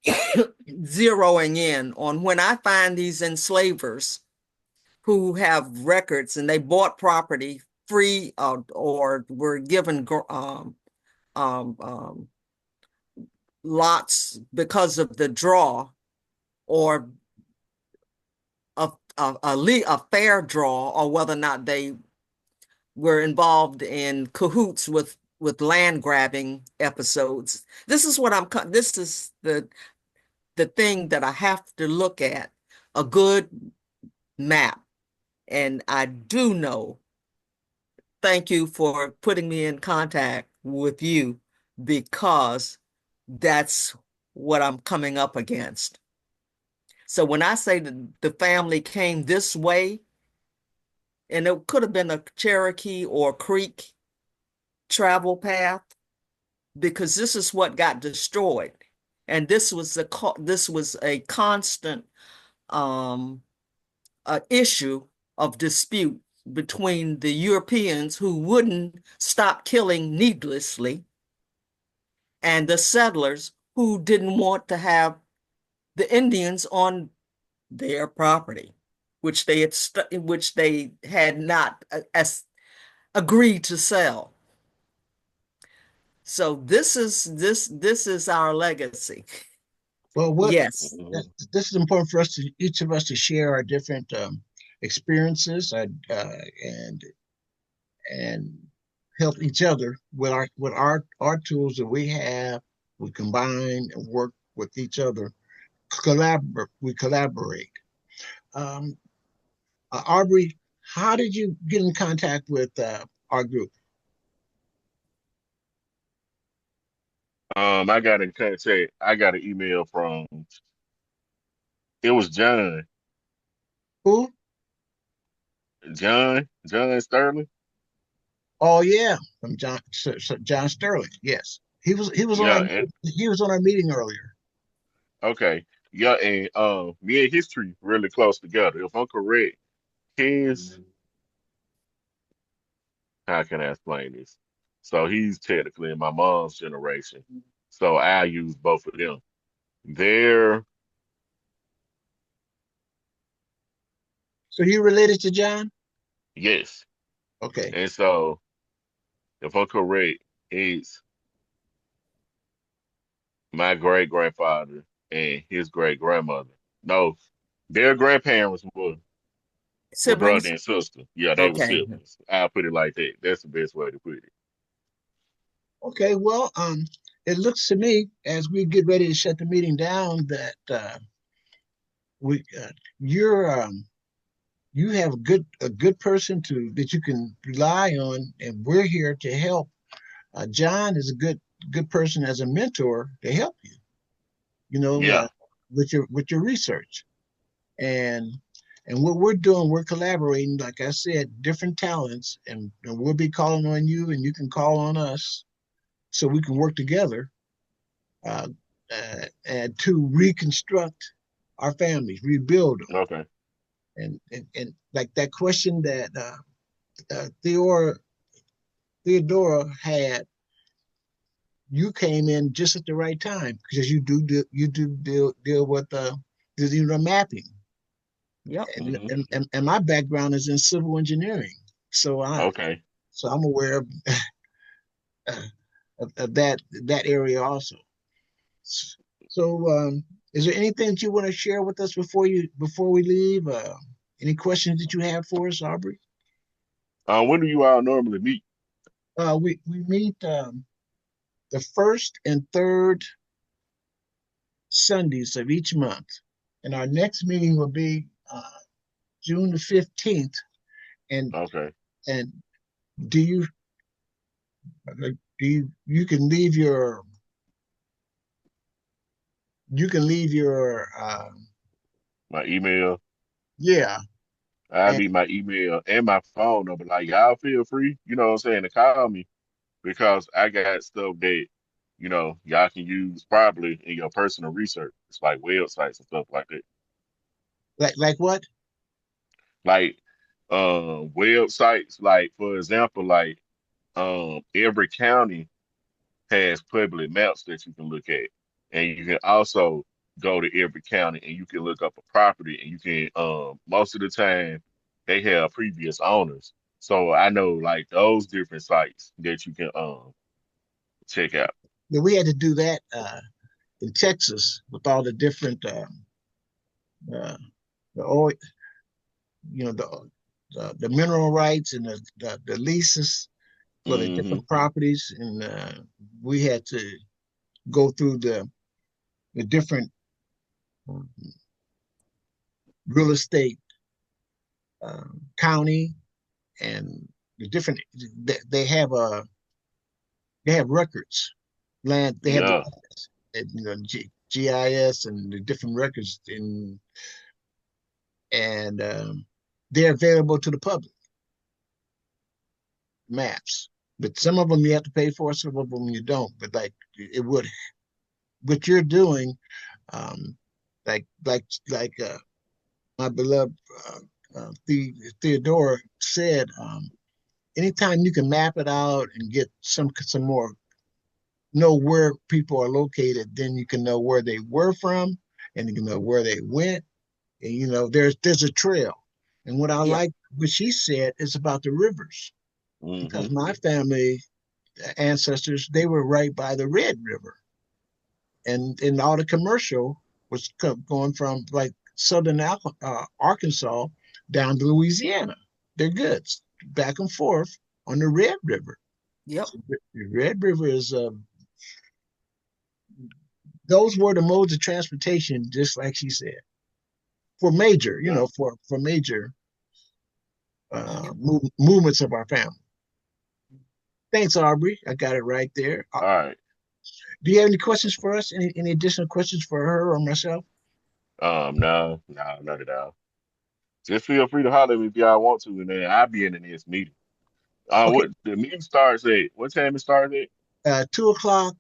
zeroing in on when I find these enslavers who have records and they bought property free or were given um, um, lots because of the draw or a fair draw, or whether or not they were involved in cahoots with land grabbing episodes. This is what this is the thing that I have to look at, a good map. And I do know, thank you for putting me in contact with you, because that's what I'm coming up against. So when I say that the family came this way, and it could have been a Cherokee or Creek travel path, because this is what got destroyed. And this was a constant issue of dispute between the Europeans, who wouldn't stop killing needlessly, and the settlers, who didn't want to have the Indians on their property, which they had not agreed to sell. So this is our legacy. Well, Yes. this is important for us to each of us to share our different experiences and help each other with our tools that we have. We combine and work with each other. We collaborate. Um, Aubrey, how did you get in contact with our group? I got in contact. I got an email from, it was Who? John Sterling. Oh yeah, from John Sterling. Yes, Yeah, and he was on our meeting earlier. okay. Yeah, and me and History really close together. If I'm correct, his, how can I explain this? So he's technically in my mom's generation. So I use both of them. They're, So you related to John? yes. Okay. And so if I'm correct, it's my great grandfather and his great grandmother. No, their grandparents were brother Siblings? and sister. Yeah, they were Okay. siblings. I'll put it like that. That's the best way to put it. Okay. Well, it looks to me as we get ready to shut the meeting down that we you're you have a good person to that you can rely on, and we're here to help. John is a good person as a mentor to help you. You know, Yeah. with your research and what we're doing, we're collaborating. Like I said, different talents, and we'll be calling on you, and you can call on us, so we can work together uh, and to reconstruct our families, rebuild them. Okay. And like that question that Theodora had, you came in just at the right time because you do deal with the mapping. Yep. And my background is in civil engineering, so Okay. I'm aware uh, of that area also. So, is there anything that you want to share with us before we leave? Any questions that you have for us, Aubrey? When do you all normally meet? We meet the first and third Sundays of each month, and our next meeting will be June the 15th. And Okay. and do you you can leave your My email. yeah. I And need my email and my phone number. Like y'all feel free, you know what I'm saying, to call me because I got stuff that, y'all can use probably in your personal research. It's like websites and stuff like that. like what? Like websites, like for example, like every county has public maps that you can look at, and you can also go to every county and you can look up a property, and you can most of the time they have previous owners. So I know like those different sites that you can check out. Yeah, we had to do that in Texas with all the different uh, the oil, the mineral rights and the leases for the Hmm. different properties, and we had to go through the different um, real estate county and the different they have they have records land they have the Yeah. GIS and the different records and they're available to the public maps, but some of them you have to pay for, some of them you don't, but like it would what you're doing, um like my beloved Theodore said, anytime you can map it out and get some more know where people are located, then you can know where they were from and you can know where they went. And there's a trail. And what I Yeah. like what she said is about the rivers, Hmm. because my family ancestors, they were right by the Red River. And all the commercial was going from like southern Arkansas down to Louisiana. Their goods back and forth on the Red River. Yep. So the Red River is those were the modes of transportation, just like she said, for major, Yeah. for major movements of our family. Thanks, Aubrey. I got it right there. All right. Do you have any questions for us? Any additional questions for her or myself? No, no, not at all. Just feel free to holler at me if y'all want to, and then I'll be in the next meeting. Okay, What the meeting starts at? What time it starts at? 2 o'clock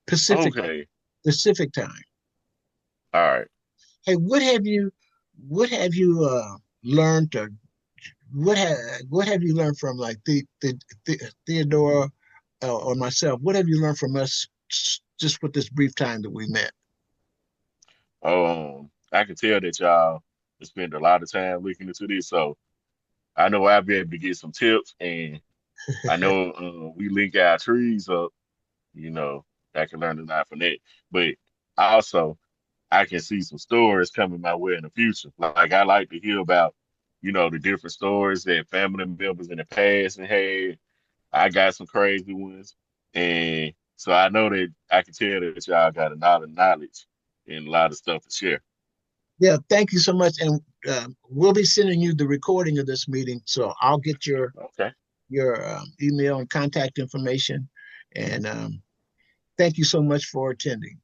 Pacific Okay. Pacific time. All right. Hey, what have you learned or what have you learned from like Theodora or myself? What have you learned from us just with this brief time that we met? I can tell that y'all spend a lot of time looking into this, so I know I'll be able to get some tips, and I know we link our trees up. You know, I can learn a lot from that. But also, I can see some stories coming my way in the future. Like I like to hear about, the different stories that family members in the past and had. I got some crazy ones, and so I know that I can tell that y'all got a lot of knowledge and a lot of stuff to share. Yeah, thank you so much. And we'll be sending you the recording of this meeting. So I'll get Okay. your email and contact information. And thank you so much for attending.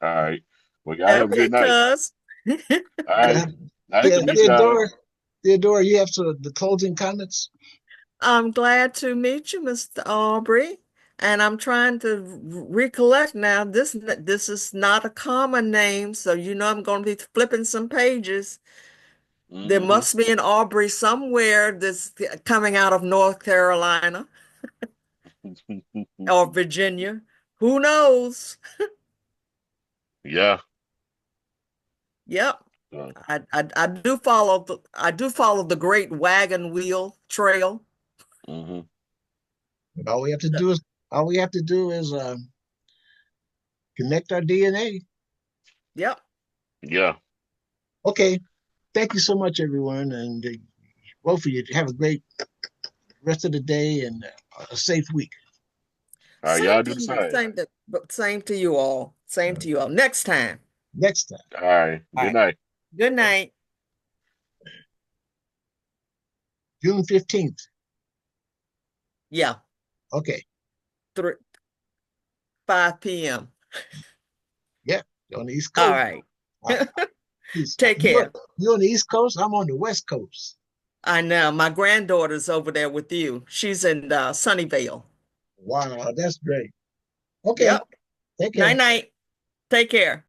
All right. Well, y'all have a Okay, good night. cuz. All right. Uh, Nice to meet y'all. Theodore, you have the closing comments? I'm glad to meet you, Mr. Aubrey. And I'm trying to recollect now. This is not a common name, so I'm going to be flipping some pages. There Hmm. must be an Aubrey somewhere that's coming out of North Carolina or Virginia. Who knows? Yeah. Yep. So, I do follow the Great Wagon Wheel Trail. hmm. All we have to do is all we have to do is connect our DNA. Yep. Yeah. Okay. Thank you so much, everyone, and both of you have a great rest of the day and a safe week. All right. Same Y'all to do the you. same. Same to you all. Same to you all. Next time. Next time. All right. All Good right. night. Good night. June 15th. Yeah. Okay. 3, 5 p.m. Yeah. You're on the East All Coast. right. Uh, Take care. you're on the East Coast. I'm on the West Coast. I know. My granddaughter's over there with you. She's in Sunnyvale. Wow, that's great. Okay. Yep. Take care. Night night. Take care.